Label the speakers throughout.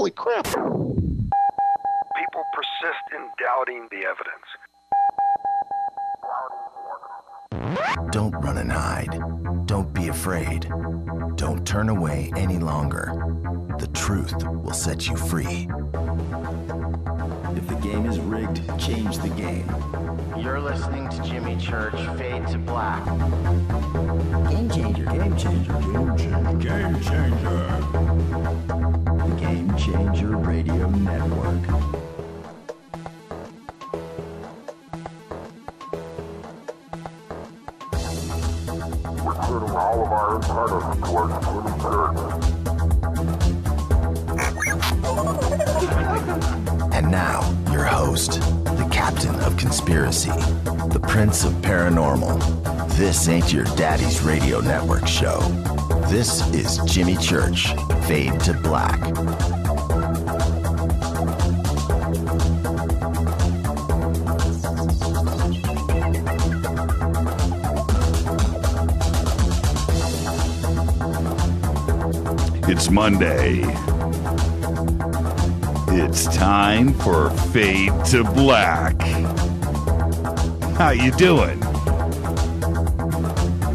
Speaker 1: Holy crap.
Speaker 2: People persist in doubting the evidence.
Speaker 3: Don't run and hide. Don't be afraid. Don't turn away any longer. The truth will set you free.
Speaker 4: If the game is rigged, change the game.
Speaker 5: You're listening to Jimmy Church, Fade to Black.
Speaker 4: Game changer, game changer, game changer, game changer. Game Changer Radio Network.
Speaker 6: Recruiting all of our insiders towards Jimmy Church.
Speaker 3: And now, your host, the captain of conspiracy, the prince of paranormal. This ain't your daddy's radio network show. This is Jimmy Church, Fade to Black.
Speaker 7: It's Monday. It's time for Fade to Black. How you doing?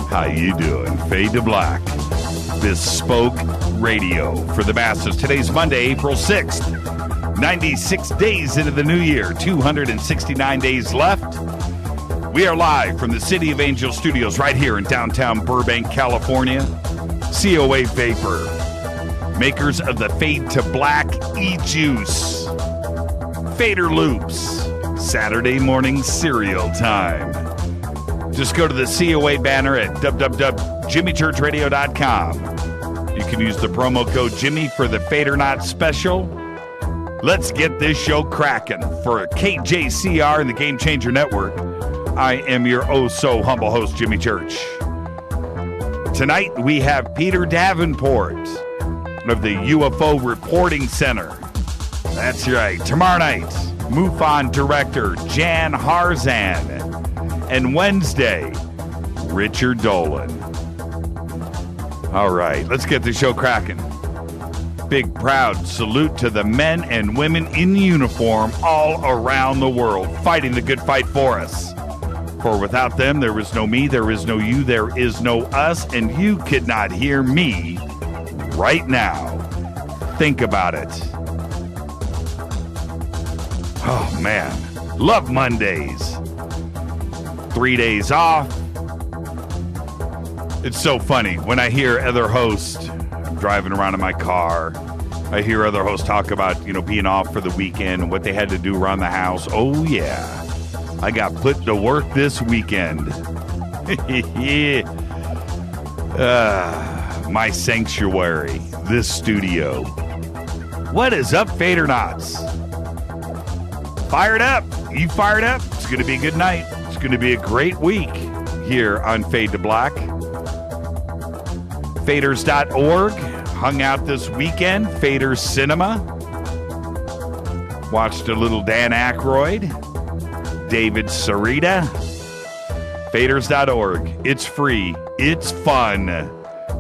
Speaker 7: How you doing? Fade to Black. Bespoke radio for the masses. Today's Monday, April 6th. 96 days into the new year. 269 days left. We are live from the City of Angels Studios right here in downtown Burbank, California. COA Vapor. Makers of the Fade to Black e-juice. Fader Loops. Saturday morning cereal time. Just go to the COA banner at www.jimmychurchradio.com. You can use the promo code Jimmy for the Fader Not special. Let's get this show cracking. For KJCR and the Game Changer Network, I am your oh-so-humble host, Jimmy Church. Tonight, we have Peter Davenport of the UFO Reporting Center. That's right. Tomorrow night, MUFON director Jan Harzan. And Wednesday, Richard Dolan. All right, let's get the show cracking. Big proud salute to the men and women in uniform all around the world fighting the good fight for us. For without them, there is no me, there is no you, there is no us, and you could not hear me right now. Think about it. Oh, man. Love Mondays. 3 days off. It's so funny when I hear other hosts, I'm driving around in my car, I hear other hosts talk about, being off for the weekend and what they had to do around the house. Oh, yeah. I got put to work this weekend. My sanctuary, this studio. What is up, Fader Knots? Fired up. You fired up? It's going to be a good night. It's going to be a great week here on Fade to Black. Faders.org hung out this weekend. Fader Cinema. Watched a little Dan Aykroyd. David Sarita. Faders.org. It's free. It's fun.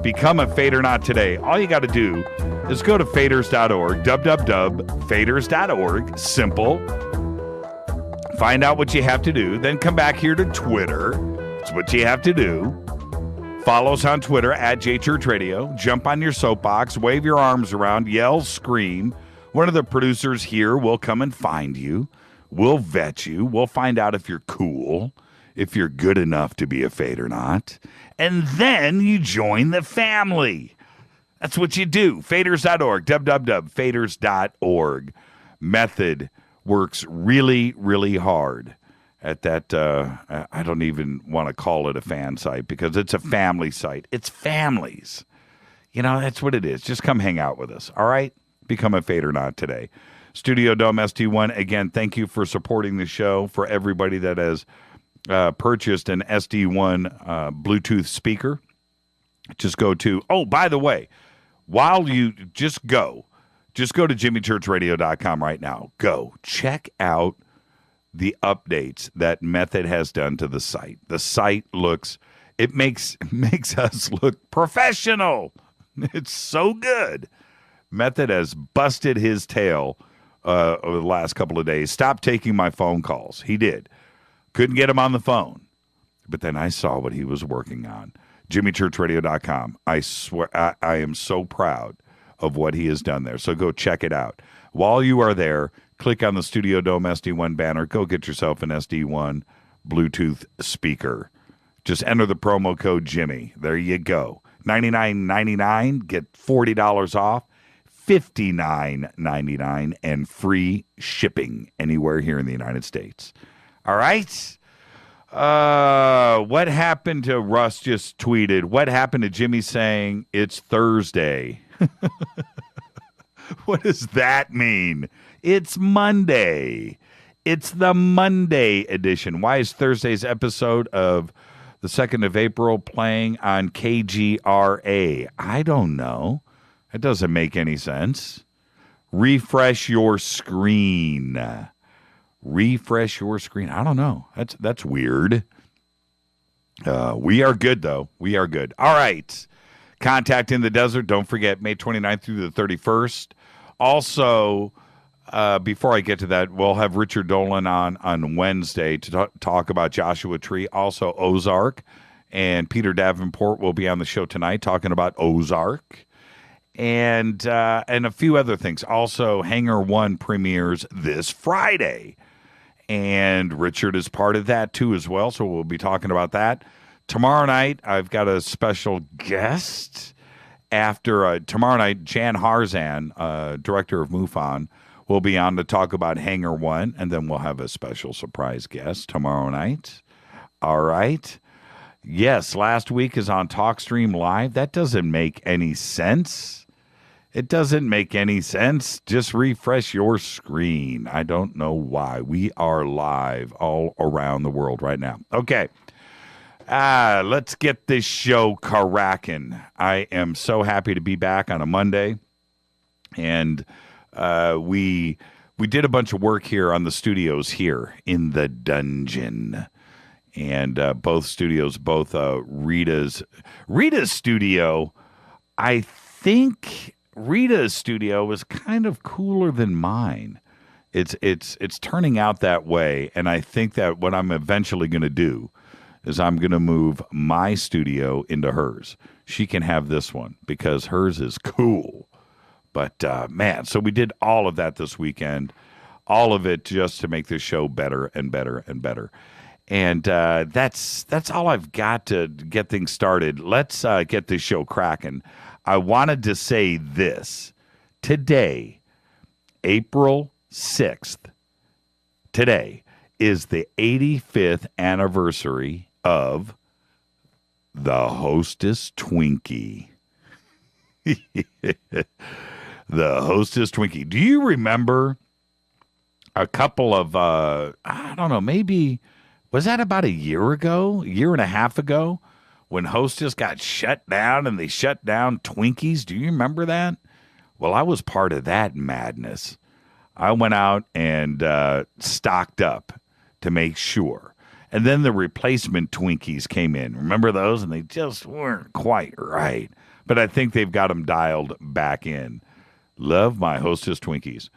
Speaker 7: Become a Fader Not today. All you got to do is go to faders.org, www.faders.org. Simple. Find out what you have to do. Then come back here to Twitter. That's what you have to do. Follow us on Twitter at JChurchRadio. Jump on your soapbox. Wave your arms around. Yell, scream. One of the producers here will come and find you. We'll vet you. We'll find out if you're cool, if you're good enough to be a Fader Not. And then you join the family. That's what you do. Faders.org, www.faders.org. Method works really, really hard at that. I don't even want to call it a fan site because it's a family site. It's families. That's what it is. Just come hang out with us, all right? Become a Fader Not today. Studio Dome ST1, again, thank you for supporting the show. For everybody that has purchased an SD1 Bluetooth speaker, just go to, by the way, while you just go to jimmychurchradio.com right now. Go check out the updates that Method has done to the site. The site makes us look professional. It's so good. Method has busted his tail over the last couple of days. Stopped taking my phone calls. He did. Couldn't get him on the phone. But then I saw what he was working on. JimmyChurchRadio.com. I swear, I am so proud of what he has done there. So go check it out. While you are there, click on the Studio Dome SD1 banner. Go get yourself an SD1 Bluetooth speaker. Just enter the promo code Jimmy. There you go. $99.99. Get $40 off. $59.99 and free shipping anywhere here in the United States. All right. What happened to Russ just tweeted? What happened to Jimmy saying it's Thursday? What does that mean? It's Monday. It's the Monday edition. Why is Thursday's episode of the 2nd of April playing on KGRA? I don't know. It doesn't make any sense. Refresh your screen. Refresh your screen. I don't know. That's weird. We are good, though. We are good. All right. Contact in the Desert. Don't forget, May 29th through the 31st. Also, before I get to that, we'll have Richard Dolan on Wednesday to talk about Joshua Tree. Also, Ozark. And Peter Davenport will be on the show tonight talking about Ozark. And a few other things. Also, Hangar 1 premieres this Friday. And Richard is part of that, too, as well. So we'll be talking about that. Tomorrow night, I've got a special guest. Tomorrow night, Jan Harzan, director of MUFON, will be on to talk about Hangar 1. And then we'll have a special surprise guest tomorrow night. All right. Yes, last week is on TalkStream Live. That doesn't make any sense. It doesn't make any sense. Just refresh your screen. I don't know why. We are live all around the world right now. Okay. Let's get this show cracking. I am so happy to be back on a Monday. And we did a bunch of work here on the studios here in the dungeon. And both studios, Rita's studio, I think Rita's studio was kind of cooler than mine. It's turning out that way, and I think that what I'm eventually going to do is I'm going to move my studio into hers. She can have this one because hers is cool. But man, so we did all of that this weekend, all of it just to make this show better and better and better. And that's all I've got to get things started. Let's get this show cracking. I wanted to say this. Today, April 6th, today is the 85th anniversary of the Hostess Twinkie. The Hostess Twinkie. Do you remember a couple of, I don't know, maybe, was that about a year and a half ago, when Hostess got shut down and they shut down Twinkies? Do you remember that? Well, I was part of that madness. I went out and stocked up to make sure. And then the replacement Twinkies came in. Remember those? And they just weren't quite right. But I think they've got them dialed back in. Love my Hostess Twinkies.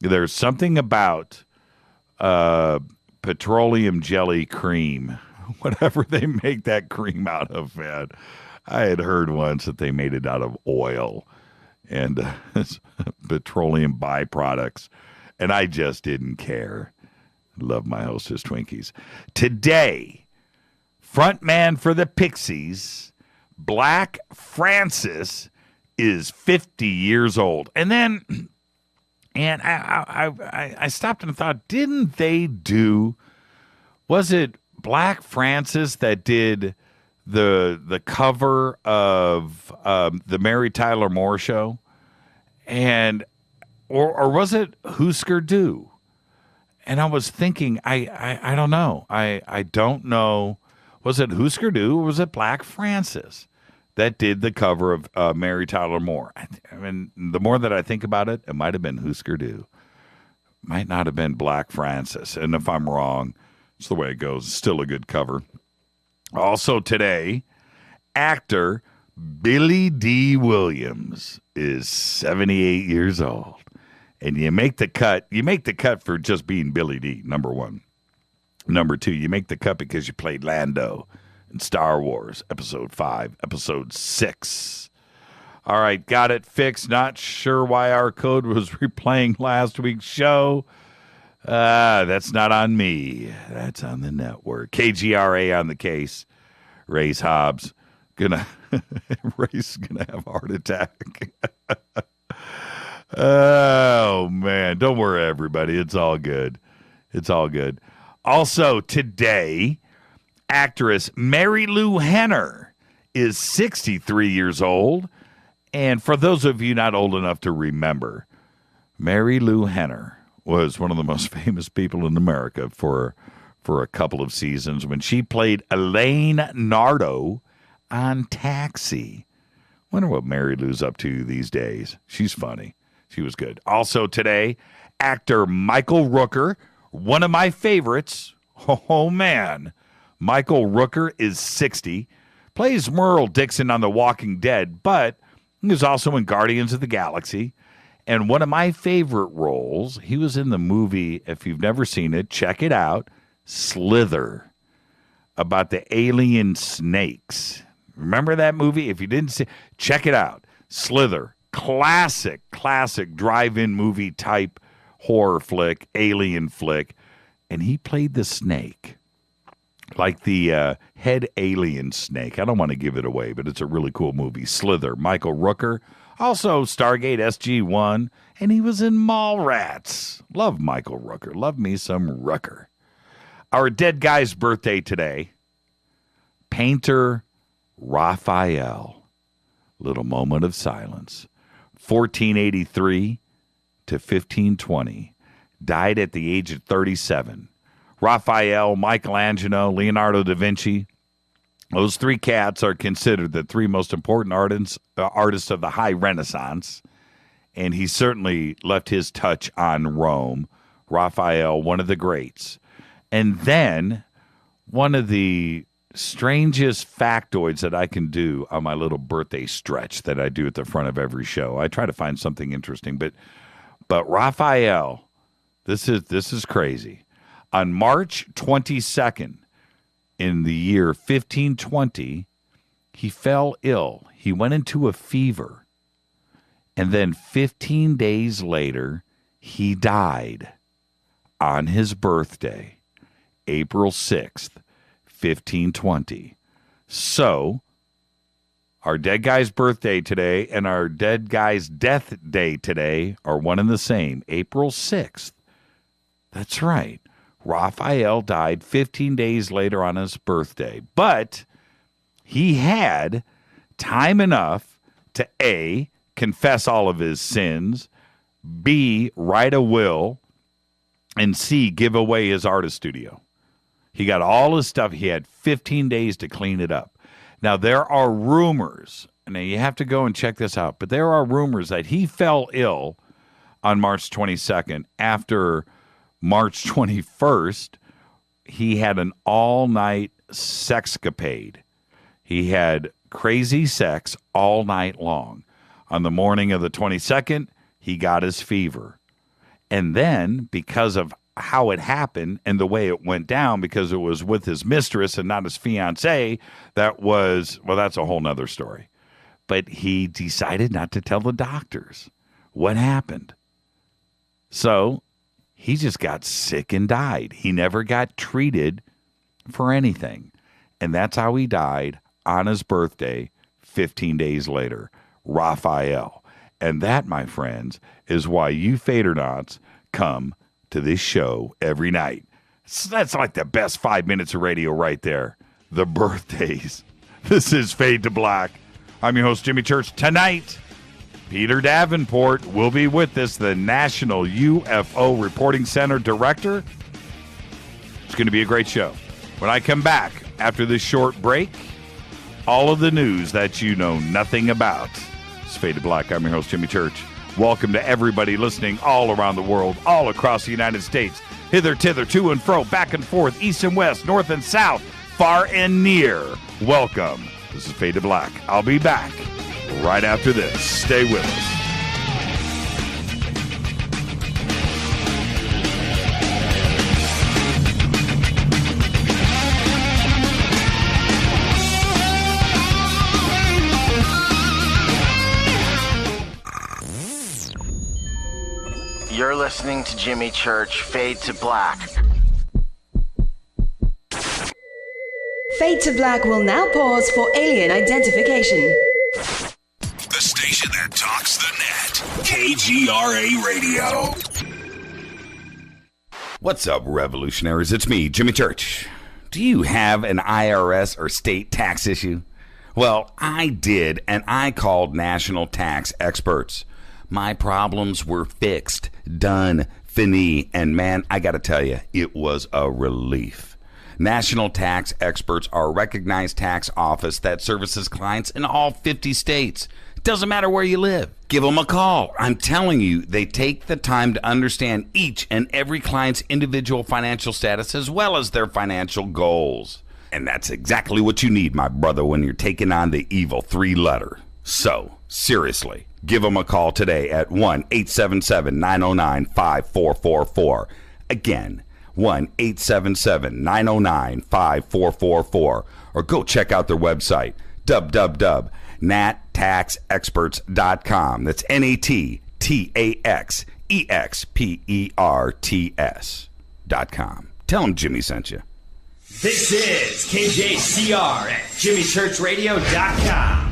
Speaker 7: There's something about petroleum jelly cream, whatever they make that cream out of, man. I had heard once that they made it out of oil and petroleum byproducts, and I just didn't care. Love my Hostess Twinkies. Today, frontman for the Pixies, Black Francis, is 50 years old. And then, and I stopped and thought, didn't they do, was it Black Francis that did the cover of the Mary Tyler Moore Show? And, or was it Husker Du? And I was thinking, I don't know. I don't know. Was it Husker Du or was it Black Francis that did the cover of Mary Tyler Moore? I mean, the more that I think about it, it might have been Husker Du. Might not have been Black Francis. And if I'm wrong, it's the way it goes. It's still a good cover. Also today, actor Billy D. Williams is 78 years old. And you make the cut. You make the cut for just being Billy D, number one. Number two, you make the cut because you played Lando in Star Wars, Episode 5, Episode 6. All right, got it fixed. Not sure why our code was replaying last week's show. That's not on me. That's on the network. KGRA on the case. Ray's Hobbs. Ray's gonna have a heart attack. Oh, man. Don't worry, everybody. It's all good. It's all good. Also, today, actress Mary Lou Henner is 63 years old. And for those of you not old enough to remember, Mary Lou Henner was one of the most famous people in America for a couple of seasons when she played Elaine Nardo on Taxi. Wonder what Mary Lou's up to these days. She's funny. She was good. Also today, actor Michael Rooker, one of my favorites. Oh, man. Michael Rooker is 60, plays Merle Dixon on The Walking Dead, but he was also in Guardians of the Galaxy. And one of my favorite roles, he was in the movie, if you've never seen it, check it out, Slither, about the alien snakes. Remember that movie? If you didn't see, check it out. Slither. Classic drive-in movie type horror flick, alien flick. And he played the snake, like the head alien snake. I don't want to give it away, but it's a really cool movie. Slither. Michael Rooker. Also Stargate SG-1. And he was in Mallrats. Love Michael Rooker. Love me some Rooker. Our dead guy's birthday today. Painter Raphael. Little moment of silence. 1483 to 1520. Died at the age of 37. Raphael, Michelangelo, Leonardo da Vinci. Those three cats are considered the three most important artists of the High Renaissance. And he certainly left his touch on Rome. Raphael, one of the greats. And then one of the strangest factoids that I can do on my little birthday stretch that I do at the front of every show. I try to find something interesting, but Raphael, this is crazy. On March 22nd in the year 1520, he fell ill. He went into a fever. And then 15 days later, he died on his birthday, April 6th. 1520. So, our dead guy's birthday today and our dead guy's death day today are one and the same, April 6th. That's right. Raphael died 15 days later on his birthday. But he had time enough to A, confess all of his sins, B, write a will, and C, give away his artist studio. He got all his stuff. He had 15 days to clean it up. Now, there are rumors, and you have to go and check this out, but there are rumors that he fell ill on March 22nd. After March 21st, he had an all-night sexcapade. He had crazy sex all night long. On the morning of the 22nd, he got his fever. And then, because of how it happened and the way it went down, because it was with his mistress and not his fiancée, that's a whole nother story. But he decided not to tell the doctors what happened. So he just got sick and died. He never got treated for anything. And that's how he died on his birthday 15 days later, Raphael. And that, my friends, is why you Fadernauts come to this show every night. So that's like the best 5 minutes of radio right there. The birthdays. This is Fade to Black. I'm your host, Jimmy Church. Tonight, Peter Davenport will be with us, the National UFO Reporting Center director. It's going to be a great show. When I come back after this short break, all of the news that you know nothing about. It's Fade to Black. I'm your host, Jimmy Church. Welcome to everybody listening all around the world, all across the United States, hither, tither, to and fro, back and forth, east and west, north and south, far and near. Welcome This is Fade to Black. I'll be back right after this. Stay with us.
Speaker 5: You're listening to Jimmy Church, Fade to Black.
Speaker 1: Fade to Black will now pause for alien identification.
Speaker 8: The station that talks the net. KGRA Radio.
Speaker 7: What's up, revolutionaries? It's me, Jimmy Church. Do you have an IRS or state tax issue? Well, I did, and I called national tax experts. My problems were fixed, done, fini, and man, I gotta tell you, it was a relief. National tax experts are a recognized tax office that services clients in all 50 states. It doesn't matter where you live. Give them a call. I'm telling you, they take the time to understand each and every client's individual financial status as well as their financial goals. And that's exactly what you need, my brother, when you're taking on the evil three-letter. So, seriously, give them a call today at 1-877-909-5444. Again, 1-877-909-5444. Or go check out their website, www.nattaxexperts.com. That's NATTAXEXPERTS.com. Tell them Jimmy sent you.
Speaker 9: This is KJCR at JimmyChurchRadio.com.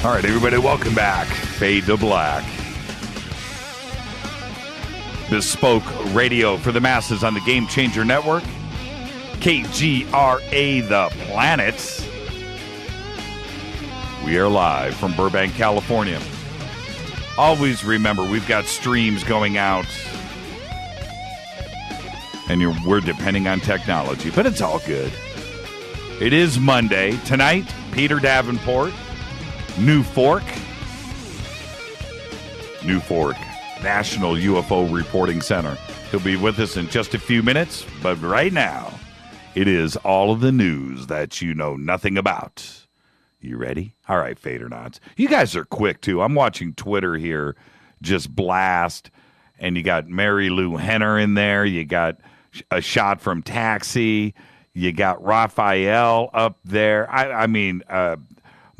Speaker 7: All right, everybody, welcome back. Fade to Black. Bespoke radio for the masses on the Game Changer Network. KGRA The Planet. We are live from Burbank, California. Always remember, we've got streams going out. And we're depending on technology, but it's all good. It is Monday. Tonight, Peter Davenport. New Fork, National UFO Reporting Center. He'll be with us in just a few minutes, but right now, it is all of the news that you know nothing about. You ready? All right, Fadernauts. You guys are quick, too. I'm watching Twitter here just blast, and you got Mary Lou Henner in there. You got a shot from Taxi. You got Raphael up there. I mean,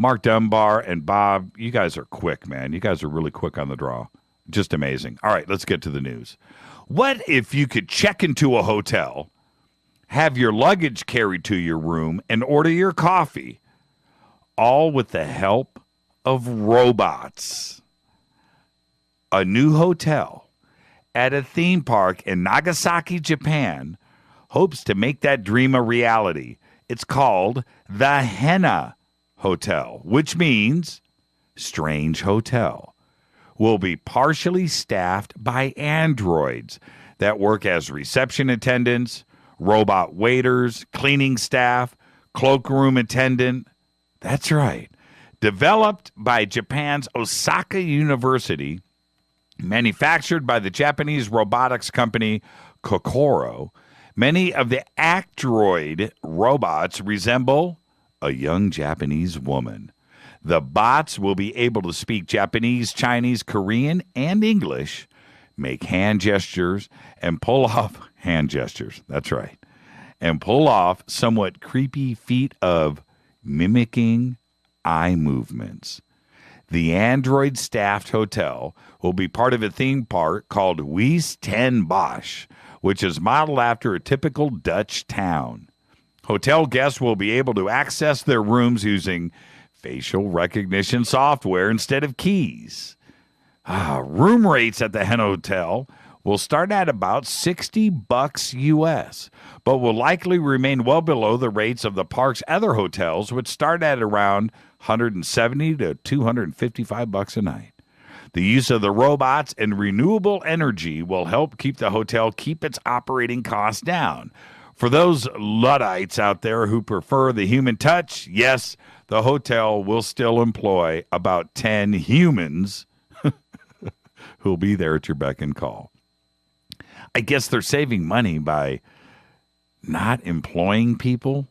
Speaker 7: Mark Dunbar and Bob, you guys are quick, man. You guys are really quick on the draw. Just amazing. All right, let's get to the news. What if you could check into a hotel, have your luggage carried to your room, and order your coffee, all with the help of robots? A new hotel at a theme park in Nagasaki, Japan, hopes to make that dream a reality. It's called the Henna Hotel, which means strange hotel, will be partially staffed by androids that work as reception attendants, robot waiters, cleaning staff, cloakroom attendant. That's right. Developed by Japan's Osaka University, manufactured by the Japanese robotics company Kokoro, many of the Actroid robots resemble a young Japanese woman. The bots will be able to speak Japanese, Chinese, Korean, and English, make hand gestures, and pull off hand gestures. That's right. And pull off somewhat creepy feat of mimicking eye movements. The android-staffed hotel will be part of a theme park called Wies ten Bosch, which is modeled after a typical Dutch town. Hotel guests will be able to access their rooms using facial recognition software instead of keys. Room rates at the Henna Hotel will start at about $60 US, but will likely remain well below the rates of the park's other hotels, which start at around $170 to $255 a night. The use of the robots and renewable energy will help the hotel keep its operating costs down. For those Luddites out there who prefer the human touch, yes, the hotel will still employ about 10 humans who'll be there at your beck and call. I guess they're saving money by not employing people,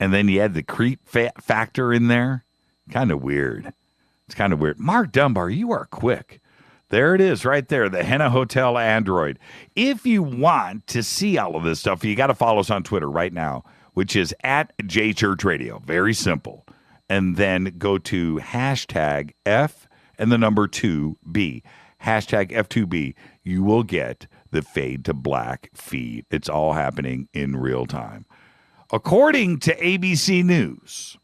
Speaker 7: and then you add the creep factor in there. Kind of weird. It's kind of weird. Mark Dunbar, you are quick. There it is right there, the Henna Hotel Android. If you want to see all of this stuff, you got to follow us on Twitter right now, which is at JChurchRadio. Very simple. And then go to hashtag F and the number 2B. Hashtag F2B. You will get the Fade to Black feed. It's all happening in real time. According to ABC News,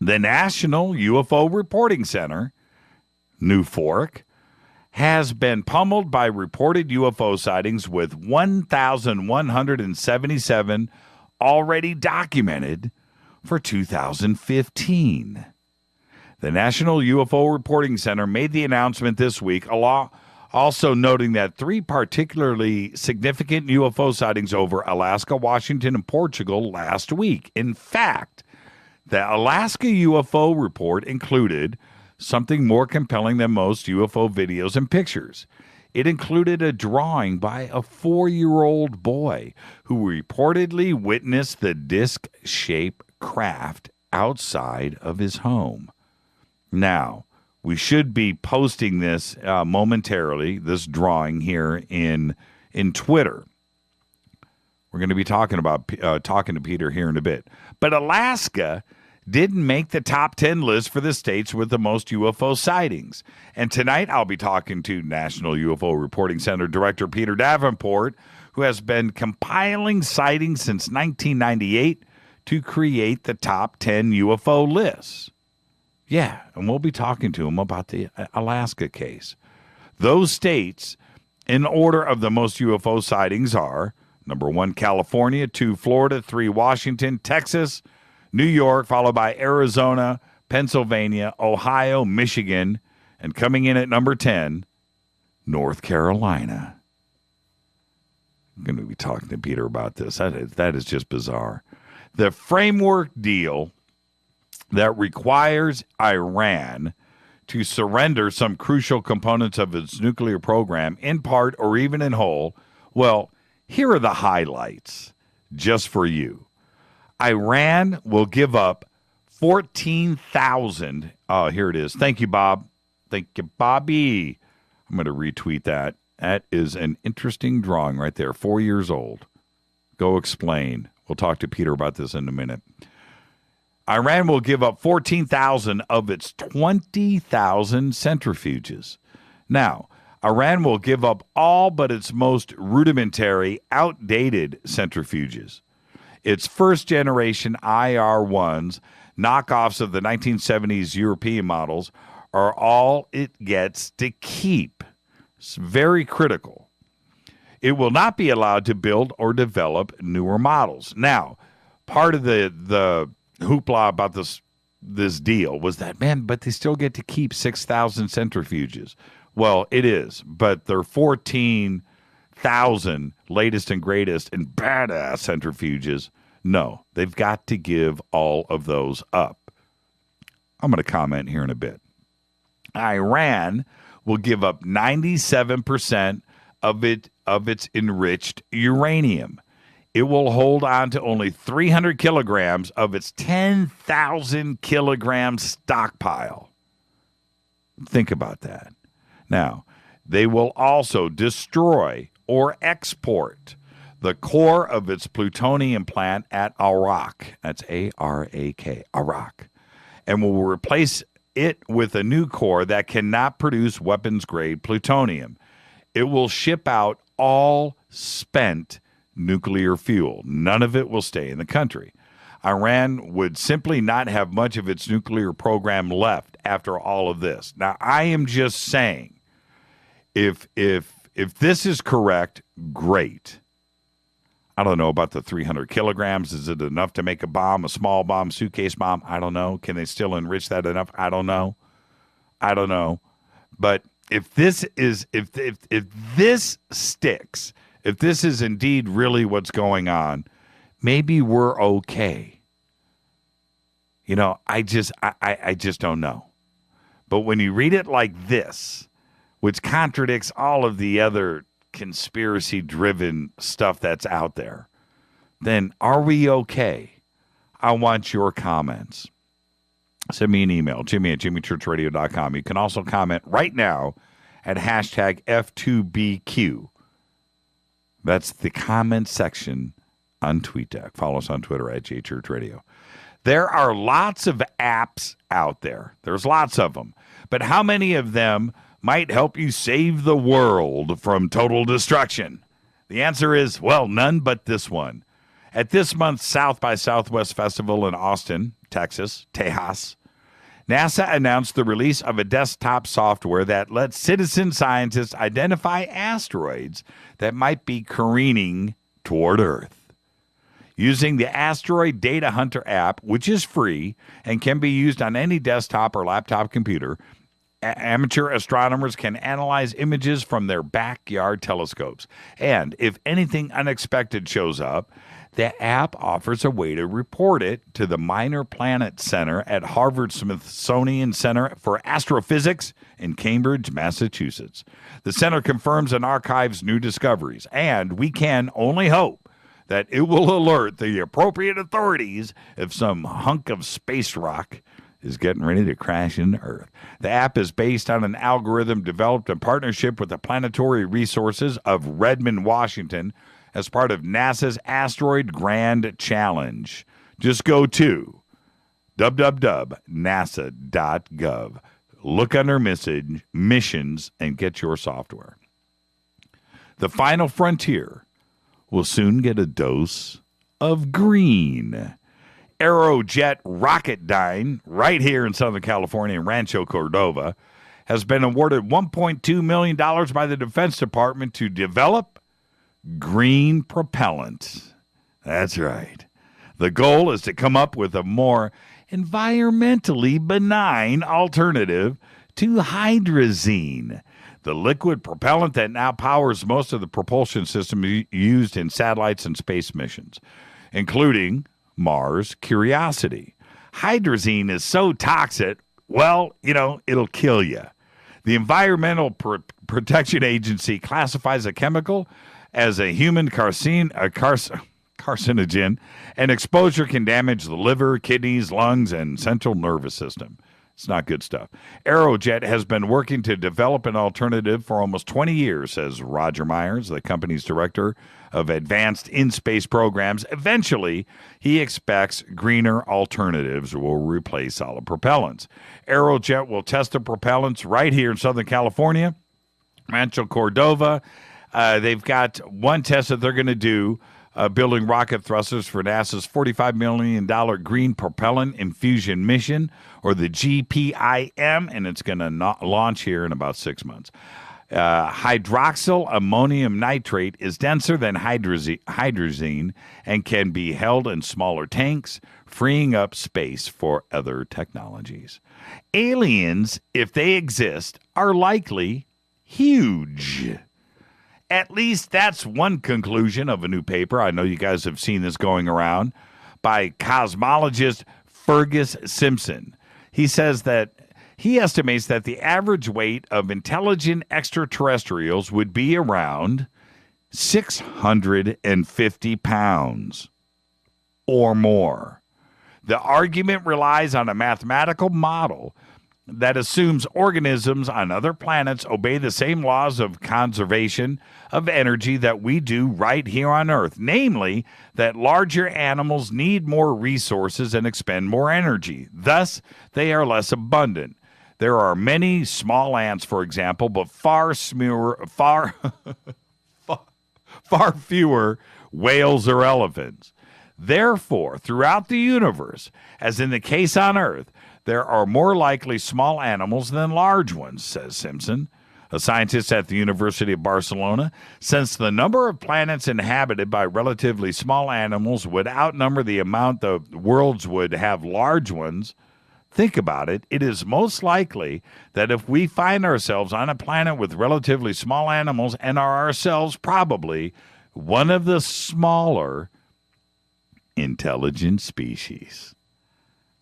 Speaker 7: the National UFO Reporting Center, New Fork, has been pummeled by reported UFO sightings with 1,177 already documented for 2015. The National UFO Reporting Center made the announcement this week, also noting that 3 particularly significant UFO sightings over Alaska, Washington, and Portugal last week. In fact, the Alaska UFO report included something more compelling than most UFO videos and pictures. It included a drawing by a 4-year-old boy who reportedly witnessed the disc-shaped craft outside of his home. Now, we should be posting this momentarily, this drawing here in Twitter. We're going to be talking to Peter here in a bit. But Alaska didn't make the top 10 list for the states with the most UFO sightings. And tonight I'll be talking to National UFO Reporting Center Director Peter Davenport, who has been compiling sightings since 1998 to create the top 10 UFO lists. Yeah, and we'll be talking to him about the Alaska case. Those states, in order of the most UFO sightings, are number 1, California, 2, Florida, 3, Washington, Texas, New York, followed by Arizona, Pennsylvania, Ohio, Michigan, and coming in at number 10, North Carolina. I'm going to be talking to Peter about this. That is just bizarre. The framework deal that requires Iran to surrender some crucial components of its nuclear program, in part or even in whole, well, here are the highlights just for you. Iran will give up 14,000. Oh, here it is. Thank you, Bob. Thank you, Bobby. I'm going to retweet that. That is an interesting drawing right there. 4 years old. Go explain. We'll talk to Peter about this in a minute. Iran will give up 14,000 of its 20,000 centrifuges. Now, Iran will give up all but its most rudimentary, outdated centrifuges. Its first-generation IR-1s, knockoffs of the 1970s European models, are all it gets to keep. It's very critical. It will not be allowed to build or develop newer models. Now, part of the hoopla about this deal was that, man, but they still get to keep 6,000 centrifuges. Well, it is, but they're 14,000 latest and greatest and badass centrifuges. No, they've got to give all of those up. I'm going to comment here in a bit. Iran will give up 97% of its enriched uranium. It will hold on to only 300 kilograms of its 10,000 kilogram stockpile. Think about that. Now, they will also destroy or export the core of its plutonium plant at Arak. That's A-R-A-K, Arak. And will replace it with a new core that cannot produce weapons-grade plutonium. It will ship out all spent nuclear fuel. None of it will stay in the country. Iran would simply not have much of its nuclear program left after all of this. Now, I am just saying, if this is correct, great. I don't know about the 300 kilograms. Is it enough to make a bomb, a small bomb, suitcase bomb? I don't know. Can they still enrich that enough? I don't know. But if this is if this sticks, if this is indeed really what's going on, maybe we're okay. You know, I just don't know. But when you read it like this, which contradicts all of the other conspiracy-driven stuff that's out there, then are we okay? I want your comments. Send me an email, jimmy@jimmychurchradio.com. You can also comment right now at hashtag F2BQ. That's the comment section on TweetDeck. Follow us on Twitter at JChurchRadio. There are lots of apps out there. There's lots of them. But how many of them might help you save the world from total destruction? The answer is, well, none but this one. At this month's South by Southwest Festival in Austin, Texas, Tejas, NASA announced the release of a desktop software that lets citizen scientists identify asteroids that might be careening toward Earth. Using the Asteroid Data Hunter app, which is free and can be used on any desktop or laptop computer, amateur astronomers can analyze images from their backyard telescopes. And if anything unexpected shows up, the app offers a way to report it to the Minor Planet Center at Harvard-Smithsonian Center for Astrophysics in Cambridge, Massachusetts. The center confirms and archives new discoveries, and we can only hope that it will alert the appropriate authorities if some hunk of space rock is getting ready to crash into Earth. The app is based on an algorithm developed in partnership with the Planetary Resources of Redmond, Washington, as part of NASA's Asteroid Grand Challenge. Just go to www.nasa.gov. Look under missions and get your software. The final frontier will soon get a dose of green. Aerojet Rocketdyne, right here in Southern California in Rancho Cordova, has been awarded $1.2 million by the Defense Department to develop green propellant. That's right. The goal is to come up with a more environmentally benign alternative to hydrazine, the liquid propellant that now powers most of the propulsion system used in satellites and space missions, including Mars Curiosity. Hydrazine is so toxic, well, it'll kill you. The Environmental Protection Agency classifies a chemical as a human carcinogen, and exposure can damage the liver, kidneys, lungs, and central nervous system. It's not good stuff. Aerojet has been working to develop an alternative for almost 20 years, says Roger Myers, the company's director of advanced in-space programs. Eventually, he expects greener alternatives will replace solid propellants. Aerojet will test the propellants right here in Southern California, Rancho Cordova. They've got one test that they're going to do, building rocket thrusters for NASA's $45 million Green Propellant Infusion Mission, or the GPIM, and it's going to launch here in about 6 months. Hydroxyl ammonium nitrate is denser than hydrazine and can be held in smaller tanks, freeing up space for other technologies. Aliens, if they exist, are likely huge. At least that's one conclusion of a new paper. I know you guys have seen this going around by cosmologist Fergus Simpson. He says that he estimates that the average weight of intelligent extraterrestrials would be around 650 pounds or more. The argument relies on a mathematical model that assumes organisms on other planets obey the same laws of conservation of energy that we do right here on Earth, namely that larger animals need more resources and expend more energy. Thus, they are less abundant. There are many small ants, for example, but far fewer whales or elephants. Therefore, throughout the universe, as in the case on Earth, there are more likely small animals than large ones, says Simpson, a scientist at the University of Barcelona. Since the number of planets inhabited by relatively small animals would outnumber the amount the worlds would have large ones, think about it, it is most likely that if we find ourselves on a planet with relatively small animals and are ourselves probably one of the smaller intelligent species.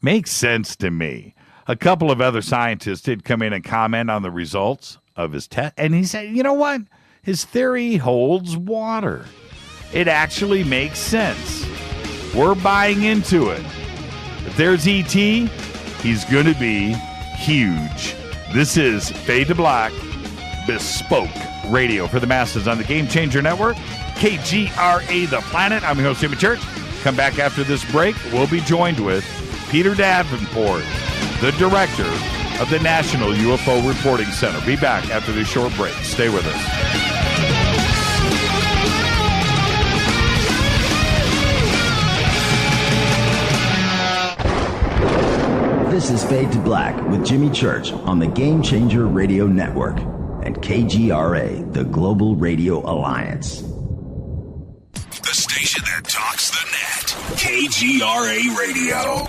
Speaker 7: Makes sense to me. A couple of other scientists did come in and comment on the results of his test, and he said, you know what? His theory holds water. It actually makes sense. We're buying into it. If there's E.T., he's going to be huge. This is Fade to Black, bespoke radio for the masses on the Game Changer Network, KGRA The Planet. I'm your host, Jimmy Church. Come back after this break. We'll be joined with Peter Davenport, the director of the National UFO Reporting Center. Be back after this short break. Stay with us.
Speaker 3: This is Fade to Black with Jimmy Church on the Game Changer Radio Network and KGRA, the Global Radio Alliance.
Speaker 8: The station that talks the net. KGRA Radio.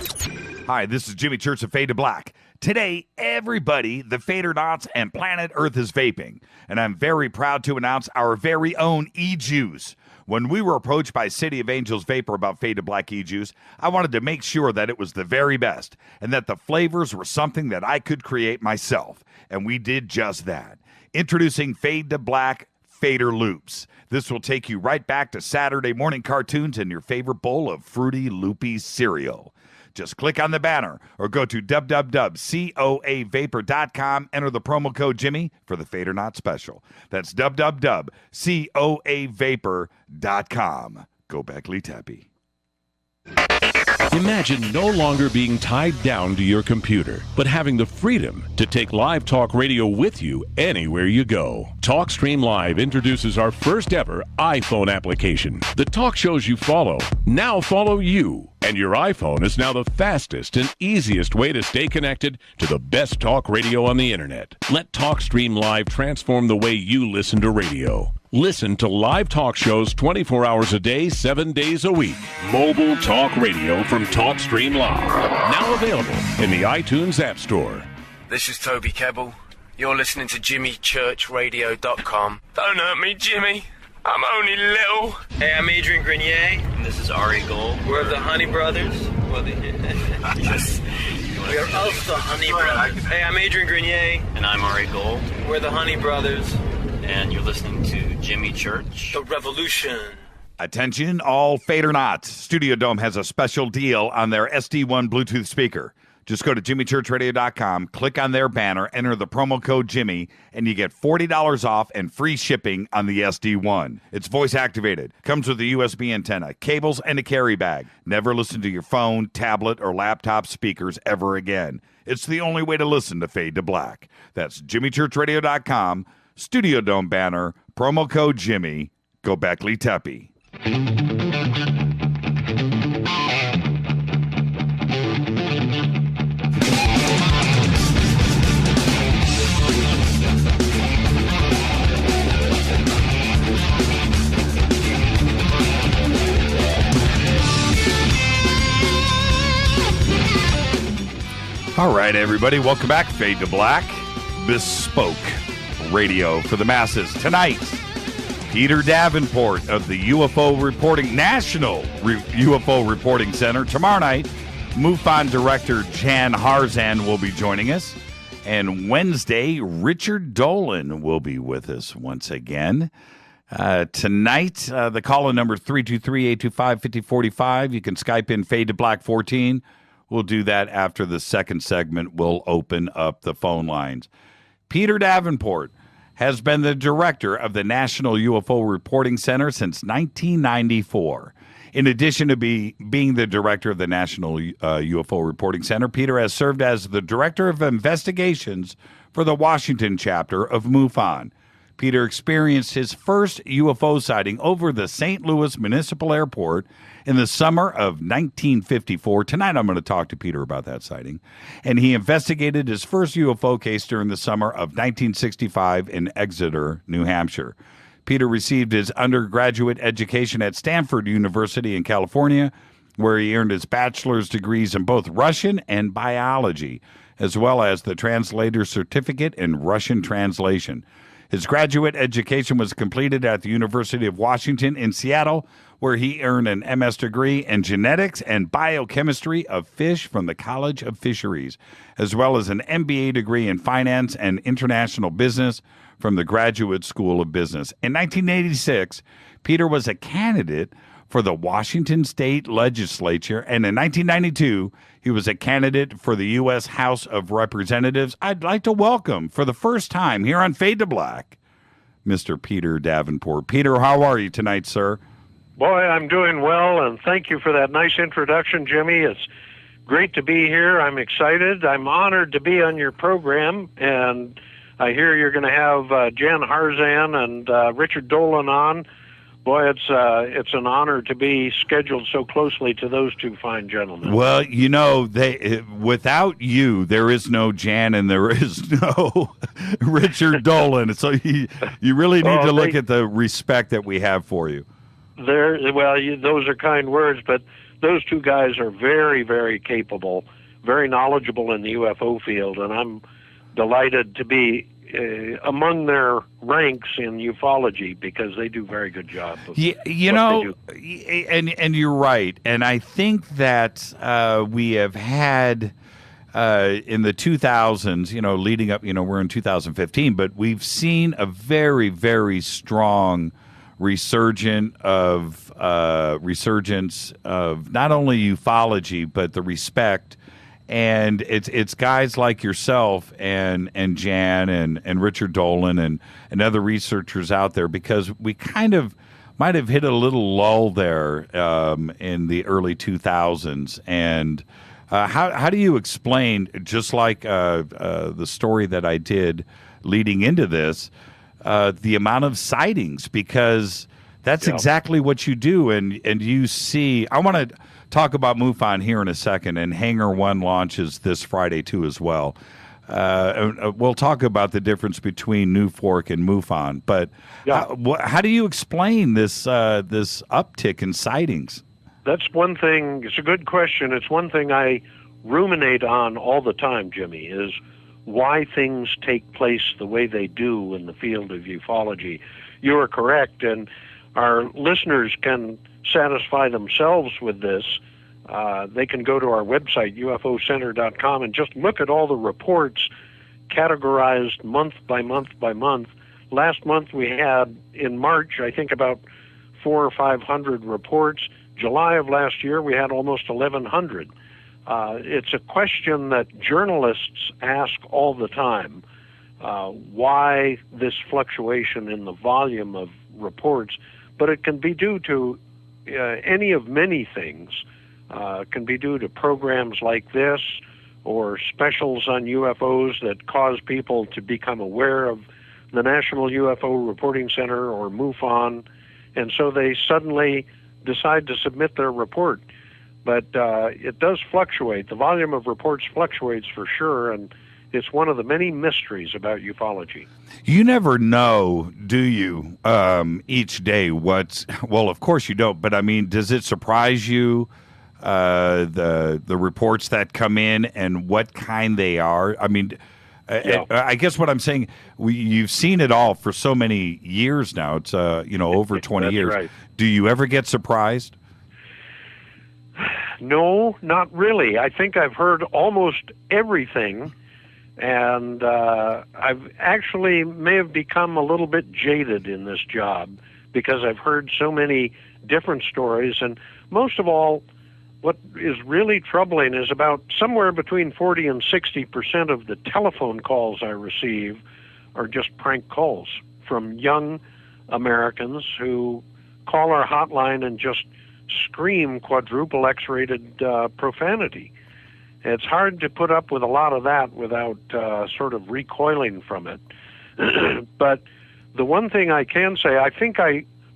Speaker 7: Hi, this is Jimmy Church of Fade to Black. Today, everybody, the Fadernauts and planet Earth is vaping, and I'm very proud to announce our very own e-juice. When we were approached by City of Angels Vapor about Fade to Black e-juice, I wanted to make sure that it was the very best and that the flavors were something that I could create myself, and we did just that. Introducing Fade to Black Fader Loops. This will take you right back to Saturday morning cartoons and your favorite bowl of fruity, loopy cereal. Just click on the banner or go to www.coavapor.com. Enter the promo code Jimmy for the Fader Not special. That's www.coavapor.com. Go back, Lee Tappy.
Speaker 10: Imagine no longer being tied down to your computer, but having the freedom to take live talk radio with you anywhere you go. TalkStream Live introduces our first ever iPhone application. The talk shows you follow now follow you, and your iPhone is now the fastest and easiest way to stay connected to the best talk radio on the internet. Let TalkStream Live transform the way you listen to radio. Listen to live talk shows 24 hours a day, 7 days a week. Mobile talk radio from TalkStream Live. Now available in the iTunes App Store.
Speaker 11: This is Toby Kebbell. You're listening to JimmyChurchRadio.com. Don't hurt me, Jimmy. I'm only little.
Speaker 12: Hey, I'm Adrian Grenier.
Speaker 11: And this is Ari Gold.
Speaker 12: We're the Honey Brothers.
Speaker 11: Yes.
Speaker 12: We are of the Honey Brothers. Hey, I'm Adrian Grenier.
Speaker 11: And I'm Ari Gold.
Speaker 12: We're the Honey Brothers.
Speaker 11: And you're listening to Jimmy Church.
Speaker 12: The Revolution.
Speaker 7: Attention, all Fadernauts. Studio Dome has a special deal on their SD1 Bluetooth speaker. Just go to jimmychurchradio.com, click on their banner, enter the promo code Jimmy, and you get $40 off and free shipping on the SD1. It's voice activated, comes with a USB antenna, cables, and a carry bag. Never listen to your phone, tablet, or laptop speakers ever again. It's the only way to listen to Fade to Black. That's jimmychurchradio.com, Studio Dome banner, promo code Jimmy. Go back, Lee Tappy. All right, everybody, welcome back. Fade to Black, bespoke radio for the masses. Tonight, Peter Davenport of the UFO Reporting National UFO Reporting Center. Tomorrow night, MUFON director Jan Harzan will be joining us. And Wednesday, Richard Dolan will be with us once again. Tonight, the call-in number 323-825-5045. You can Skype in Fade to Black 14. We'll do that after the second segment. We'll open up the phone lines. Peter Davenport has been the director of the National UFO Reporting Center since 1994. In addition to being the director of the National UFO Reporting Center, Peter has served as the director of investigations for the Washington chapter of MUFON. Peter experienced his first UFO sighting over the St. Louis Municipal Airport in the summer of 1954. Tonight I'm going to talk to Peter about that sighting. And he investigated his first UFO case during the summer of 1965 in Exeter, New Hampshire. Peter received his undergraduate education at Stanford University in California, where he earned his bachelor's degrees in both Russian and biology, as well as the translator's certificate in Russian translation. His graduate education was completed at the University of Washington in Seattle, where he earned an MS degree in genetics and biochemistry of fish from the College of Fisheries, as well as an MBA degree in finance and international business from the Graduate School of Business. In 1986, Peter was a candidate for the Washington State Legislature, and in 1992, he was a candidate for the U.S. House of Representatives. I'd like to welcome, for the first time here on Fade to Black, Mr. Peter Davenport. Peter, how are you tonight, sir?
Speaker 13: Boy, I'm doing well, and thank you for that nice introduction, Jimmy. It's great to be here. I'm excited. I'm honored to be on your program, and I hear you're going to have Jan Harzan and Richard Dolan on. Boy, it's an honor to be scheduled so closely to those two fine gentlemen.
Speaker 7: Well, you know, without you, there is no Jan and there is no Richard Dolan. So you really need to look at the respect that we have for you.
Speaker 13: Those are kind words, but those two guys are very, very capable, very knowledgeable in the UFO field, and I'm delighted to be among their ranks in ufology because they do a very good job.
Speaker 7: And you're right. And I think that we have had in the 2000s, leading up, we're in 2015, but we've seen a very, very strong resurgence of not only ufology but the respect. And it's guys like yourself and Jan and Richard Dolan and other researchers out there, because we kind of might have hit a little lull there in the early 2000s. And how do you explain, just like the story that I did leading into this, the amount of sightings? Because that's exactly what you do, and you see. I want to talk about MUFON here in a second, and Hangar 1 launches this Friday too as well. We'll talk about the difference between New Fork and MUFON, but how do you explain this uptick in sightings?
Speaker 13: That's one thing. It's a good question. It's one thing I ruminate on all the time, Jimmy, is why things take place the way they do in the field of ufology. You are correct, and our listeners can satisfy themselves with this. They can go to our website, ufocenter.com, and just look at all the reports categorized month by month by month. Last month we had, in March, I think about 400 or 500 reports. July of last year we had almost 1,100. It's a question that journalists ask all the time, why this fluctuation in the volume of reports, but it can be due to any of many things. Can be due to programs like this or specials on UFOs that cause people to become aware of the National UFO Reporting Center or MUFON, and so they suddenly decide to submit their report. But it does fluctuate. The volume of reports fluctuates for sure, and it's one of the many mysteries about ufology.
Speaker 7: You never know, do you, each day well, of course you don't, but I mean, does it surprise you, the reports that come in and what kind they are? I mean, I guess what I'm saying, you've seen it all for so many years now. It's, over 20 years. Right. Do you ever get surprised?
Speaker 13: No, not really. I think I've heard almost everything. And I've actually may have become a little bit jaded in this job because I've heard so many different stories. And most of all, what is really troubling is about somewhere between 40 and 60% of the telephone calls I receive are just prank calls from young Americans who call our hotline and just scream quadruple X-rated profanity. It's hard to put up with a lot of that without sort of recoiling from it. But the one thing I can say,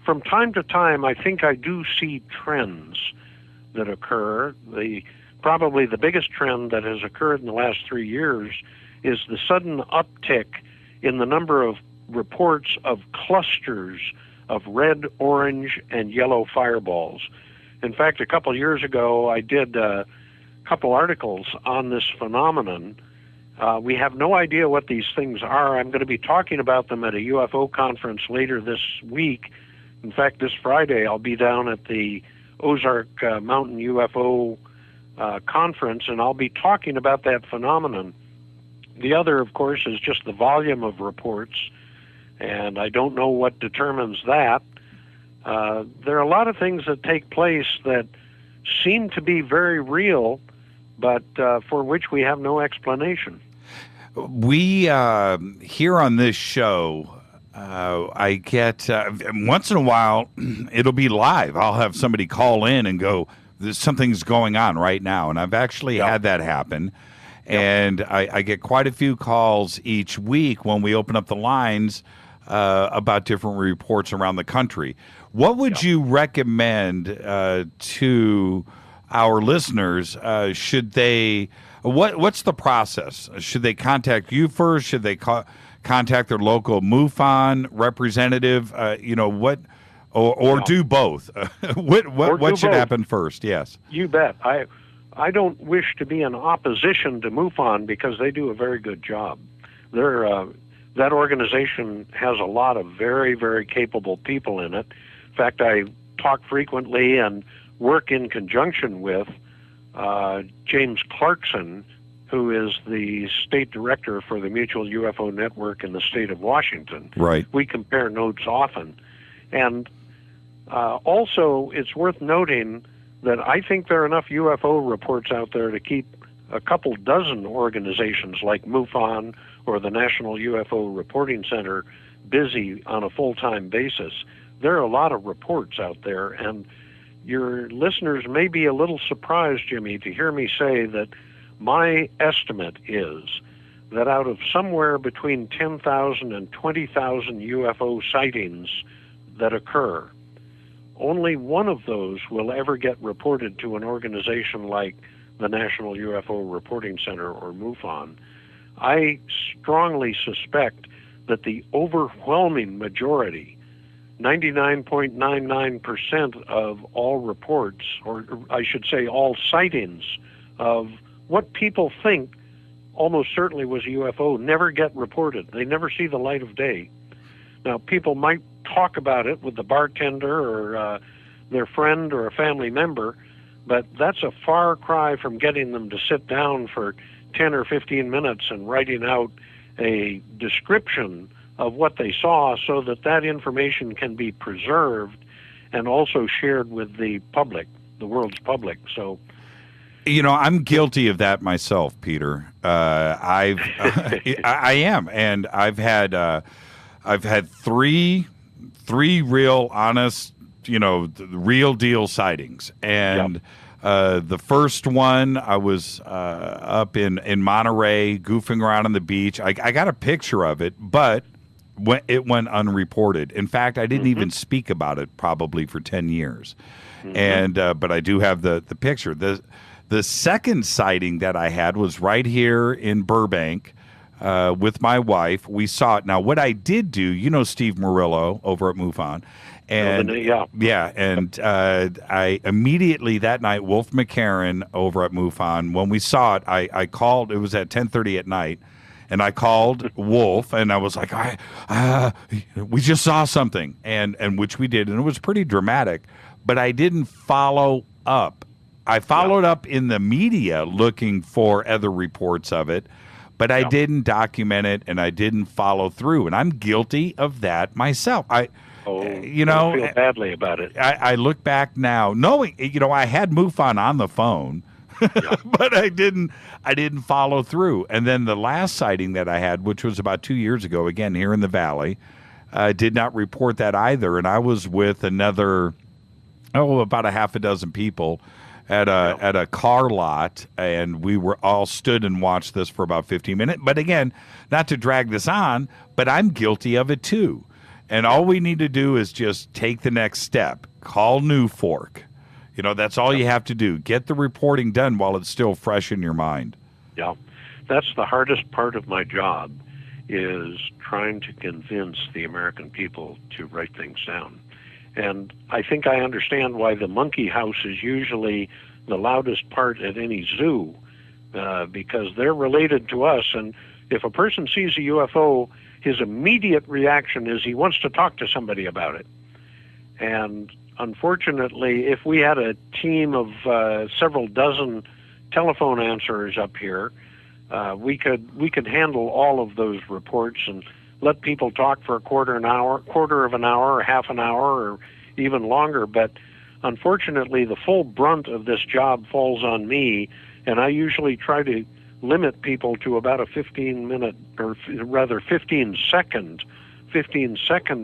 Speaker 13: from time to time, I think I do see trends that occur. Probably the biggest trend that has occurred in the last 3 years is the sudden uptick in the number of reports of clusters of red, orange, and yellow fireballs. In fact, a couple years ago, I did couple articles on this phenomenon We have no idea what these things are. I'm going to be talking about them at a UFO conference later this week. In fact, this Friday I'll be down at the Ozark Mountain UFO conference, and I'll be talking about that phenomenon. The other, of course, is just the volume of reports, and I don't know what determines that. There are a lot of things that take place that seem to be very real, but for which we have no explanation.
Speaker 7: We, here on this show, I get, once in a while, it'll be live. I'll have somebody call in and go, something's going on right now. And I've actually had that happen. And I get quite a few calls each week when we open up the lines about different reports around the country. What would you recommend to our listeners? Should they, what's the process? Should they contact you first? Should they contact their local MUFON representative? Or do both? What should happen first? Yes.
Speaker 13: You bet. I don't wish to be in opposition to MUFON because they do a very good job. That organization has a lot of very, very capable people in it. In fact, I talk frequently and work in conjunction with James Clarkson, who is the state director for the Mutual UFO Network in the state of Washington.
Speaker 7: Right.
Speaker 13: We compare notes often. And also, it's worth noting that I think there are enough UFO reports out there to keep a couple dozen organizations like MUFON or the National UFO Reporting Center busy on a full-time basis. There are a lot of reports out there, and your listeners may be a little surprised, Jimmy, to hear me say that my estimate is that out of somewhere between 10,000 and 20,000 UFO sightings that occur, only one of those will ever get reported to an organization like the National UFO Reporting Center or MUFON. I strongly suspect that the overwhelming majority, 99.99% of all reports, or I should say all sightings of what people think almost certainly was a UFO, never get reported. They never see the light of day. Now, people might talk about it with the bartender or their friend or a family member, but that's a far cry from getting them to sit down for 10 or 15 minutes and writing out a description of what they saw so that that information can be preserved and also shared with the public, the world's public. So,
Speaker 7: I'm guilty of that myself, Peter. I am, and I've had three real honest, real deal sightings. And the first one, I was up in Monterey, goofing around on the beach. I got a picture of it, but it went unreported. In fact, I didn't even speak about it probably for 10 years. And but I do have the picture. The second sighting that I had was right here in Burbank. With my wife, we saw it. Now, what I did do, Steve Murillo over at MUFON, and I immediately that night, Wolf McCarran over at MUFON, when we saw it, I called. It was at 10:30 at night, and I called Wolf, and I was like, "We just saw something," and which we did, and it was pretty dramatic, but I didn't follow up. I followed up in the media looking for other reports of it. But I didn't document it, and I didn't follow through, and I'm guilty of that myself. I feel
Speaker 13: badly about it.
Speaker 7: I look back now, knowing I had MUFON on the phone, but I didn't follow through. And then the last sighting that I had, which was about 2 years ago, again here in the Valley, did not report that either. And I was with another, about a half a dozen people at a car lot, and we were all stood and watched this for about 15 minutes. But again, not to drag this on, but I'm guilty of it too. And all we need to do is just take the next step. Call New Fork. That's all you have to do. Get the reporting done while it's still fresh in your mind.
Speaker 13: Yeah. That's the hardest part of my job, is trying to convince the American people to write things down. And I think I understand why the monkey house is usually the loudest part at any zoo, because they're related to us. And if a person sees a UFO, his immediate reaction is he wants to talk to somebody about it. And unfortunately, if we had a team of several dozen telephone answerers up here, we could handle all of those reports and let people talk for a quarter of an hour, or half an hour, or even longer. But unfortunately, the full brunt of this job falls on me, and I usually try to limit people to about a 15-minute, or rather 15-second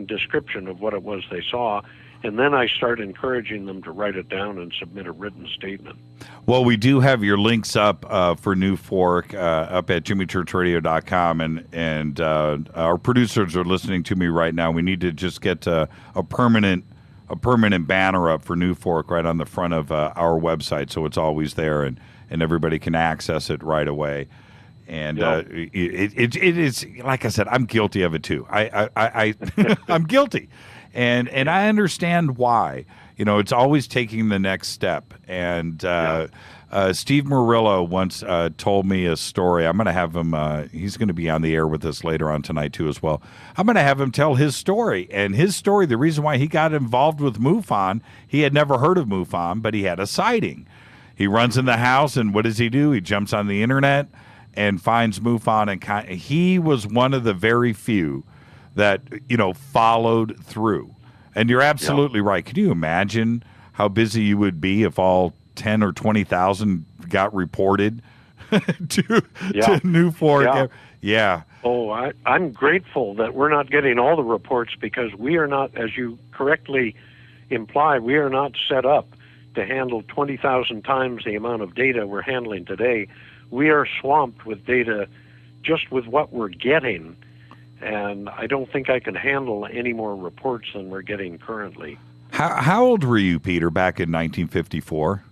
Speaker 13: description of what it was they saw, and then I start encouraging them to write it down and submit a written statement.
Speaker 7: Well, we do have your links up for New Fork up at jimmychurchradio.com, and our producers are listening to me right now. We need to just get a permanent banner up for New Fork right on the front of our website, so it's always there, and everybody can access it right away. And it is, like I said, I'm guilty of it too. I'm guilty. And I understand why. You know, it's always taking the next step. And Steve Murillo once told me a story. I'm going to have him, he's going to be on the air with us later on tonight too as well. I'm going to have him tell his story. And his story, the reason why he got involved with MUFON, he had never heard of MUFON, but he had a sighting. He runs in the house, and what does he do? He jumps on the internet and finds MUFON. And he was one of the very few that, followed through. And you're absolutely right. Can you imagine how busy you would be if all 10 or 20,000 got reported to New Fork? Yeah.
Speaker 13: Oh, I'm grateful that we're not getting all the reports, because we are not, as you correctly imply, we are not set up to handle 20,000 times the amount of data we're handling today. We are swamped with data just with what we're getting. And I don't think I can handle any more reports than we're getting currently.
Speaker 7: How old were you, Peter, back in 1954?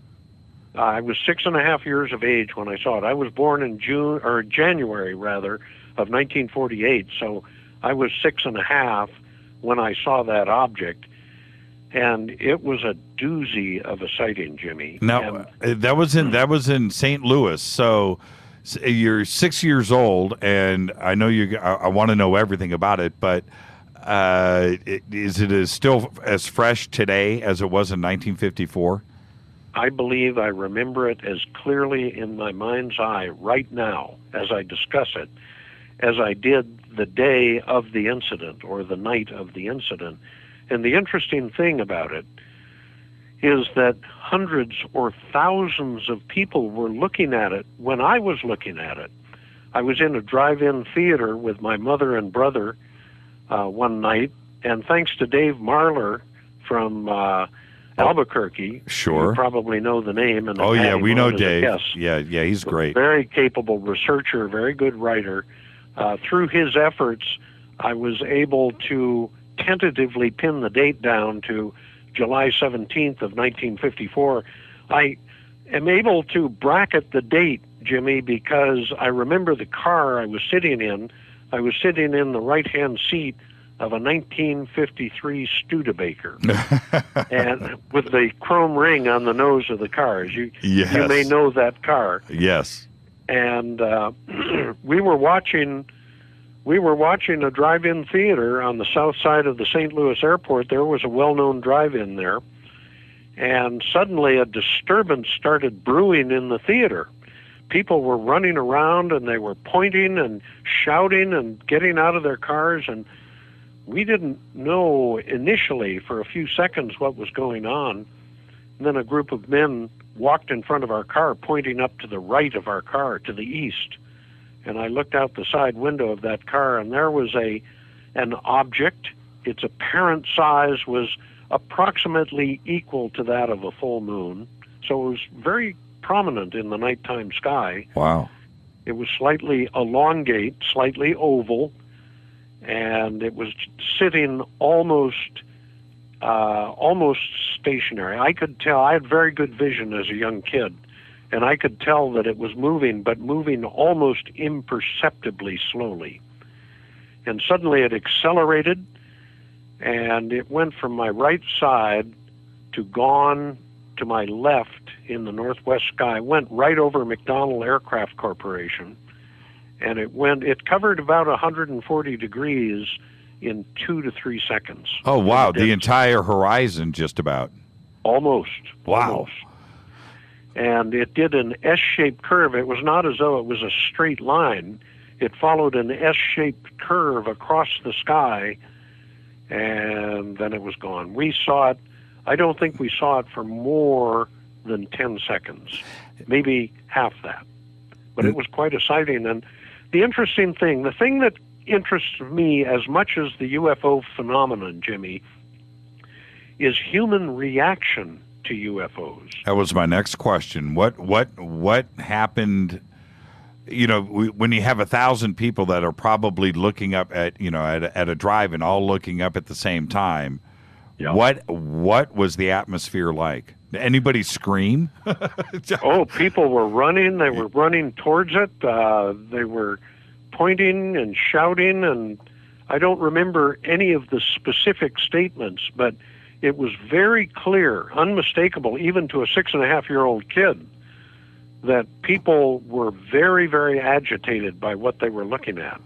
Speaker 13: I was 6.5 years of age when I saw it. I was born in January of 1948, so I was 6.5 when I saw that object, and it was a doozy of a sighting, Jimmy.
Speaker 7: Now, that was in St. Louis, so you're 6 years old, and I know I want to know everything about it, but is it still as fresh today as it was in 1954?
Speaker 13: I believe I remember it as clearly in my mind's eye right now as I discuss it as I did the day of the incident or the night of the incident. And the interesting thing about it is that hundreds or thousands of people were looking at it when I was looking at it. I was in a drive-in theater with my mother and brother one night, and thanks to Dave Marler from Albuquerque,
Speaker 7: sure,
Speaker 13: you probably know the name. And
Speaker 7: we know Dave. Yeah, he's great.
Speaker 13: Very capable researcher, very good writer. Through his efforts, I was able to tentatively pin the date down to July 17th of 1954. I am able to bracket the date, Jimmy, because I remember the car I was sitting in. I was sitting in the right-hand seat of a 1953 Studebaker, and with the chrome ring on the nose of the car. You may know that car.
Speaker 7: Yes.
Speaker 13: And we were watching a drive-in theater on the south side of the St. Louis airport. There was a well-known drive-in there, and suddenly a disturbance started brewing in the theater. People were running around, and they were pointing and shouting and getting out of their cars, and we didn't know initially for a few seconds what was going on. And then a group of men walked in front of our car, pointing up to the right of our car, to the east. And I looked out the side window of that car, and there was an object. Its apparent size was approximately equal to that of a full moon. So it was very prominent in the nighttime sky.
Speaker 7: Wow.
Speaker 13: It was slightly elongate, slightly oval, and it was sitting almost stationary. I could tell. I had very good vision as a young kid, and I could tell that it was moving, but moving almost imperceptibly slowly. And suddenly it accelerated, and it went from my right side to gone to my left in the northwest sky, went right over McDonnell Aircraft Corporation, and it covered about 140 degrees in 2 to 3 seconds.
Speaker 7: Oh, wow. The entire horizon, just about.
Speaker 13: Almost.
Speaker 7: Wow.
Speaker 13: Almost. And it did an S-shaped curve. It was not as though it was a straight line. It followed an S-shaped curve across the sky, and then it was gone. We saw it. I don't think we saw it for more than 10 seconds, maybe half that. But it was quite a sighting. And the interesting thing, the thing that interests me as much as the UFO phenomenon, Jimmy, is human reaction to UFOs.
Speaker 7: That was my next question. What happened? You know, when you have 1,000 people that are probably looking up at at a drive-in, all looking up at the same time.
Speaker 13: Yeah.
Speaker 7: What was the atmosphere like? Did anybody scream?
Speaker 13: Oh, people were running. They were running towards it. They were pointing and shouting, and I don't remember any of the specific statements, but it was very clear, unmistakable, even to a 6.5-year-old kid, that people were very, very agitated by what they were looking at,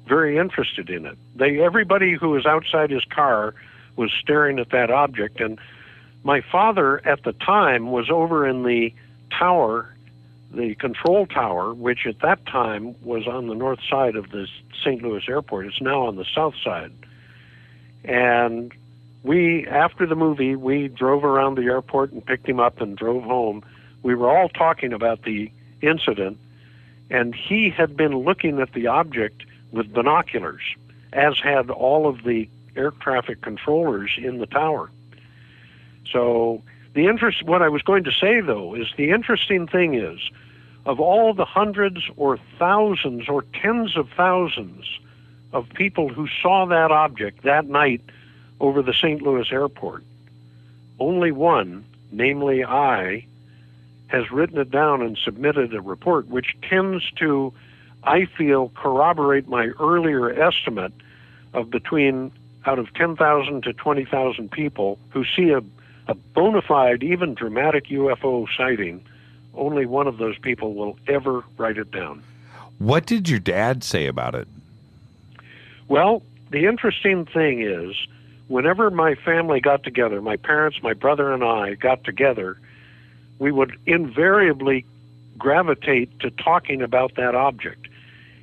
Speaker 13: very interested in it. Everybody who was outside his car was staring at that object, and my father at the time was over in the tower, the control tower, which at that time was on the north side of the St. Louis airport. It's now on the south side. And after the movie, we drove around the airport and picked him up and drove home. We were all talking about the incident, and he had been looking at the object with binoculars, as had all of the air traffic controllers in the tower. So what I was going to say, though, is the interesting thing is, of all the hundreds or thousands or tens of thousands of people who saw that object that night over the St. Louis airport, only one, namely I, has written it down and submitted a report, which tends to, I feel, corroborate my earlier estimate of between out of 10,000 to 20,000 people who see a bona fide, even dramatic UFO sighting. Only one of those people will ever write it down.
Speaker 7: What did your dad say about it?
Speaker 13: Well, the interesting thing is, whenever my family got together, my parents, my brother, and I got together, we would invariably gravitate to talking about that object.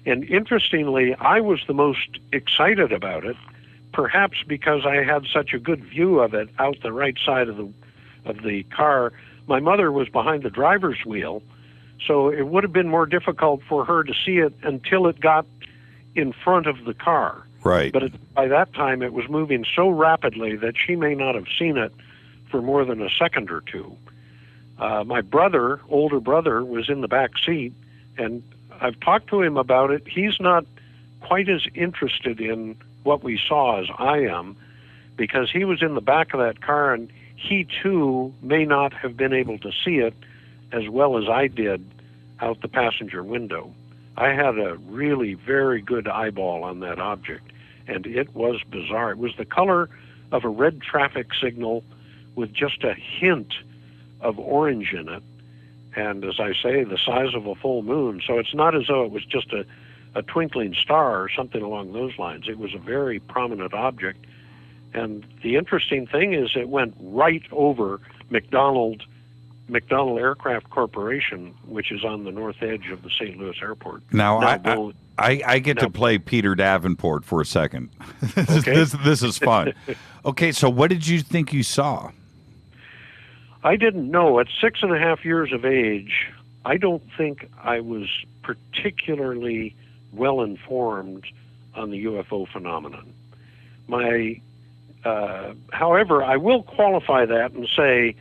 Speaker 13: And interestingly, I was the most excited about it, perhaps because I had such a good view of it out the right side of the car. My mother was behind the driver's wheel, so it would have been more difficult for her to see it until it got in front of the car.
Speaker 7: Right.
Speaker 13: But by that time, it was moving so rapidly that she may not have seen it for more than a second or two. My older brother, was in the back seat, and I've talked to him about it. He's not quite as interested in what we saw as I am, because he was in the back of that car, and he too may not have been able to see it as well as I did out the passenger window. I had a really very good eyeball on that object, and it was bizarre. It was the color of a red traffic signal with just a hint of orange in it, and as I say, the size of a full moon. So it's not as though it was just a twinkling star or something along those lines. It was a very prominent object, and the interesting thing is it went right over McDonnell Aircraft Corporation, which is on the north edge of the St. Louis airport.
Speaker 7: Now I get to play Peter Davenport for a second. This is fun. Okay, so what did you think you saw?
Speaker 13: I didn't know. At 6.5 years of age, I don't think I was particularly well informed on the UFO phenomenon. However, I will qualify that and say,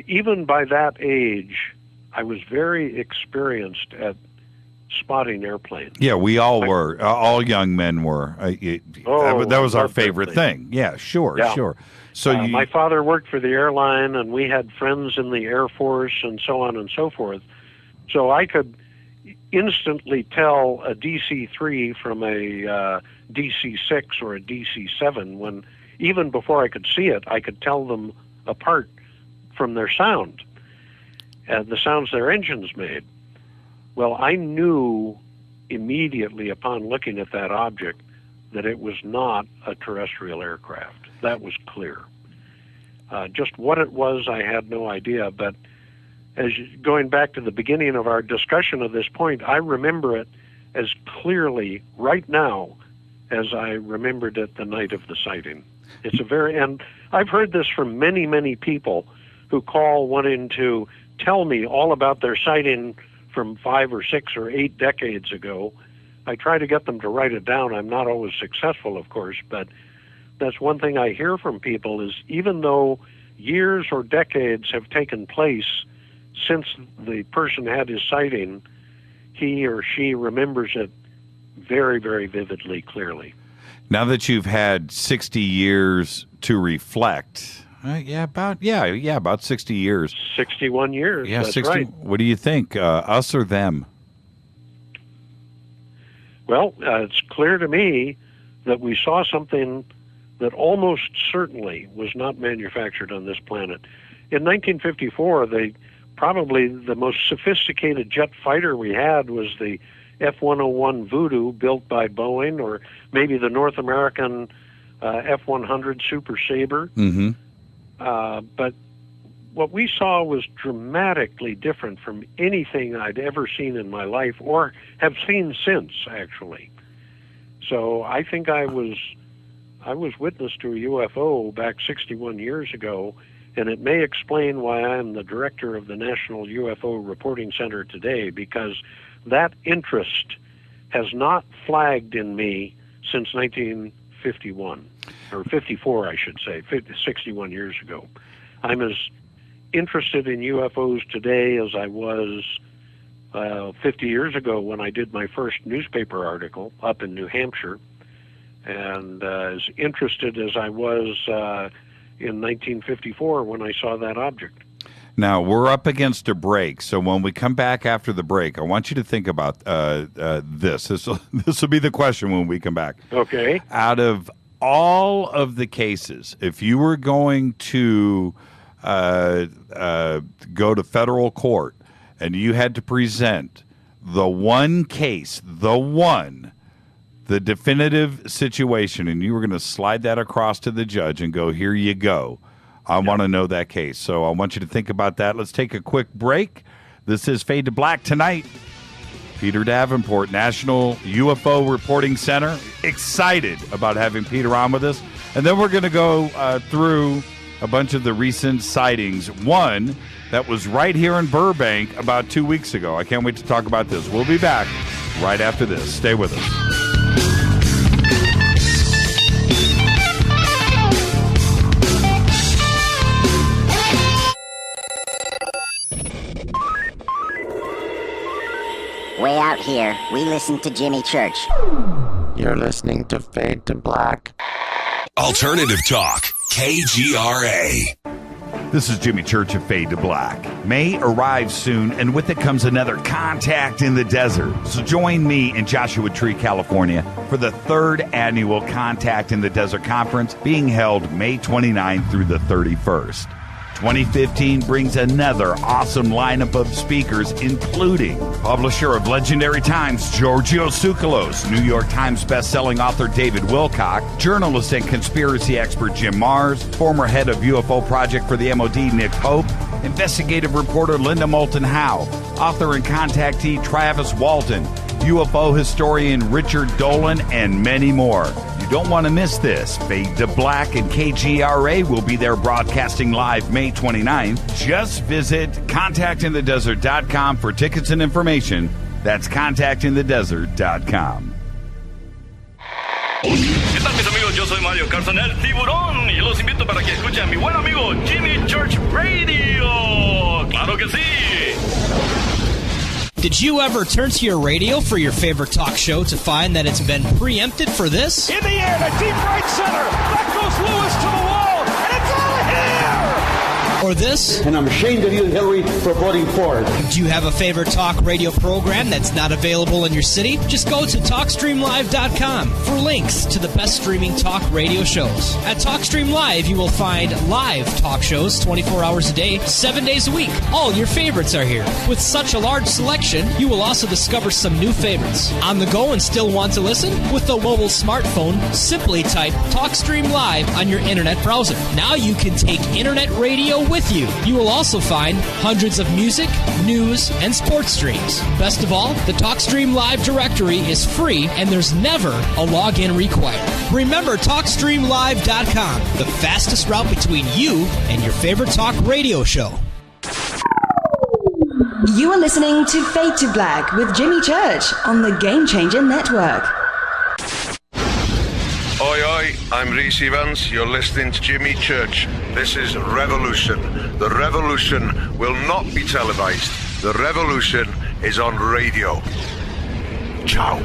Speaker 13: even by that age, I was very experienced at spotting airplanes.
Speaker 7: Yeah, we all were. All young men were. That was our favorite thing. Yeah, sure. So
Speaker 13: my father worked for the Airline, and we had friends in the Air Force and so on and so forth. So I could instantly tell a DC-3 from a DC-6 or a DC-7 when, even before I could see it, I could tell them apart from their sound. the sounds their engines made. Well, I knew immediately upon looking at that object that it was not a terrestrial aircraft. That was clear. Just what it was, I had no idea, but going back to the beginning of our discussion of this point, I remember it as clearly right now as I remembered it the night of the sighting. And I've heard this from many, many people who call wanting to tell me all about their sighting from 5 or 6 or 8 decades ago. I try to get them to write it down. I'm not always successful, of course, but that's one thing I hear from people is even though years or decades have taken place since the person had his sighting, he or she remembers it very, very vividly, clearly.
Speaker 7: Now that you've had 60 years to reflect, about 60 years.
Speaker 13: 61 years,
Speaker 7: yeah,
Speaker 13: that's
Speaker 7: 60.
Speaker 13: right.
Speaker 7: What do you think, us or them?
Speaker 13: Well, it's clear to me that we saw something that almost certainly was not manufactured on this planet. In 1954, probably the most sophisticated jet fighter we had was the F-101 Voodoo, built by Boeing, or maybe the North American F-100 Super Sabre.
Speaker 7: Mm-hmm.
Speaker 13: But what we saw was dramatically different from anything I'd ever seen in my life or have seen since, actually. So I think I was witness to a UFO back 61 years ago, and it may explain why I'm the director of the National UFO Reporting Center today, because that interest has not flagged in me since 1951, or 54, I should say, 61 years ago. I'm as interested in UFOs today as I was 50 years ago when I did my first newspaper article up in New Hampshire, and as interested as I was in 1954 when I saw that object.
Speaker 7: Now, we're up against a break, so when we come back after the break, I want you to think about this. This will be the question when we come back.
Speaker 13: Okay.
Speaker 7: Out of all of the cases, if you were going to go to federal court and you had to present the one case, the definitive situation, and you were going to slide that across to the judge and go, here you go. I want to know that case. So I want you to think about that. Let's take a quick break. This is Fade to Black tonight. Peter Davenport, National UFO Reporting Center. Excited about having Peter on with us. And then we're going to go through a bunch of the recent sightings. One that was right here in Burbank about 2 weeks ago. I can't wait to talk about this. We'll be back right after this. Stay with us.
Speaker 14: Way out here, we listen to Jimmy Church.
Speaker 15: You're listening to Fade to Black.
Speaker 8: Alternative Talk, KGRA.
Speaker 7: This is Jimmy Church of Fade to Black. May arrives soon, and with it comes another Contact in the Desert. So join me in Joshua Tree, California, for the 3rd annual Contact in the Desert Conference, being held May 29th through the 31st. 2015 brings another awesome lineup of speakers, including publisher of Legendary Times, Giorgio Tsoukalos, New York Times bestselling author David Wilcock, journalist and conspiracy expert Jim Mars, former head of UFO Project for the MOD Nick Pope, investigative reporter Linda Moulton Howe, author and contactee Travis Walton, UFO historian Richard Dolan, and many more. You don't want to miss this. Fade to Black and KGRA will be there broadcasting live May 29th. Just visit contactinthedesert.com for tickets and information. That's contactinthedesert.com.
Speaker 16: ¿Qué tal, mis amigos? Yo soy Mario Carson, el tiburón, y los invito para que escuchen a mi buen amigo Jimmy Church Radio. ¡Claro que sí!
Speaker 17: Did you ever turn to your radio for your favorite talk show to find that it's been preempted for this?
Speaker 18: In the air, to deep right center. Back goes Lewis to the wall, and it's out of here!
Speaker 17: Or this?
Speaker 18: And I'm ashamed of you, Hillary, for voting for it.
Speaker 17: Do you have a favorite talk radio program that's not available in your city? Just go to TalkStreamLive.com for links to the best streaming talk radio shows. At TalkStream Live, you will find live talk shows 24 hours a day, 7 days a week. All your favorites are here. With such a large selection, you will also discover some new favorites. On the go and still want to listen? With the mobile smartphone, simply type TalkStream Live on your internet browser. Now you can take internet radio with you. You will also find hundreds of music, news, and sports streams. Best of all, the TalkStream Live directory is free and there's never a login required. Remember TalkStreamLive.com, the fastest route between you and your favorite talk radio show.
Speaker 1: You are listening to Fade to Black with Jimmy Church on the Game Changer Network.
Speaker 2: Oi, oi, I'm Reese Evans. You're listening to Jimmy Church. This is Revolution. The revolution will not be televised. The revolution is on radio. Ciao.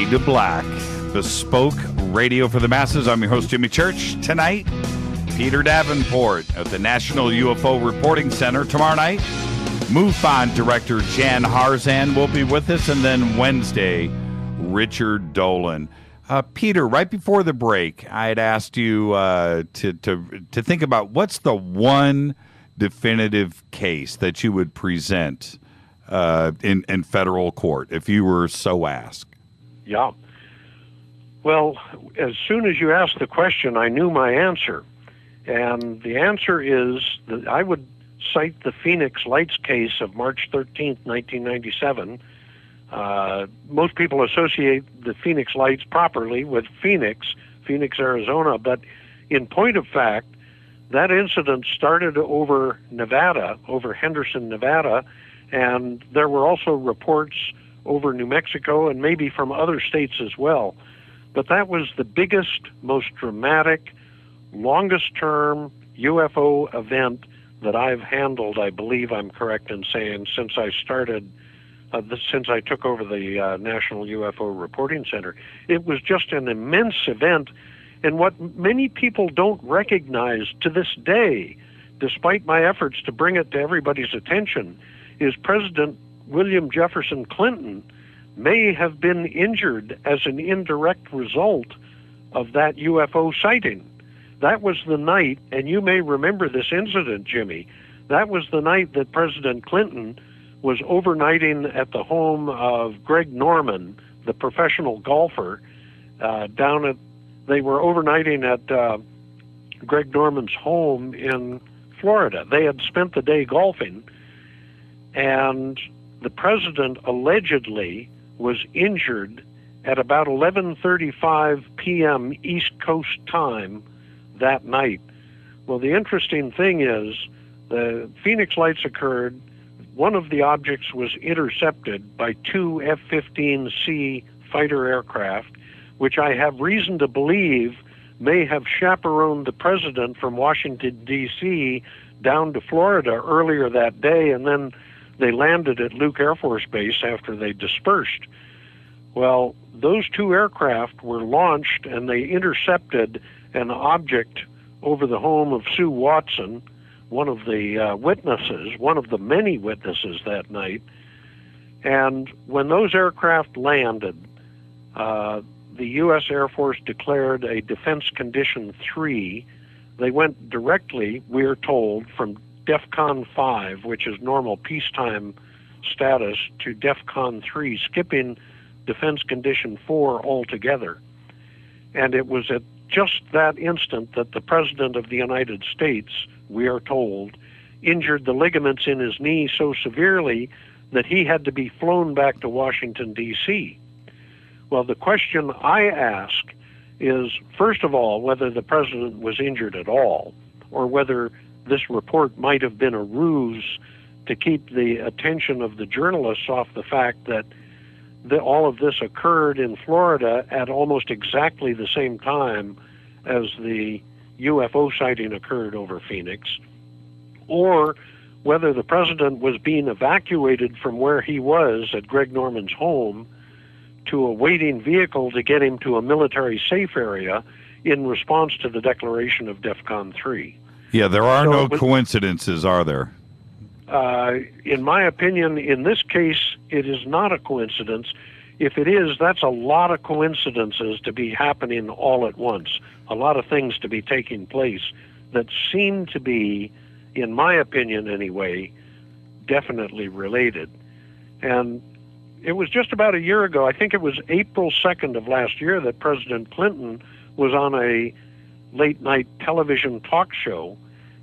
Speaker 7: To Black, bespoke radio for the masses. I'm your host, Jimmy Church. Tonight, Peter Davenport of the National UFO Reporting Center. Tomorrow night, MUFON Director Jan Harzan will be with us. And then Wednesday, Richard Dolan. Peter, right before the break, I had asked you to think about what's the one definitive case that you would present in federal court if you were so asked.
Speaker 13: Yeah. Well, as soon as you asked the question, I knew my answer. And the answer is that I would cite the Phoenix Lights case of March 13th, 1997. Most people associate the Phoenix Lights properly with Phoenix, Arizona. But in point of fact, that incident started over Nevada, over Henderson, Nevada. And there were also reports over New Mexico and maybe from other states as well. But that was the biggest, most dramatic, longest-term UFO event that I've handled, I believe I'm correct in saying, since I started, since I took over the National UFO Reporting Center. It was just an immense event, and what many people don't recognize to this day, despite my efforts to bring it to everybody's attention, is President William Jefferson Clinton may have been injured as an indirect result of that UFO sighting. That was the night, and you may remember this incident, Jimmy, that was the night that President Clinton was overnighting at the home of Greg Norman, the professional golfer, they were overnighting at Greg Norman's home in Florida. They had spent the day golfing, and the president allegedly was injured at about 11:35 p.m. East Coast time that night. Well, the interesting thing is the Phoenix Lights occurred. One of the objects was intercepted by two F-15C fighter aircraft, which I have reason to believe may have chaperoned the president from Washington, D.C. down to Florida earlier that day, and then they landed at Luke Air Force Base after they dispersed. Well, those two aircraft were launched and they intercepted an object over the home of Sue Watson, one of the witnesses, one of the many witnesses that night. And when those aircraft landed, the U.S. Air Force declared a Defense Condition 3. They went directly, we're told, from DEFCON 5, which is normal peacetime status, to DEFCON 3, skipping Defense Condition 4 altogether. And it was at just that instant that the President of the United States, we are told, injured the ligaments in his knee so severely that he had to be flown back to Washington, D.C. Well, the question I ask is, first of all, whether the president was injured at all, or whether this report might have been a ruse to keep the attention of the journalists off the fact that all of this occurred in Florida at almost exactly the same time as the UFO sighting occurred over Phoenix, or whether the president was being evacuated from where he was at Greg Norman's home to a waiting vehicle to get him to a military safe area in response to the declaration of DEFCON 3.
Speaker 7: Yeah, there are no coincidences, are there?
Speaker 13: In my opinion, in this case, it is not a coincidence. If it is, that's a lot of coincidences to be happening all at once, a lot of things to be taking place that seem to be, in my opinion anyway, definitely related. And it was just about a year ago, I think it was April 2nd of last year, that President Clinton was on a late-night television talk show,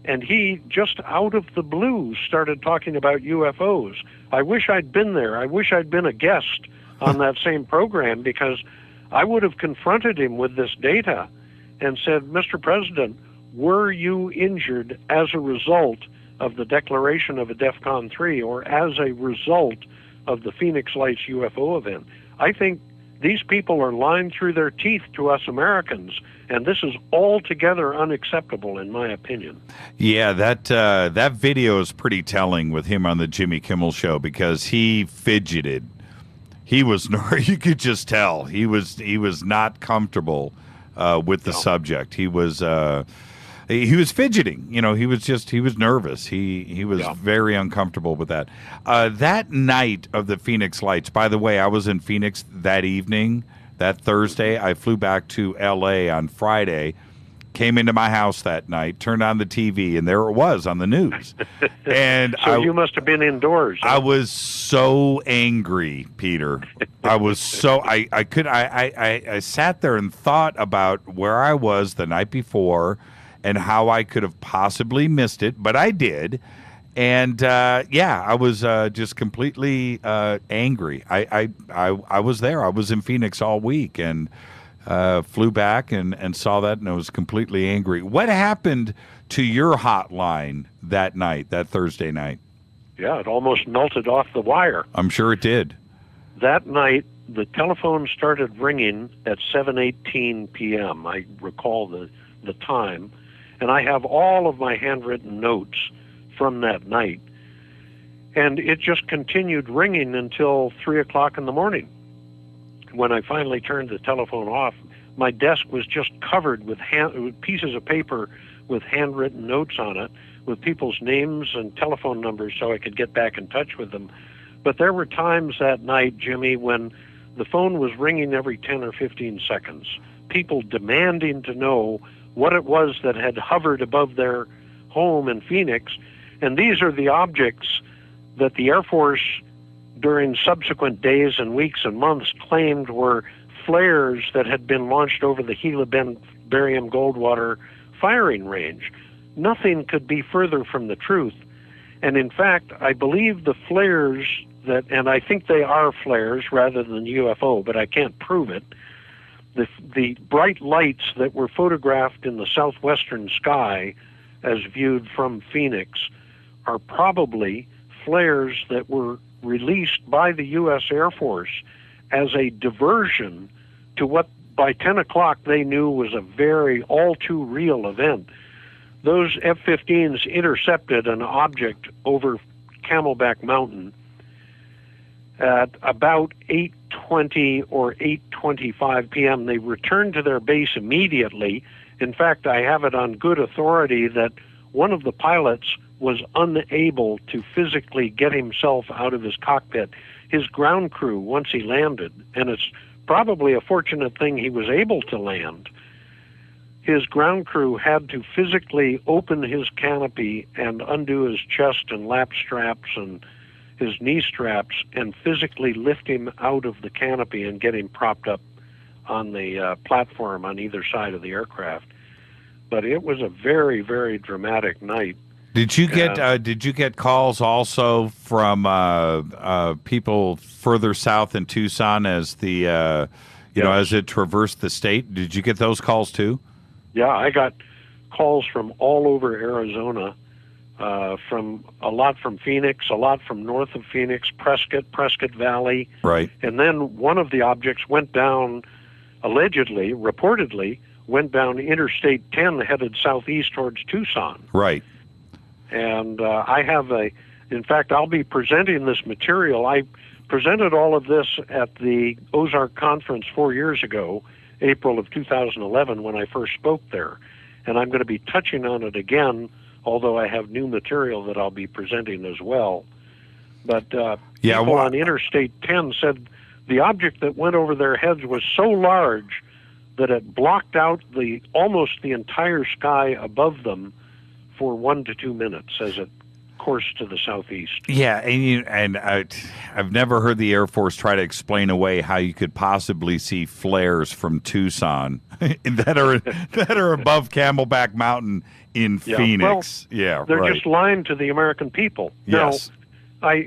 Speaker 13: and he, just out of the blue, started talking about UFOs. I wish I'd been there. I wish I'd been a guest on that same program, because I would have confronted him with this data and said, Mr. President, were you injured as a result of the declaration of a DEFCON 3 or as a result of the Phoenix Lights UFO event? I think these people are lying through their teeth to us Americans, and this is altogether unacceptable, in my opinion.
Speaker 7: Yeah, that video is pretty telling with him on the Jimmy Kimmel Show, because he fidgeted. He was, you could just tell he was not comfortable with the subject. He was fidgeting. You know, he was nervous. He was very uncomfortable with that. That night of the Phoenix Lights, by the way, I was in Phoenix that evening, that Thursday. I flew back to L.A. on Friday, came into my house that night, turned on the TV, and there it was on the news. And
Speaker 13: so you must have been indoors. Huh?
Speaker 7: I was so angry, Peter. I was so I sat there and thought about where I was the night before and how I could have possibly missed it, but I did. And I was just completely angry. I was there. I was in Phoenix all week and flew back and saw that, and I was completely angry. What happened to your hotline that night, that Thursday night?
Speaker 13: Yeah, it almost melted off the wire.
Speaker 7: I'm sure it did.
Speaker 13: That night, the telephone started ringing at 7:18 p.m. I recall the time. And I have all of my handwritten notes from that night. And it just continued ringing until 3 o'clock in the morning. When I finally turned the telephone off, my desk was just covered with pieces of paper with handwritten notes on it, with people's names and telephone numbers so I could get back in touch with them. But there were times that night, Jimmy, when the phone was ringing every 10 or 15 seconds. People demanding to know what it was that had hovered above their home in Phoenix. And these are the objects that the Air Force, during subsequent days and weeks and months, claimed were flares that had been launched over the Gila Bend barium Goldwater firing range. Nothing could be further from the truth. And in fact, I believe the flares and I think they are flares rather than UFO, but I can't prove it. The bright lights that were photographed in the southwestern sky as viewed from Phoenix are probably flares that were released by the U.S. Air Force as a diversion to what by 10 o'clock they knew was a very all-too-real event. Those F-15s intercepted an object over Camelback Mountain at about 8:20 or 8:25 p.m. They returned to their base immediately. In fact, I have it on good authority that one of the pilots was unable to physically get himself out of his cockpit. His ground crew, once he landed, and it's probably a fortunate thing he was able to land, his ground crew had to physically open his canopy and undo his chest and lap straps and his knee straps and physically lift him out of the canopy and get him propped up on the platform on either side of the aircraft. But it was a very, very dramatic night.
Speaker 7: Did you get calls also from people further south in Tucson as the as it traversed the state? Did you get those calls too?
Speaker 13: Yeah, I got calls from all over Arizona, from a lot from Phoenix, a lot from north of Phoenix, Prescott Valley.
Speaker 7: Right.
Speaker 13: And then one of the objects went down, reportedly, went down Interstate 10 headed southeast towards Tucson.
Speaker 7: Right.
Speaker 13: And in fact, I'll be presenting this material. I presented all of this at the Ozark Conference 4 years ago, April of 2011, when I first spoke there. And I'm going to be touching on it again, although I have new material that I'll be presenting as well. But people on Interstate 10 said the object that went over their heads was so large that it blocked out almost the entire sky above them for 1 to 2 minutes as it coursed to the southeast.
Speaker 7: Yeah, and I've never heard the Air Force try to explain away how you could possibly see flares from Tucson that are above Camelback Mountain in Phoenix.
Speaker 13: Well, they're just lying to the American people.
Speaker 7: Yes.
Speaker 13: Now,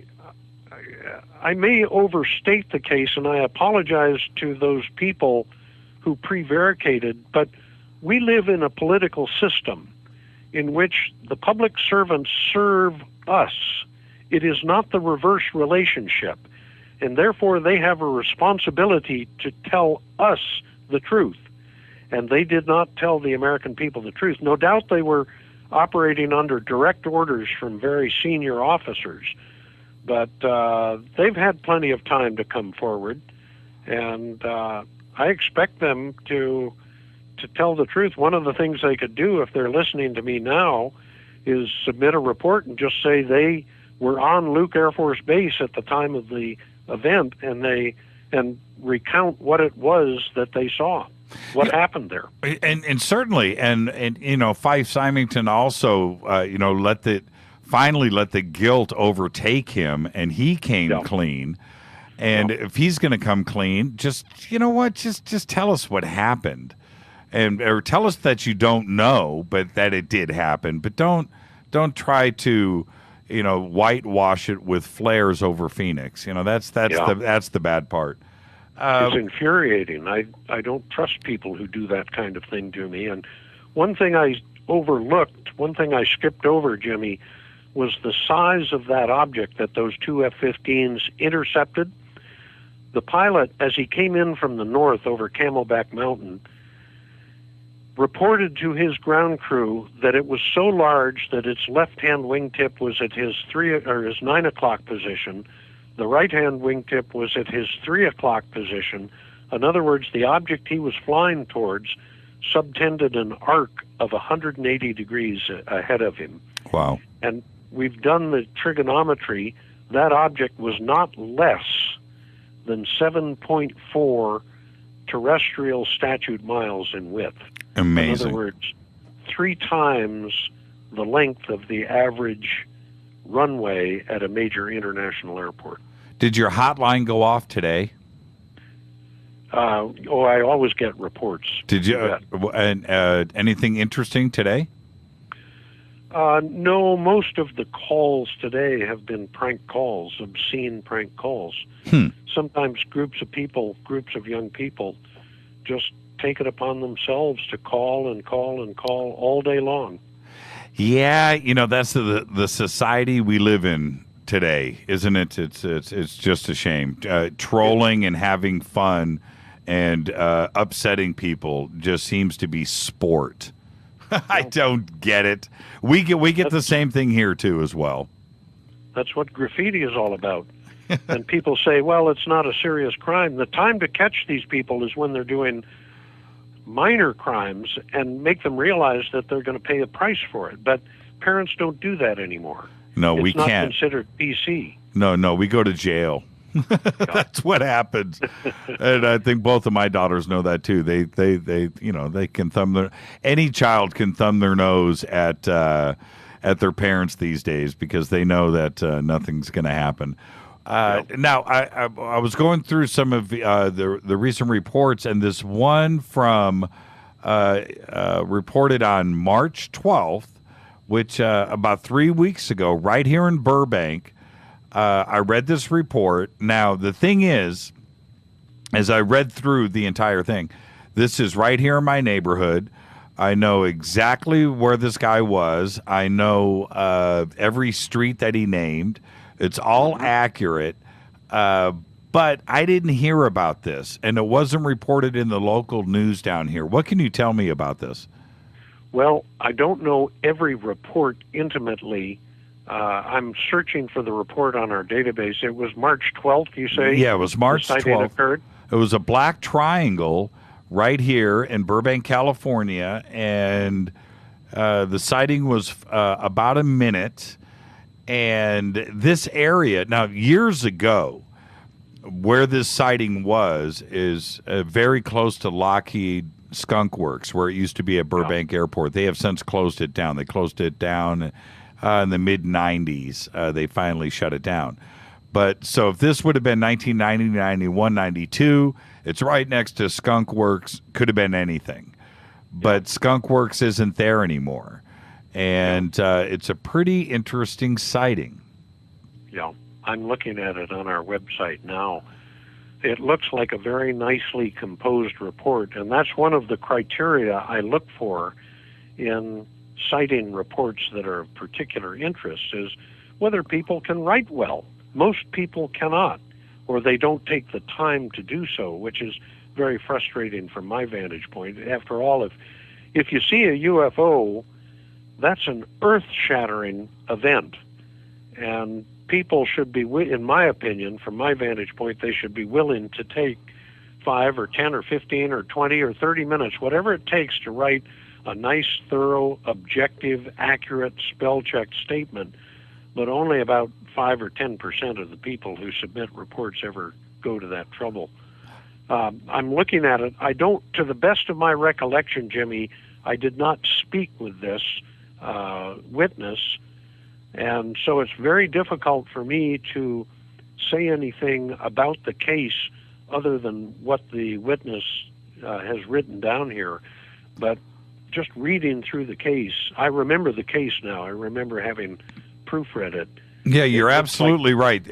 Speaker 13: I may overstate the case, and I apologize to those people who prevaricated, but we live in a political system in which the public servants serve us. It is not the reverse relationship, and therefore they have a responsibility to tell us the truth. And they did not tell the American people the truth. No doubt they were operating under direct orders from very senior officers, but they've had plenty of time to come forward, and I expect them to tell the truth. One of the things they could do if they're listening to me now is submit a report and just say they were on Luke Air Force Base at the time of the event, and recount what it was that they saw, what happened there.
Speaker 7: And certainly, and Fife Symington also finally let the guilt overtake him, and he came clean. And if he's going to come clean, just tell us what happened. Or tell us that you don't know, but that it did happen. But don't try to, whitewash it with flares over Phoenix. That's the bad part.
Speaker 13: It's infuriating. I don't trust people who do that kind of thing to me. And one thing I skipped over, Jimmy, was the size of that object that those two F-15s intercepted. The pilot, as he came in from the north over Camelback Mountain, reported to his ground crew that it was so large that its left-hand wingtip was at his 9 o'clock position. The right-hand wingtip was at his 3 o'clock position. In other words, the object he was flying towards subtended an arc of 180 degrees ahead of him.
Speaker 7: Wow.
Speaker 13: And we've done the trigonometry. That object was not less than 7.4 terrestrial statute miles in width.
Speaker 7: Amazing.
Speaker 13: In other words, 3 times the length of the average runway at a major international airport.
Speaker 7: Did your hotline go off today?
Speaker 13: I always get reports.
Speaker 7: Did you? Anything interesting today?
Speaker 13: No, most of the calls today have been prank calls, obscene prank calls. Sometimes groups of young people just take it upon themselves to call and call and call all day long.
Speaker 7: Yeah, that's the society we live in today, isn't it? It's just a shame. Trolling and having fun and upsetting people just seems to be sport. I don't get it. We get the same thing here too as well.
Speaker 13: That's what graffiti is all about. And people say, well, it's not a serious crime. The time to catch these people is when they're doing minor crimes and make them realize that they're going to pay a price for it. But parents don't do that anymore.
Speaker 7: No, we can't.
Speaker 13: It's not considered PC.
Speaker 7: No, we go to jail. That's what happens. And I think both of my daughters know that too. They can any child can thumb their nose at their parents these days because they know that nothing's going to happen. Now, I was going through some of the recent reports, and this one from reported on March 12th which about 3 weeks ago, right here in Burbank, I read this report. Now, the thing is, as I read through the entire thing, this is right here in my neighborhood. I know exactly where this guy was. I know every street that he named. It's all accurate. But I didn't hear about this, and it wasn't reported in the local news down here. What can you tell me about this?
Speaker 13: Well, I don't know every report intimately. I'm searching for the report on our database. It was March 12th, you say?
Speaker 7: Yeah, it was March 12th.
Speaker 13: Occurred?
Speaker 7: It was a black triangle right here in Burbank, California, and the sighting was about a minute. And this area, now years ago, where this sighting was is very close to Lockheed Skunk Works, where it used to be at Burbank Airport. They have since closed it down. They closed it down in the mid-'90s. They finally shut it down. But so if this would have been 1990, 91, 92, it's right next to Skunk Works. Could have been anything. But Skunk Works isn't there anymore. And it's a pretty interesting sighting.
Speaker 13: Yeah, I'm looking at it on our website now. It looks like a very nicely composed report, and that's one of the criteria I look for in citing reports that are of particular interest, is whether people can write well. Most people cannot, or they don't take the time to do so, which is very frustrating from my vantage point. After all, if you see a UFO, that's an earth-shattering event, and people should be, in my opinion, from my vantage point, they should be willing to take 5 or 10 or 15 or 20 or 30 minutes, whatever it takes, to write a nice, thorough, objective, accurate, spell-checked statement. But only about 5 or 10% of the people who submit reports ever go to that trouble. I'm looking at it. I don't, to the best of my recollection, Jimmy, I did not speak with this witness, and so it's very difficult for me to say anything about the case other than what the witness has written down here. But just reading through the case, I remember the case now. I remember having proofread it.
Speaker 7: Yeah, you're absolutely right.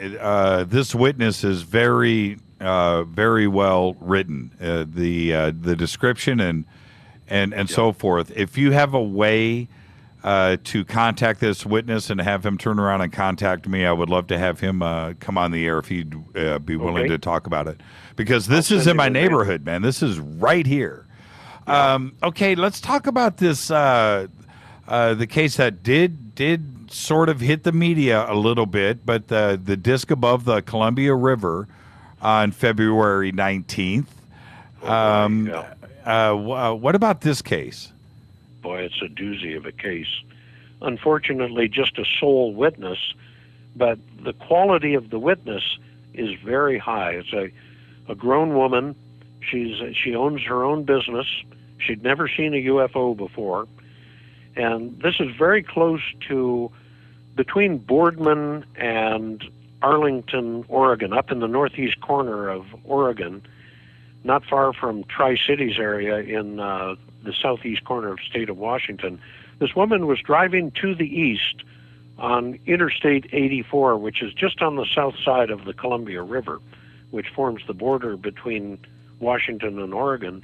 Speaker 7: This witness is very, very well written. The description and so forth. If you have a way to contact this witness and have him turn around and contact me, I would love to have him come on the air if he'd be willing to talk about it. Because this is in my neighborhood, man. This is right here. Okay, let's talk about this, the case that did sort of hit the media a little bit, but the disc above the Columbia River on February 19th. What about this case?
Speaker 13: Boy, it's a doozy of a case. Unfortunately, just a sole witness, but the quality of the witness is very high. It's a grown woman. She owns her own business. She'd never seen a UFO before. And this is very close to between Boardman and Arlington, Oregon, up in the northeast corner of Oregon, not far from Tri-Cities area in the southeast corner of the state of Washington. This woman was driving to the east on Interstate 84, which is just on the south side of the Columbia River, which forms the border between Washington and Oregon.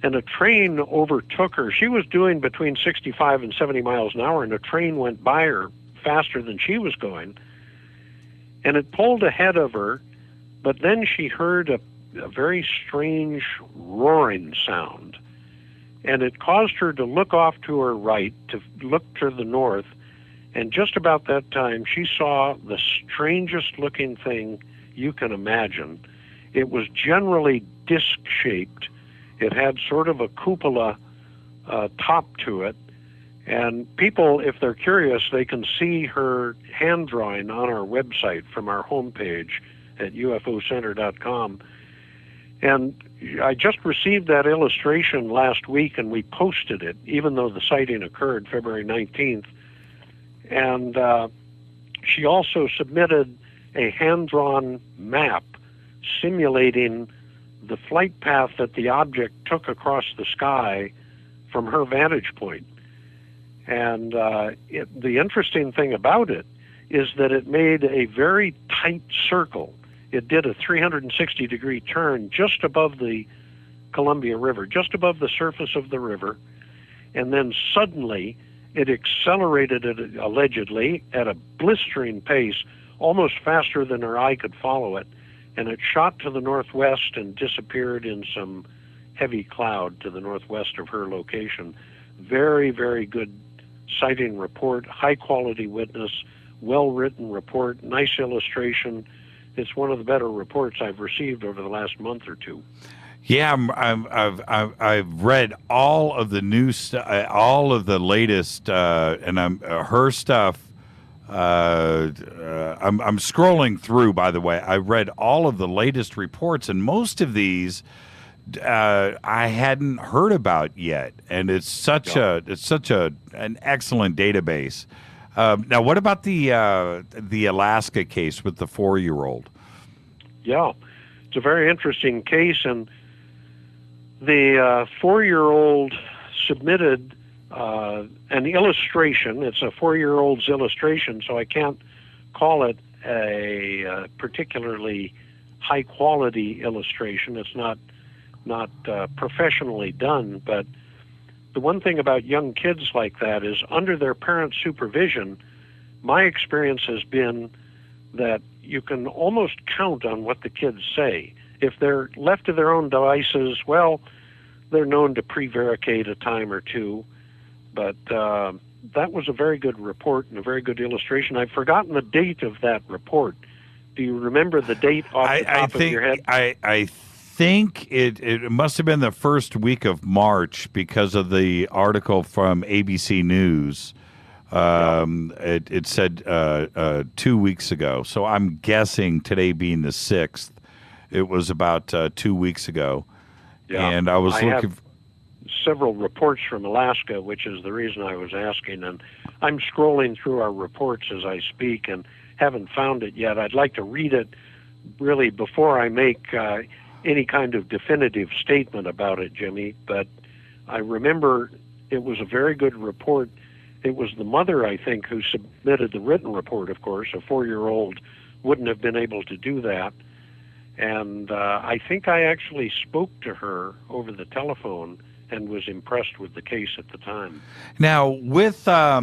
Speaker 13: And a train overtook her. She was doing between 65 and 70 miles an hour, and a train went by her faster than she was going. And it pulled ahead of her, but then she heard a very strange roaring sound. And it caused her to look off to her right, to look to the north, and just about that time she saw the strangest looking thing you can imagine. It was generally disc-shaped. It had sort of a cupola top to it, and people, if they're curious, they can see her hand drawing on our website from our homepage at UFOcenter.com. And I just received that illustration last week, and we posted it, even though the sighting occurred February 19th. And she also submitted a hand-drawn map simulating the flight path that the object took across the sky from her vantage point. And the interesting thing about it is that it made a very tight circle. It did a 360-degree turn just above the Columbia River, just above the surface of the river, and then suddenly it accelerated it allegedly at a blistering pace, almost faster than her eye could follow it, and it shot to the northwest and disappeared in some heavy cloud to the northwest of her location. Very, very good sighting report, high-quality witness, well-written report, nice illustration. It's one of the better reports I've received over the last month or two.
Speaker 7: Yeah, I've read all of the new all of the latest, and her stuff. I'm scrolling through. By the way, I read all of the latest reports, and most of these I hadn't heard about yet. And it's such an excellent database. Now, what about the Alaska case with the 4-year-old?
Speaker 13: Yeah, it's a very interesting case, and the 4-year-old submitted an illustration. It's a 4-year-old's illustration, so I can't call it a particularly high-quality illustration. It's not professionally done, but the one thing about young kids like that is under their parents' supervision, my experience has been that you can almost count on what the kids say. If they're left to their own devices, well, they're known to prevaricate a time or two. But that was a very good report and a very good illustration. I've forgotten the date of that report. Do you remember the date off the top of your head?
Speaker 7: I think it must have been the first week of March because of the article from ABC News. It said 2 weeks ago. So I'm guessing today being the 6th, it was about 2 weeks ago.
Speaker 13: Yeah.
Speaker 7: And I was looking.
Speaker 13: Have several reports from Alaska, which is the reason I was asking. And I'm scrolling through our reports as I speak and haven't found it yet. I'd like to read it really before I make any kind of definitive statement about it, Jimmy. But I remember it was a very good report. It was the mother, I think, who submitted the written report, of course. A 4-year-old wouldn't have been able to do that. And I think I actually spoke to her over the telephone and was impressed with the case at the time.
Speaker 7: Now, with all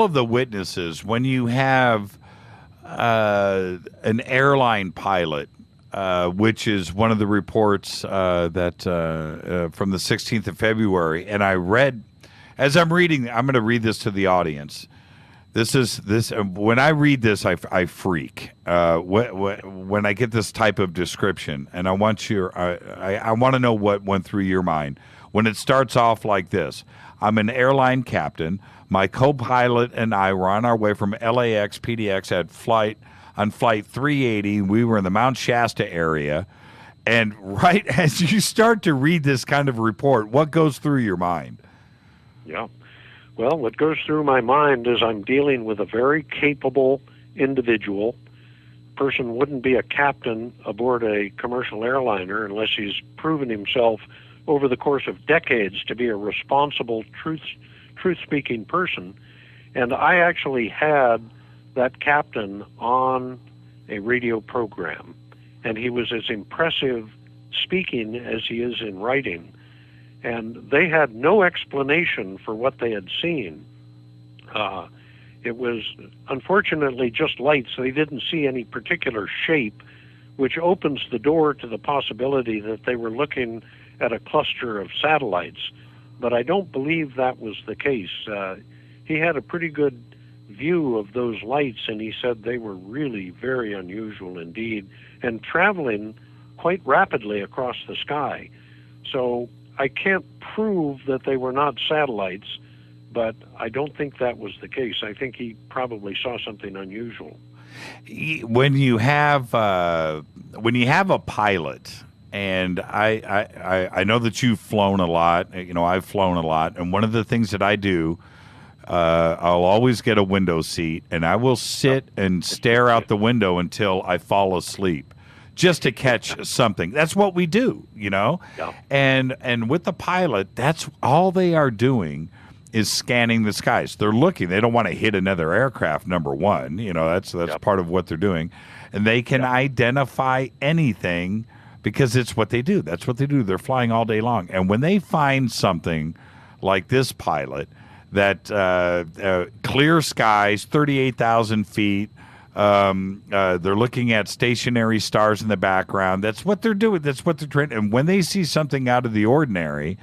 Speaker 7: of the witnesses, when you have an airline pilot, which is one of the reports that from the 16th of February, and I read, as I'm reading, I'm going to read this to the audience. When I read this, I freak when I get this type of description, and I want to know what went through your mind when it starts off like this. I'm an airline captain. My co-pilot and I were on our way from LAX PDX on flight 380. We were in the Mount Shasta area, and right as you start to read this kind of report, what goes through your mind?
Speaker 13: Yeah. Well, what goes through my mind is I'm dealing with a very capable individual. Person wouldn't be a captain aboard a commercial airliner unless he's proven himself over the course of decades to be a responsible, truth-speaking person. And I actually had that captain on a radio program, and he was as impressive speaking as he is in writing. And they had no explanation for what they had seen. It was unfortunately just lights. They didn't see any particular shape, which opens the door to the possibility that they were looking at a cluster of satellites. But I don't believe that was the case. He had a pretty good view of those lights, and he said they were really very unusual indeed, and traveling quite rapidly across the sky. So I can't prove that they were not satellites, but I don't think that was the case. I think he probably saw something unusual.
Speaker 7: When you have a pilot, and I know that you've flown a lot. You know, I've flown a lot, and one of the things that I do, I'll always get a window seat, and I will sit and stare out the window until I fall asleep, just to catch something. That's what we do, you know?
Speaker 13: Yeah.
Speaker 7: And with the pilot, that's all they are doing is scanning the skies. They're looking. They don't want to hit another aircraft, number one. That's part of what they're doing. And they can identify anything because it's what they do. That's what they do. They're flying all day long. And when they find something like this pilot, that clear skies, 38,000 feet, they're looking at stationary stars in the background. That's what they're doing. That's what they're trying. And when they see something out of the ordinary,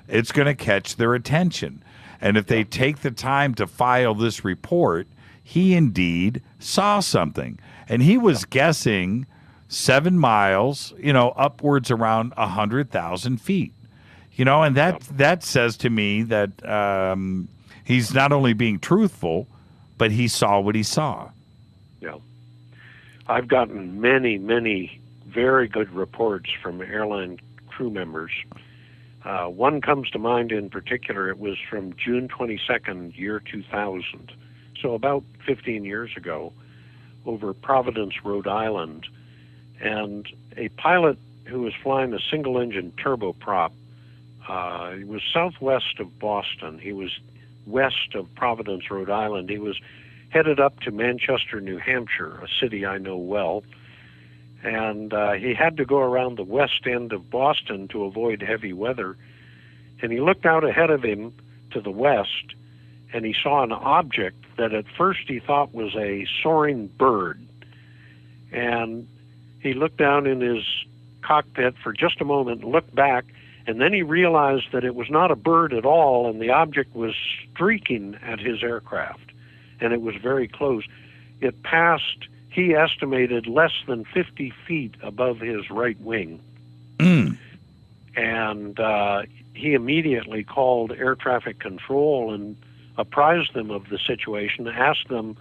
Speaker 7: it's going to catch their attention. And if they take the time to file this report, he indeed saw something. And he was guessing 7 miles, upwards around 100,000 feet. And that says to me that he's not only being truthful, but he saw what he saw.
Speaker 13: Yeah. I've gotten many, many very good reports from airline crew members. One comes to mind in particular. It was from June 22nd, year 2000. So about 15 years ago, over Providence, Rhode Island. And a pilot who was flying a single-engine turboprop, he was southwest of Boston. He was west of Providence, Rhode Island. He was headed up to Manchester, New Hampshire, a city I know well. And he had to go around the west end of Boston to avoid heavy weather. And he looked out ahead of him to the west, and he saw an object that at first he thought was a soaring bird. And he looked down in his cockpit for just a moment, looked back, and then he realized that it was not a bird at all, and the object was streaking at his aircraft, and it was very close. It passed, he estimated, less than 50 feet above his right wing. And he immediately called air traffic control and apprised them of the situation, asked them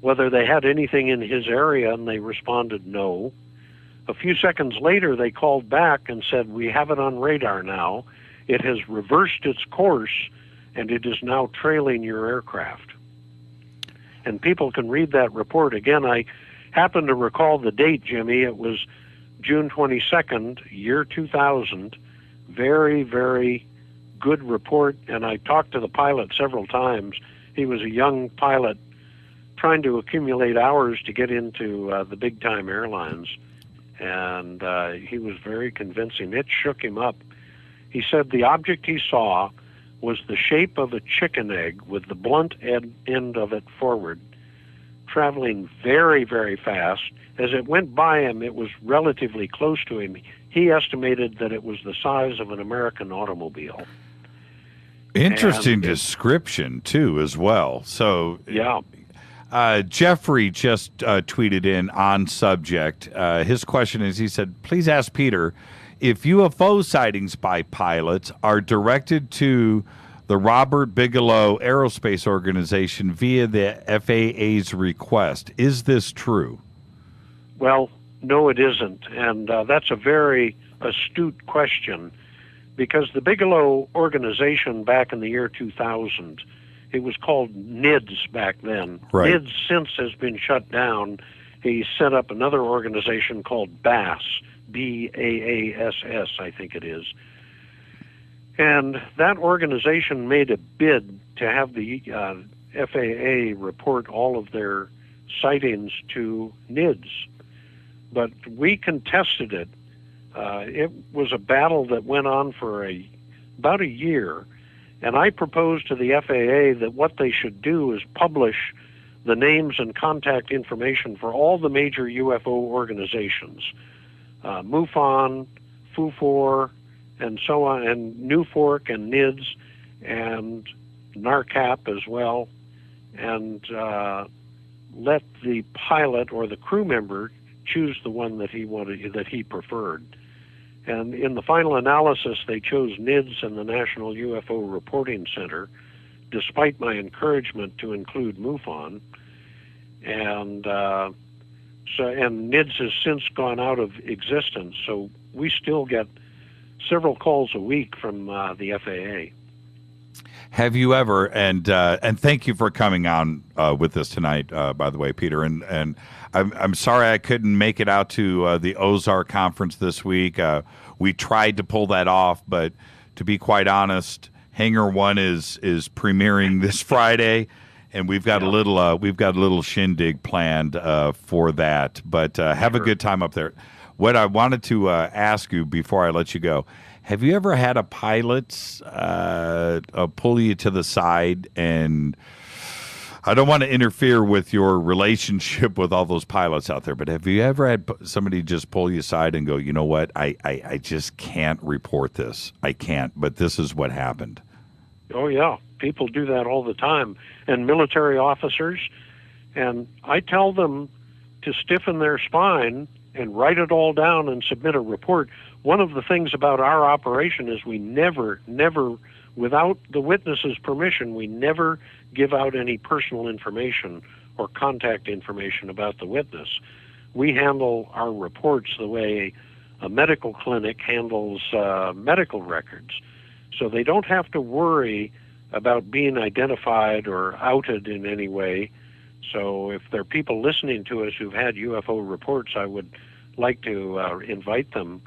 Speaker 13: whether they had anything in his area, and they responded no. A few seconds later, they called back and said, "We have it on radar now. It has reversed its course, and it is now trailing your aircraft." And people can read that report. Again, I happen to recall the date, Jimmy. It was June 22nd, year 2000. Very, very good report, and I talked to the pilot several times. He was a young pilot trying to accumulate hours to get into the big-time airlines, and he was very convincing. It shook him up. He said the object he saw was the shape of a chicken egg with the blunt end of it forward, traveling very, very fast. As it went by him, it was relatively close to him. He estimated that it was the size of an American automobile.
Speaker 7: Interesting description, too, as well. So,
Speaker 13: yeah.
Speaker 7: Jeffrey just tweeted in on subject. His question is, he said, please ask Peter if UFO sightings by pilots are directed to the Robert Bigelow Aerospace Organization via the FAA's request. Is this true?
Speaker 13: Well, no, it isn't. And that's a very astute question, because the Bigelow organization back in the year 2000, it was called NIDS back then.
Speaker 7: Right.
Speaker 13: NIDS since has been shut down. He set up another organization called BASS, BAASS, I think it is. And that organization made a bid to have the FAA report all of their sightings to NIDS. But we contested it. It was a battle that went on for about a year. And I proposed to the FAA that what they should do is publish the names and contact information for all the major UFO organizations, MUFON, FUFOR, and so on, and NUFORC and NIDS and NARCAP as well, and let the pilot or the crew member choose the one that he wanted, that he preferred. And in the final analysis, they chose NIDS and the National UFO Reporting Center, despite my encouragement to include MUFON. And and NIDS has since gone out of existence, so we still get several calls a week from the FAA.
Speaker 7: Have you ever, and thank you for coming on with us tonight, by the way, Peter, and I'm sorry I couldn't make it out to the Ozark conference this week. We tried to pull that off, but to be quite honest, Hangar 1 is premiering this Friday, and we've got a little shindig planned for that. But have a good time up there. What I wanted to ask you before I let you go, have you ever had a pilot pull you to the side? And I don't want to interfere with your relationship with all those pilots out there, but have you ever had somebody just pull you aside and go, you know what, I just can't report this. I can't, but this is what happened.
Speaker 13: Oh, yeah. People do that all the time. And military officers, and I tell them to stiffen their spine and write it all down and submit a report. One of the things about our operation is we never, without the witness's permission, we never give out any personal information or contact information about the witness. We handle our reports the way a medical clinic handles medical records. So they don't have to worry about being identified or outed in any way. So if there are people listening to us who've had UFO reports, I would like to invite them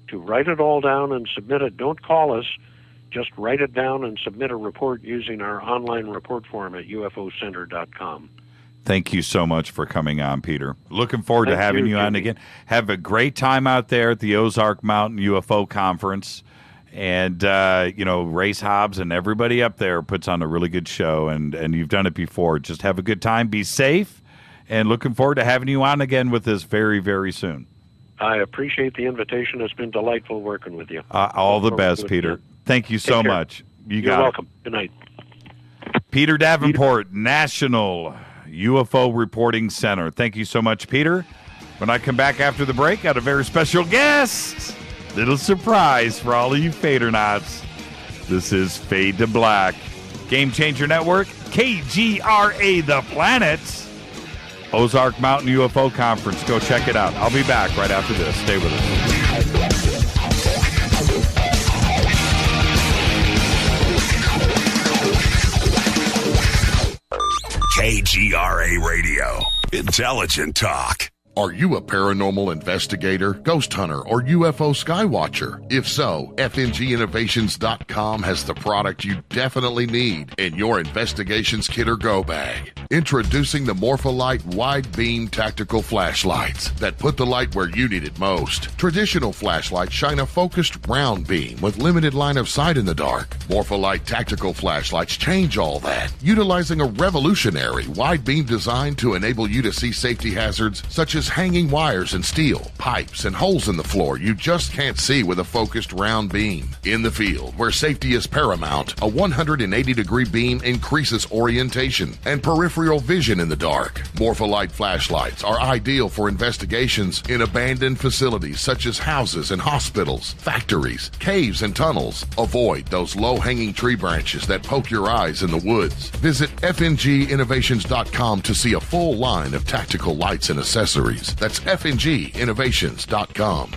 Speaker 13: to write it all down and submit it. Don't call us. Just write it down and submit a report using our online report form at ufocenter.com.
Speaker 7: Thank you so much for coming on, Peter. Looking forward to having you on again. Have a great time out there at the Ozark Mountain UFO Conference. And, Ray Hobbs and everybody up there puts on a really good show, and you've done it before. Just have a good time. Be safe, and looking forward to having you on again with us very, very soon.
Speaker 13: I appreciate the invitation. It's been delightful working with you.
Speaker 7: All the best, Peter. Thank you so much.
Speaker 13: You're welcome. Good night.
Speaker 7: Peter Davenport, National UFO Reporting Center. Thank you so much, Peter. When I come back after the break, got a very special guest. Little surprise for all of you Fadernauts. This is Fade to Black. Game Changer Network, KGRA The Planet, Ozark Mountain UFO Conference. Go check it out. I'll be back right after this. Stay with us.
Speaker 8: KGRA Radio. Intelligent talk.
Speaker 2: Are you a paranormal investigator, ghost hunter, or UFO skywatcher? If so, FNGinnovations.com has the product you definitely need in your investigations kit or go bag. Introducing the Morpholite Wide Beam Tactical Flashlights that put the light where you need it most. Traditional flashlights shine a focused round beam with limited line of sight in the dark. Morpholite Tactical Flashlights change all that, utilizing a revolutionary wide beam design to enable you to see safety hazards such as hanging wires and steel, pipes, and holes in the floor you just can't see with a focused round beam. In the field, where safety is paramount, a 180-degree beam increases orientation and peripheral vision in the dark. Morpholite flashlights are ideal for investigations in abandoned facilities such as houses and hospitals, factories, caves, and tunnels. Avoid those low-hanging tree branches that poke your eyes in the woods. Visit FNGinnovations.com to see a full line of tactical lights and accessories. That's FNGinnovations.com.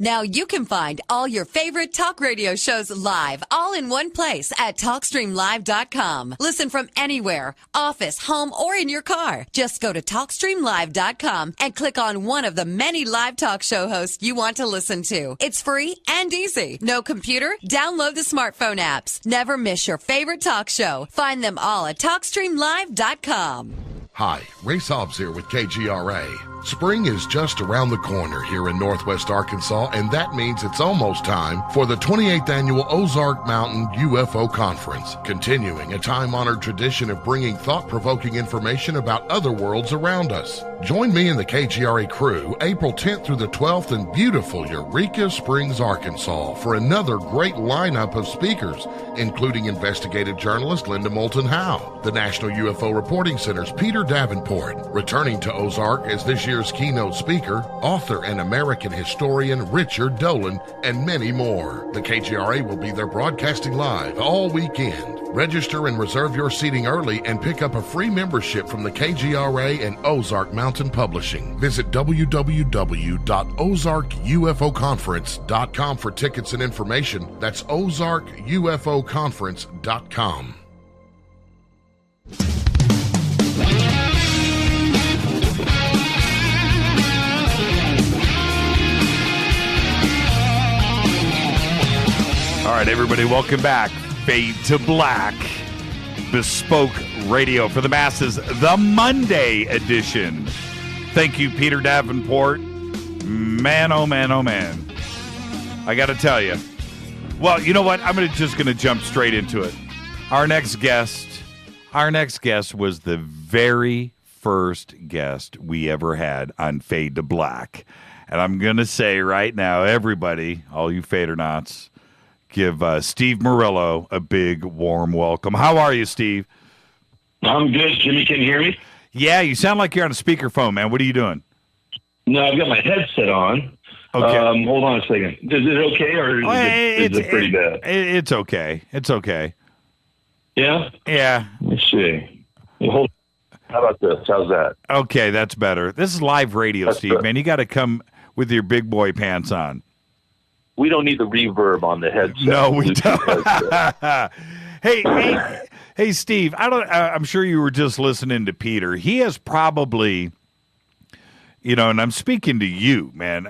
Speaker 19: Now you can find all your favorite talk radio shows live, all in one place at TalkStreamLive.com. Listen from anywhere, office, home, or in your car. Just go to TalkStreamLive.com and click on one of the many live talk show hosts you want to listen to. It's free and easy. No computer? Download the smartphone apps. Never miss your favorite talk show. Find them all at TalkStreamLive.com.
Speaker 2: Hi, Ray Hobbs here with KGRA. Spring is just around the corner here in Northwest Arkansas, and that means it's almost time for the 28th Annual Ozark Mountain UFO Conference, continuing a time-honored tradition of bringing thought-provoking information about other worlds around us. Join me and the KGRA crew April 10th through the 12th in beautiful Eureka Springs, Arkansas, for another great lineup of speakers, including investigative journalist Linda Moulton Howe, the National UFO Reporting Center's Peter Davenport, returning to Ozark as this year's keynote speaker, author and American historian Richard Dolan, and many more. The KGRA will be there broadcasting live all weekend. Register and reserve your seating early and pick up a free membership from the KGRA and Ozark Mountain Publishing. Visit www.ozarkufoconference.com for tickets and information. That's ozarkufoconference.com.
Speaker 7: All right, everybody, welcome back. Fade to Black, bespoke radio for the masses, the Monday edition. Thank you, Peter Davenport. Man, oh man, oh man. I got to tell you. Well, you know what? I'm just going to jump straight into it. Our next guest was the very first guest we ever had on Fade to Black. And I'm going to say right now, everybody, all you Fadernauts, give Steve Murillo a big, warm welcome. How are you, Steve?
Speaker 20: I'm good. Jimmy, can you hear me?
Speaker 7: Yeah, you sound like you're on a speakerphone, man. What are you doing?
Speaker 20: No, I've got my headset on.
Speaker 7: Okay.
Speaker 20: Hold on a second. Is it okay, or is it pretty bad?
Speaker 7: It's okay. It's okay.
Speaker 20: Yeah?
Speaker 7: Yeah.
Speaker 20: Let's see. Hold on. How about this? How's that?
Speaker 7: Okay, that's better. This is live radio,
Speaker 20: That's
Speaker 7: Steve,
Speaker 20: better.
Speaker 7: man. You got to come with your big boy pants on.
Speaker 20: We don't need the reverb on the headset.
Speaker 7: No, we don't. Hey, Steve. I'm sure you were just listening to Peter. He has probably, and I'm speaking to you, man.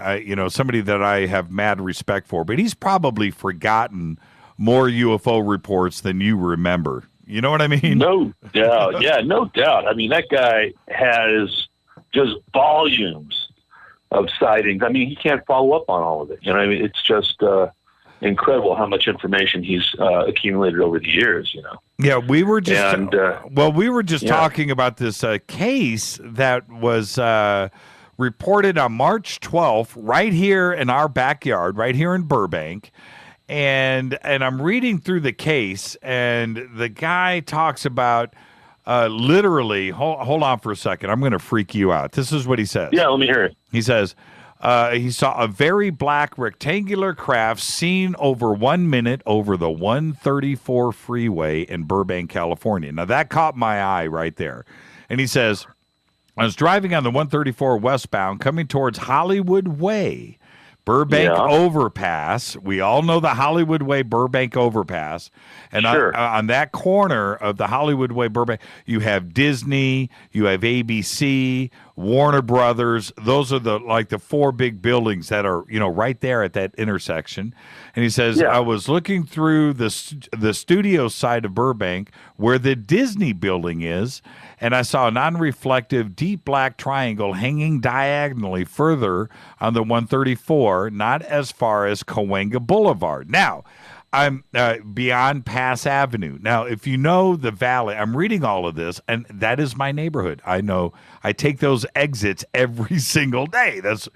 Speaker 7: Somebody that I have mad respect for, but he's probably forgotten more UFO reports than you remember. You know what I mean?
Speaker 20: No doubt. Yeah, no doubt. I mean, that guy has just volumes of sightings. I mean, he can't follow up on all of it. I mean, it's just incredible how much information he's accumulated over the years.
Speaker 7: Yeah, we were just talking about this case that was reported on March 12th, right here in our backyard, right here in Burbank. And I'm reading through the case, and the guy talks about literally, hold on for a second. I'm going to freak you out. This is what he says.
Speaker 20: Yeah, let me hear it.
Speaker 7: He says, he saw a very black rectangular craft seen over 1 minute over the 134 freeway in Burbank, California. Now, that caught my eye right there. And he says, I was driving on the 134 westbound coming towards Hollywood Way. Burbank Overpass. We all know the Hollywood Way Burbank Overpass. And on that corner of the Hollywood Way Burbank, you have Disney, you have ABC, Warner Brothers. Those are the four big buildings that are, right there at that intersection. And he says, I was looking through the studio side of Burbank where the Disney building is, and I saw a non-reflective deep black triangle hanging diagonally further on the 134, not as far as Cahuenga Boulevard. Now, I'm beyond Pass Avenue. Now, if you know the valley, I'm reading all of this, and that is my neighborhood. I know I take those exits every single day. That's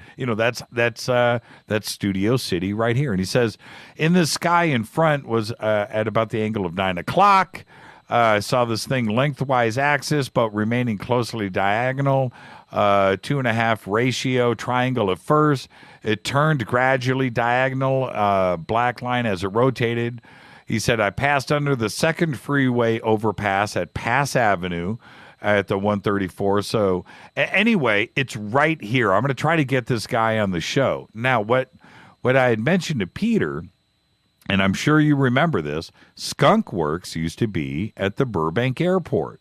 Speaker 7: Studio City right here. And he says, in the sky in front was at about the angle of 9 o'clock. I saw this thing lengthwise axis, but remaining closely diagonal, 2.5 ratio triangle at first. It turned gradually diagonal, black line as it rotated. He said, I passed under the second freeway overpass at Pass Avenue at the 134. So anyway, it's right here. I'm going to try to get this guy on the show. Now, what I had mentioned to Peter, and I'm sure you remember this, Skunk Works used to be at the Burbank airport.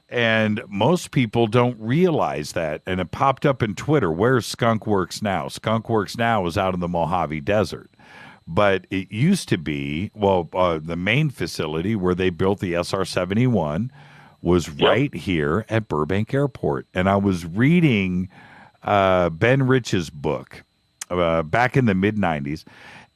Speaker 7: And most people don't realize that. And it popped up in Twitter. Where's Skunk Works now? Skunk Works now is out in the Mojave Desert. But it used to be, the main facility where they built the SR-71 was right here at Burbank Airport. And I was reading Ben Rich's book back in the mid-'90s.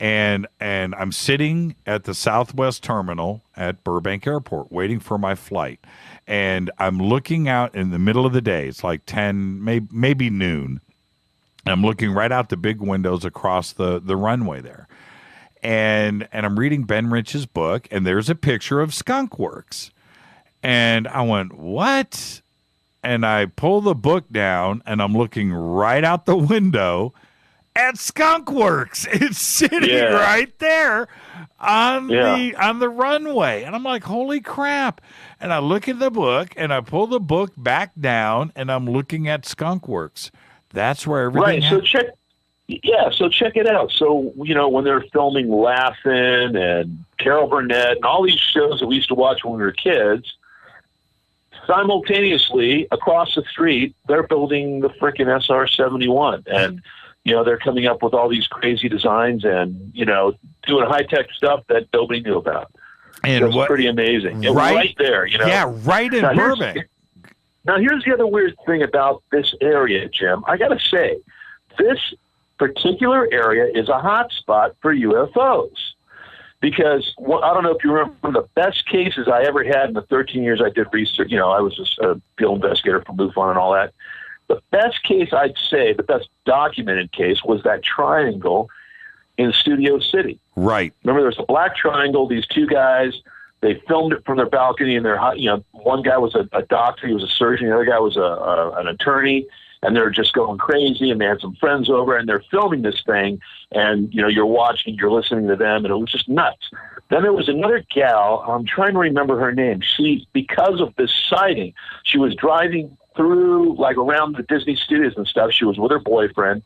Speaker 7: And I'm sitting at the Southwest Terminal at Burbank Airport waiting for my flight. And I'm looking out in the middle of the day. It's like 10, maybe noon. I'm looking right out the big windows across the runway there. And I'm reading Ben Rich's book, and there's a picture of Skunk Works. And I went, what? And I pull the book down, and I'm looking right out the window at Skunk Works. It's sitting right there on the runway. And I'm like, holy crap. And I look at the book, and I pull the book back down, and I'm looking at Skunk Works. That's where everything
Speaker 20: So check it out. So, when they're filming Laugh-In and Carol Burnett and all these shows that we used to watch when we were kids, simultaneously, across the street, they're building the frickin' SR-71. And they're coming up with all these crazy designs and, doing high-tech stuff that nobody knew about.
Speaker 7: And
Speaker 20: it's pretty amazing. Right there,
Speaker 7: Yeah, right in Burbank.
Speaker 20: Now, here's the other weird thing about this area, Jim. I got to say, this particular area is a hot spot for UFOs. Because I don't know if you remember, one of the best cases I ever had in the 13 years I did research, I was just a field investigator for MUFON and all that. The best case, I'd say, the best documented case was that triangle in Studio City.
Speaker 7: Right.
Speaker 20: Remember, there's a black triangle, these two guys, they filmed it from their balcony, and one guy was a doctor, he was a surgeon, the other guy was an attorney, and they're just going crazy, and they had some friends over, and they're filming this thing, and, you're watching, you're listening to them, and it was just nuts. Then there was another gal, I'm trying to remember her name. She, because of this sighting, she was driving through, around the Disney studios and stuff. She was with her boyfriend,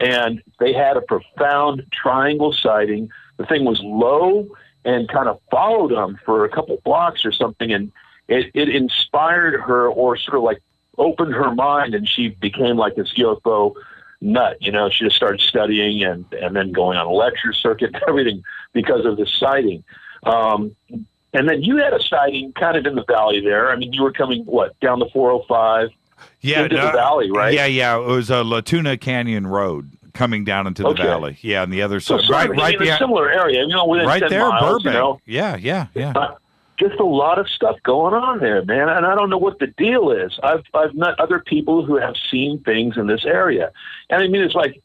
Speaker 20: and they had a profound triangle sighting. The thing was low and kind of followed them for a couple blocks or something, and it inspired her, or sort of opened her mind, and she became like this UFO nut. She just started studying and then going on a lecture circuit and everything because of this sighting. And then you had a sighting kind of in the valley there. I mean, you were coming, down the 405 into the valley, right?
Speaker 7: Yeah. It was a Latuna Canyon Road coming down into the valley. Yeah, on the other side.
Speaker 20: So right in a similar area, within
Speaker 7: right
Speaker 20: 10
Speaker 7: there,
Speaker 20: miles,
Speaker 7: Burbank. Yeah.
Speaker 20: Just a lot of stuff going on there, man. And I don't know what the deal is. I've met other people who have seen things in this area. And I mean, it's like,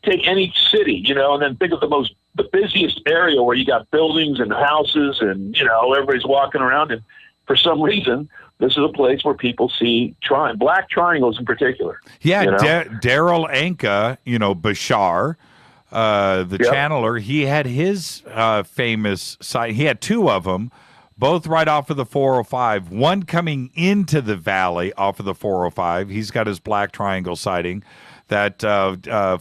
Speaker 20: take any city, and then think of the busiest area where you got buildings and houses and, everybody's walking around. And for some reason, this is a place where people see black triangles in particular.
Speaker 7: Yeah, Daryl Anka, Bashar, the channeler, he had his famous sight. He had two of them, both right off of the 405. One coming into the valley off of the 405. He's got his black triangle sighting that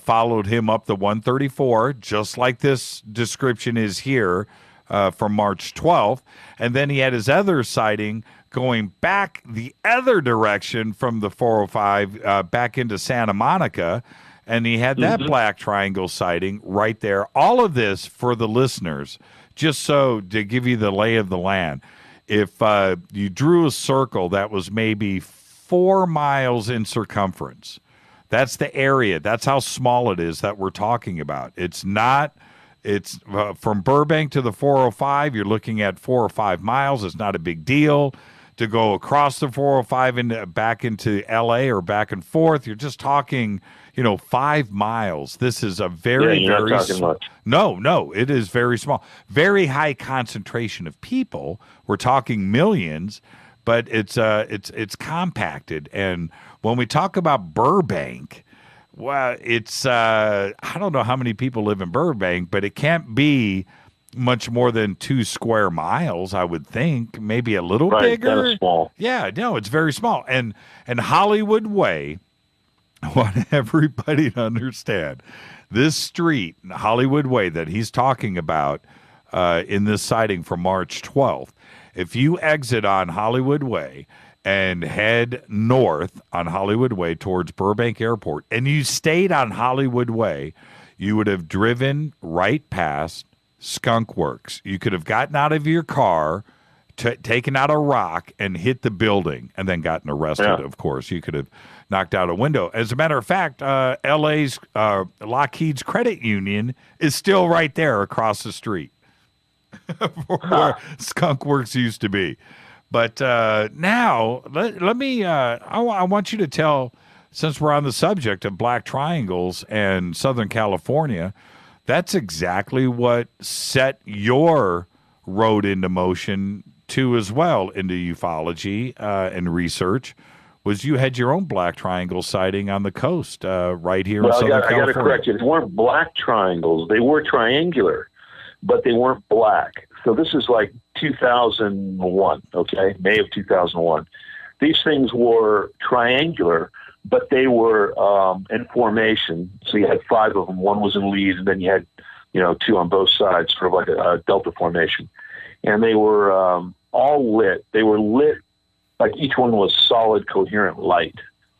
Speaker 7: followed him up the 134, just like this description is here from March 12th. And then he had his other sighting going back the other direction from the 405 back into Santa Monica, and he had that black triangle sighting right there. All of this for the listeners, just so to give you the lay of the land. If you drew a circle that was maybe 4 miles in circumference, that's the area. That's how small it is that we're talking about. It's from Burbank to the 405, you're looking at 4 or 5 miles. It's not a big deal. To go across the 405 and back into L.A. or back and forth, you're just talking, 5 miles. This is a very,
Speaker 20: you're
Speaker 7: very
Speaker 20: not talking much.
Speaker 7: No, it is very small. Very high concentration of people. We're talking millions, but it's compacted. And when we talk about Burbank, well, it's I don't know how many people live in Burbank, but it can't be much more than 2 square miles, I would think. Maybe a little bigger.
Speaker 20: Kind of small.
Speaker 7: Yeah, no, it's very small. And Hollywood Way, I want everybody to understand, this street, Hollywood Way, that he's talking about in this sighting from March 12th, if you exit on Hollywood Way and head north on Hollywood Way towards Burbank Airport, and you stayed on Hollywood Way, you would have driven right past Skunk Works. You could have gotten out of your car, taken out a rock, and hit the building, and then gotten arrested, of course. You could have knocked out a window. As a matter of fact, L.A.'s Lockheed's credit union is still right there across the street where Skunk Works used to be. But now, let me, I want you to tell, since we're on the subject of black triangles and Southern California, that's exactly what set your road into motion too as well into ufology and research, was you had your own black triangle sighting on the coast right here in Southern California.
Speaker 20: I got to correct you. They weren't black triangles. They were triangular, but they weren't black. So this is like 2001, okay, May of 2001. These things were triangular, but they were in formation. So you had 5 of them. One was in lead, and then you had, 2 on both sides, sort of like a delta formation. And they were all lit. They were lit like each one was solid, coherent light.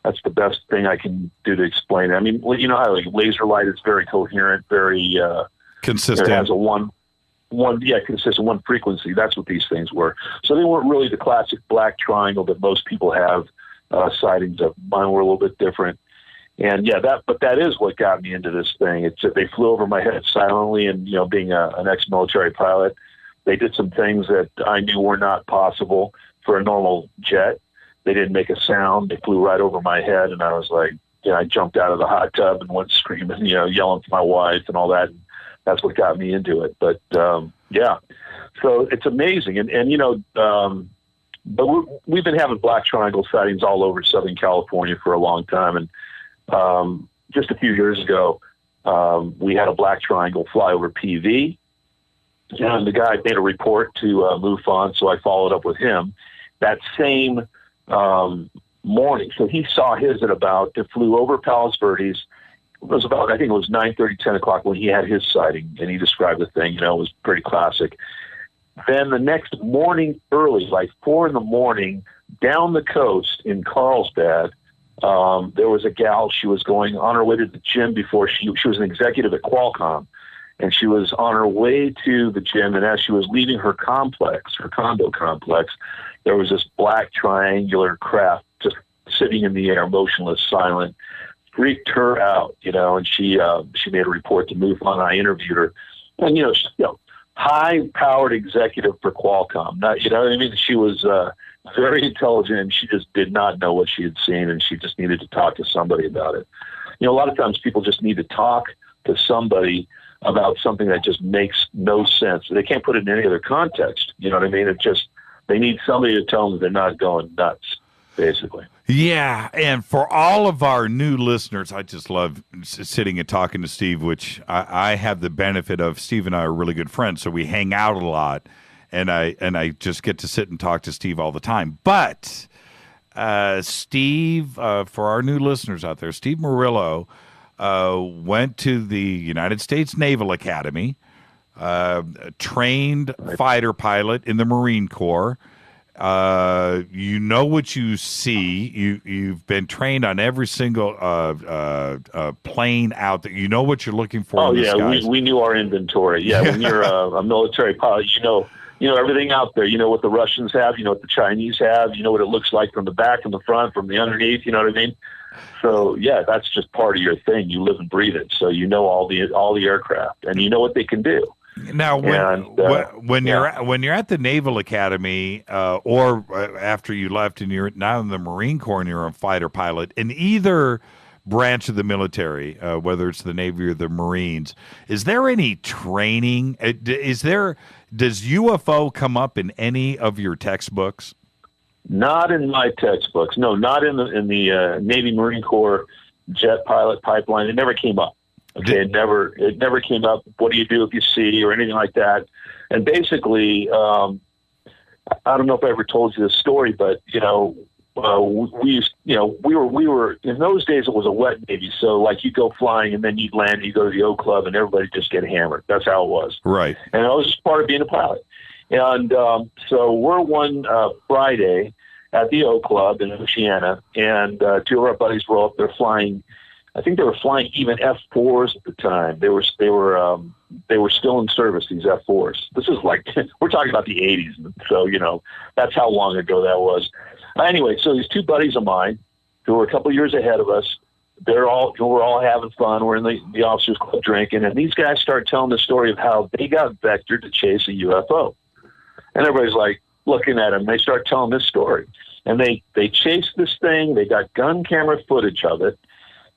Speaker 20: That's the best thing I can do to explain it. I mean, you know how like laser light is very coherent, very
Speaker 7: consistent.
Speaker 20: It has a consistent one frequency. That's what these things were. So they weren't really the classic black triangle that most people have sightings of. Mine were a little bit different. And that is what got me into this thing. It's they flew over my head silently, and you know, being an ex-military pilot, they did some things that I knew were not possible for a normal jet. They didn't make a sound. They flew right over my head, and I was like, I jumped out of the hot tub and went screaming, yelling for my wife and all that. And that's what got me into it. But so it's amazing, but we've been having black triangle sightings all over Southern California for a long time, and just a few years ago, we had a black triangle fly over PV, and the guy made a report to MUFON, so I followed up with him that same morning. So he saw his at it flew over Palos Verdes. It was about, I think it was 9:30, 10 o'clock when he had his sighting, and he described the thing. It was pretty classic. Then the next morning early, like 4 a.m, down the coast in Carlsbad, there was a gal. She was going on her way to the gym before she was an executive at Qualcomm, and she was on her way to the gym. And as she was leaving her condo complex, there was this black triangular craft just sitting in the air, motionless, silent. Freaked her out, and she made a report to MUFON. I interviewed her, and high-powered executive for Qualcomm. She was very intelligent, and she just did not know what she had seen, and she just needed to talk to somebody about it. A lot of times people just need to talk to somebody about something that just makes no sense. They can't put it in any other context. You know what I mean? They need somebody to tell them they're not going nuts, basically.
Speaker 7: Yeah, and for all of our new listeners, I just love sitting and talking to Steve, which I have the benefit of. Steve and I are really good friends, so we hang out a lot, and I just get to sit and talk to Steve all the time. But Steve, for our new listeners out there, Steve Murillo went to the United States Naval Academy, trained fighter pilot in the Marine Corps. You know what you see. You've been trained on every single plane out there. You know what you're looking for.
Speaker 20: Oh yeah, we knew our inventory. Yeah, when you're a military pilot, you know everything out there. You know what the Russians have. You know what the Chinese have. You know what it looks like from the back, from the front, from the underneath. You know what I mean? So yeah, that's just part of your thing. You live and breathe it. So you know all the aircraft, and you know what they can do.
Speaker 7: Now, when you're at the Naval Academy, or after you left and you're now in the Marine Corps and you're a fighter pilot, in either branch of the military, whether it's the Navy or the Marines, is there any training? Does UFO come up in any of your textbooks?
Speaker 20: Not in my textbooks. No, not in the Navy Marine Corps jet pilot pipeline. It never came up. Okay, it never came up. What do you do if you see or anything like that? And basically, I don't know if I ever told you this story, but we were in those days. It was a wet Navy, so like you go flying and then you'd land, you go to the O Club, and everybody just get hammered. That's how it was.
Speaker 7: Right.
Speaker 20: And it was just part of being a pilot. And so we're one Friday at the O Club in Oceana, and two of our buddies were up there flying. I think they were flying even F-4s at the time. They were still in service, these F-4s. This is like, we're talking about the 80s. So, that's how long ago that was. Anyway, so these two buddies of mine who were a couple years ahead of us, we're all having fun. We're in the officers' club drinking, and these guys start telling the story of how they got vectored to chase a UFO. And everybody's like looking at them. They start telling this story. And they chased this thing. They got gun camera footage of it.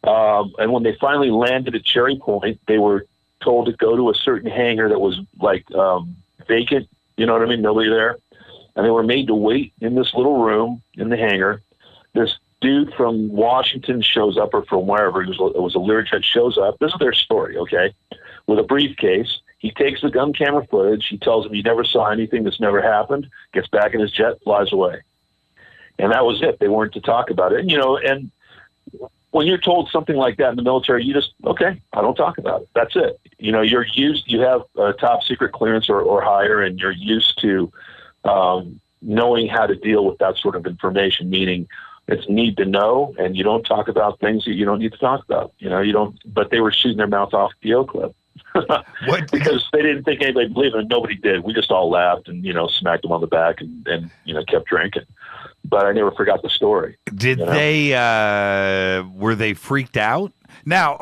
Speaker 20: And when they finally landed at Cherry Point, they were told to go to a certain hangar that was like vacant, you know what I mean? Nobody there. And they were made to wait in this little room in the hangar. This dude from Washington shows up, or from wherever, it was a Learjet, shows up. This is their story, okay? With a briefcase. He takes the gun camera footage. He tells them he never saw anything, that's never happened, gets back in his jet, flies away. And that was it. They weren't to talk about it. And when you're told something like that in the military, you just, okay, I don't talk about it. That's it. You have a top secret clearance or higher, and you're used to knowing how to deal with that sort of information, meaning, it's need to know, and you don't talk about things that you don't need to talk about. You don't. But they were shooting their mouth off at the O Club. Because they didn't think anybody believed it, and nobody did. We just all laughed and smacked them on the back and kept drinking. But I never forgot the story.
Speaker 7: Did they? Were they freaked out? Now,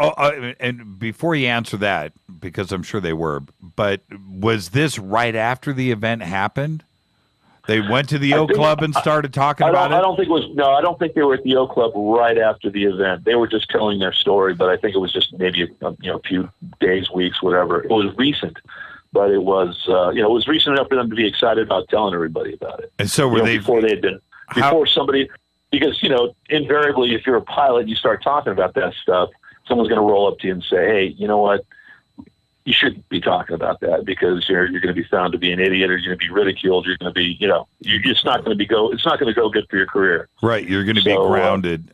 Speaker 7: and before you answer that, because I'm sure they were, but was this right after the event happened? They went to the O Club and started talking about it?
Speaker 20: I don't think it was. No, I don't think they were at the O Club right after the event. They were just telling their story, but I think it was just maybe a few days, weeks, whatever. It was recent, but it was it was recent enough for them to be excited about telling everybody about it.
Speaker 7: And so were they
Speaker 20: before they had been before somebody, because invariably if you're a pilot, you start talking about that stuff. Someone's going to roll up to you and say, "Hey, you know what? You shouldn't be talking about that because you're going to be found to be an idiot, or you're going to be ridiculed. You're going to be, it's not going to it's not going to go good for your career."
Speaker 7: Right. You're going to be grounded.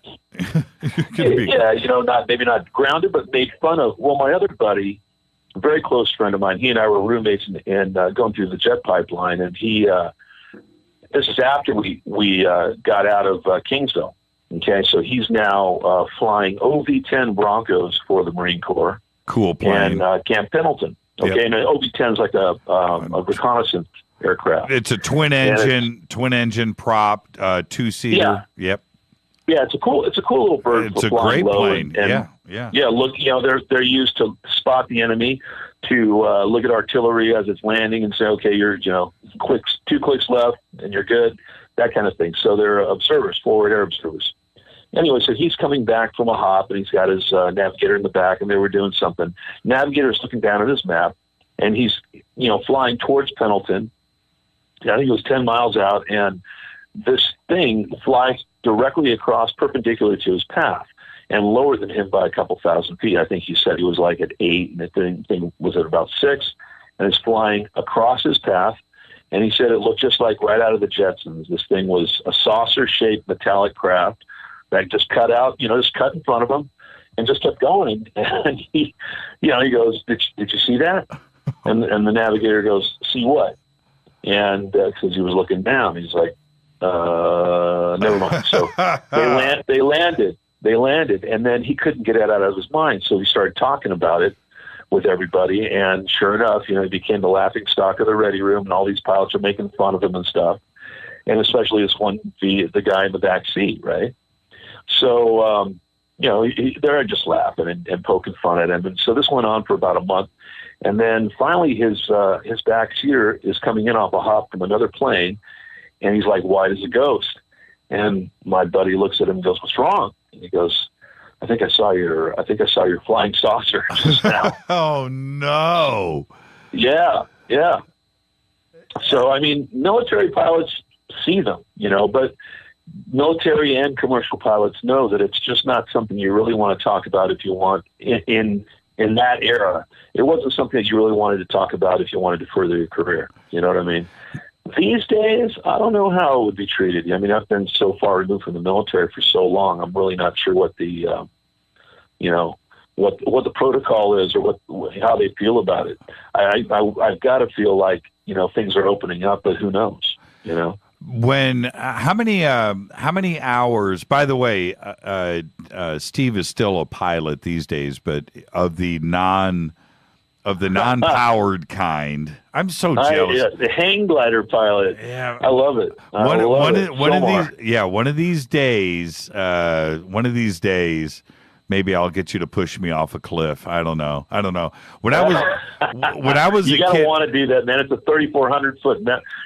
Speaker 20: Maybe not grounded, but made fun of. Well, my other buddy, a very close friend of mine, he and I were roommates in going through the jet pipeline, and this is after we got out of Kingsville. Okay. So he's now flying OV-10 Broncos for the Marine Corps.
Speaker 7: Cool plane.
Speaker 20: And Camp Pendleton. Okay,
Speaker 7: Yep.
Speaker 20: and an OV-10 is like a reconnaissance aircraft.
Speaker 7: It's a twin engine prop, 2-seater.
Speaker 20: Yeah.
Speaker 7: Yep.
Speaker 20: Yeah, it's a cool little bird.
Speaker 7: It's
Speaker 20: for
Speaker 7: a
Speaker 20: flying
Speaker 7: great
Speaker 20: low
Speaker 7: plane.
Speaker 20: And,
Speaker 7: yeah.
Speaker 20: Yeah, look, they're used to spot the enemy, to look at artillery as it's landing and say, okay, you're 2 clicks left and you're good, that kind of thing. So they're observers, forward air observers. Anyway, so he's coming back from a hop, and he's got his navigator in the back, and they were doing something. Navigator's looking down at his map, and he's, flying towards Pendleton. I think it was 10 miles out, and this thing flies directly across, perpendicular to his path, and lower than him by a couple thousand feet. I think he said he was like at 8, and the thing was at about 6, and it's flying across his path. And he said it looked just like right out of the Jetsons. This thing was a saucer-shaped metallic craft that just cut out, just cut in front of him and just kept going. And he goes, did you see that? And the navigator goes, see what? And because he was looking down, he's like, never mind. So they landed, and then he couldn't get it out of his mind. So he started talking about it with everybody. And sure enough, he became the laughing stock of the ready room, and all these pilots are making fun of him and stuff. And especially this one, the guy in the back seat, right? So, they're just laughing and poking fun at him. And so this went on for about a month. And then finally his back seater is coming in off a hop from another plane. And he's like, white as a ghost. And my buddy looks at him and goes, what's wrong? And he goes, I think I saw your flying saucer just now.
Speaker 7: Oh, no.
Speaker 20: Yeah. So, military pilots see them, but military and commercial pilots know that it's just not something you really want to talk about if you want in that era. It wasn't something that you really wanted to talk about if you wanted to further your career. You know what I mean? These days, I don't know how it would be treated. I've been so far removed from the military for so long. I'm really not sure what the, what the protocol is or how they feel about it. I've got to feel like, things are opening up, but who knows,
Speaker 7: How many hours, by the way, Steve is still a pilot these days, but of the non-powered kind. I'm so jealous.
Speaker 20: The hang glider pilot.
Speaker 7: Yeah.
Speaker 20: I love it.
Speaker 7: One of these days, maybe I'll get you to push me off a cliff. I don't know. When I was
Speaker 20: you
Speaker 7: a
Speaker 20: gotta
Speaker 7: kid,
Speaker 20: want to do that, man. It's a 3,400 foot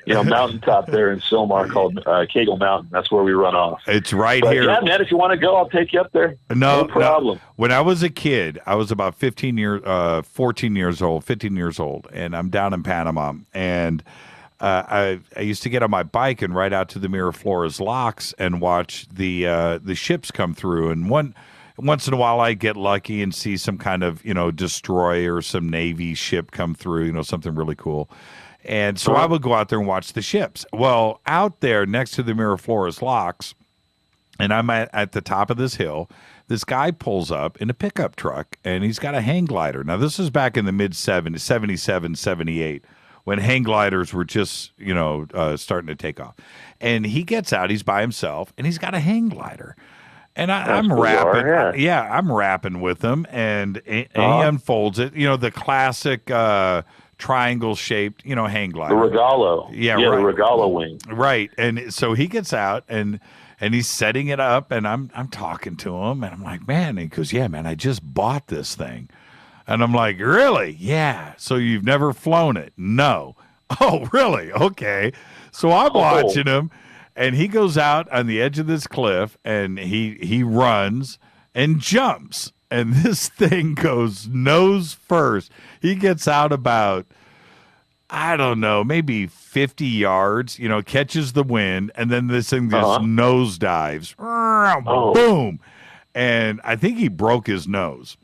Speaker 20: mountaintop there in Sylmar called Kegel Mountain. That's where we run off.
Speaker 7: It's right
Speaker 20: but
Speaker 7: here.
Speaker 20: Yeah, man. If you want to go, I'll take you up there. No problem.
Speaker 7: No. When I was a kid, I was about 15 years old, and I'm down in Panama, and I used to get on my bike and ride out to the Miraflores locks and watch the ships come through, and once in a while I get lucky and see some kind of, destroyer or some Navy ship come through, something really cool. And so I would go out there and watch the ships. Well, out there next to the Miraflores locks, and I'm at the top of this hill, this guy pulls up in a pickup truck, and he's got a hang glider. Now, this is back in the mid-70s, 77, 78, when hang gliders were just, starting to take off. And he gets out, he's by himself, and he's got a hang glider. And I'm rapping. Yeah, I'm rapping with him, and he unfolds it. The classic triangle-shaped, hang glider.
Speaker 20: The Regalo.
Speaker 7: Yeah,
Speaker 20: right.
Speaker 7: The
Speaker 20: Regalo wing.
Speaker 7: Right. And so he gets out, and he's setting it up, and I'm talking to him, and I'm like, man, and he goes, yeah, man, I just bought this thing. And I'm like, really? Yeah. So you've never flown it? No. Oh, really? Okay. So I'm watching him, and he goes out on the edge of this cliff, and he runs and jumps. And this thing goes nose first. He gets out about, I don't know, maybe 50 yards, catches the wind, and then this thing just nosedives. Boom. And I think he broke his nose.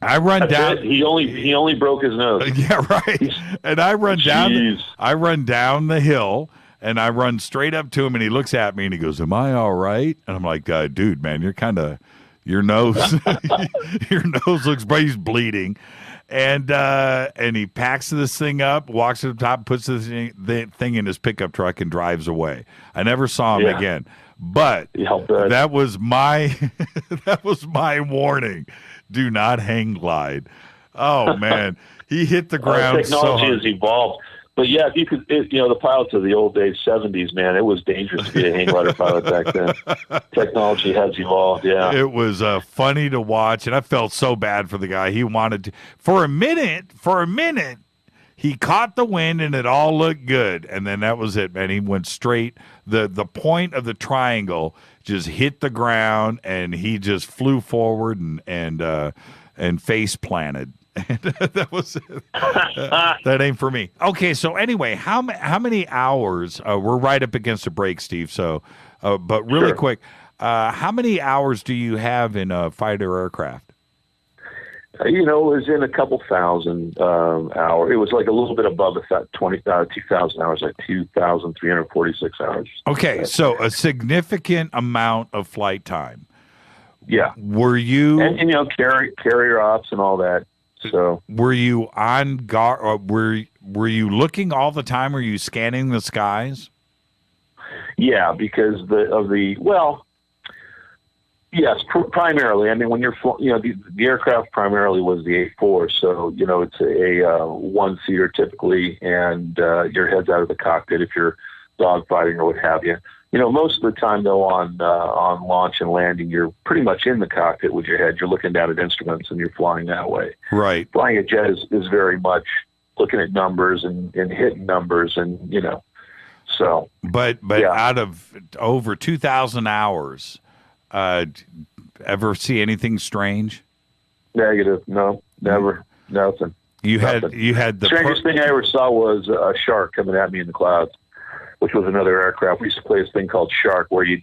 Speaker 7: I run down.
Speaker 20: He only broke his nose.
Speaker 7: Yeah, right. And I run down. I run down the hill, and I run straight up to him, and he looks at me, and he goes, "Am I all right?" And I'm like, "Dude, man, you're kind of your nose. Your nose looks, he's bleeding." And he packs this thing up, walks to the top, puts the thing in his pickup truck, and drives away. I never saw him again. But that was my warning. Do not hang glide. Oh man, he hit the ground.
Speaker 20: Technology has evolved, but yeah, if you could, the pilots of the old days, 70s, man, it was dangerous to be a hang glider pilot back then. Technology has evolved. Yeah,
Speaker 7: it was funny to watch, and I felt so bad for the guy. He wanted to, for a minute, he caught the wind, and it all looked good, and then that was it, man. He went straight. The point of the triangle just hit the ground, and he just flew forward and face planted. And that was it. That ain't for me. Okay, so anyway, how many hours? We're right up against a break, Steve. So, but really quick, how many hours do you have in a fighter aircraft?
Speaker 20: It was in a couple thousand hours. It was like a little bit above 2,000 hours, like 2,346 hours.
Speaker 7: Okay, so a significant amount of flight time.
Speaker 20: Yeah.
Speaker 7: Were you...
Speaker 20: And carrier ops and all that. So
Speaker 7: were you on guard? Or were you looking all the time? Were you scanning the skies?
Speaker 20: Yeah, because yes, primarily. I mean, when you're, the aircraft primarily was the A4, so it's a one-seater typically, and your head's out of the cockpit if you're dogfighting or what have you. Most of the time though, on launch and landing, you're pretty much in the cockpit with your head. You're looking down at instruments and you're flying that way.
Speaker 7: Right.
Speaker 20: Flying a jet is very much looking at numbers and hitting numbers, and so. But
Speaker 7: out of over 2,000 hours. Ever see anything strange?
Speaker 20: Negative. No, never. Nothing.
Speaker 7: You had the
Speaker 20: strangest thing I ever saw was a shark coming at me in the clouds, which was another aircraft. We used to play this thing called Shark, where you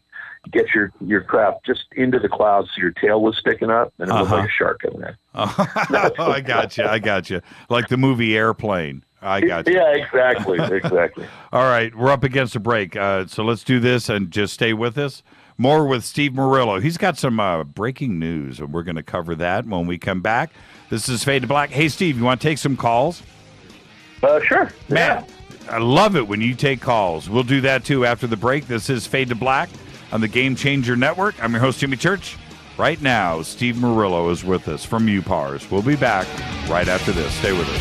Speaker 20: get your craft just into the clouds so your tail was sticking up, and it looked like a shark coming at.
Speaker 7: I got you. Like the movie Airplane. I got you.
Speaker 20: Yeah, exactly.
Speaker 7: All right, we're up against a break, so let's do this and just stay with us. More with Steve Murillo. He's got some breaking news, and we're going to cover that when we come back. This is Fade to Black. Hey, Steve, you want to take some calls?
Speaker 20: Sure.
Speaker 7: Man, I love it when you take calls. We'll do that, too, after the break. This is Fade to Black on the Game Changer Network. I'm your host, Jimmy Church. Right now, Steve Murillo is with us from UPARS. We'll be back right after this. Stay with us.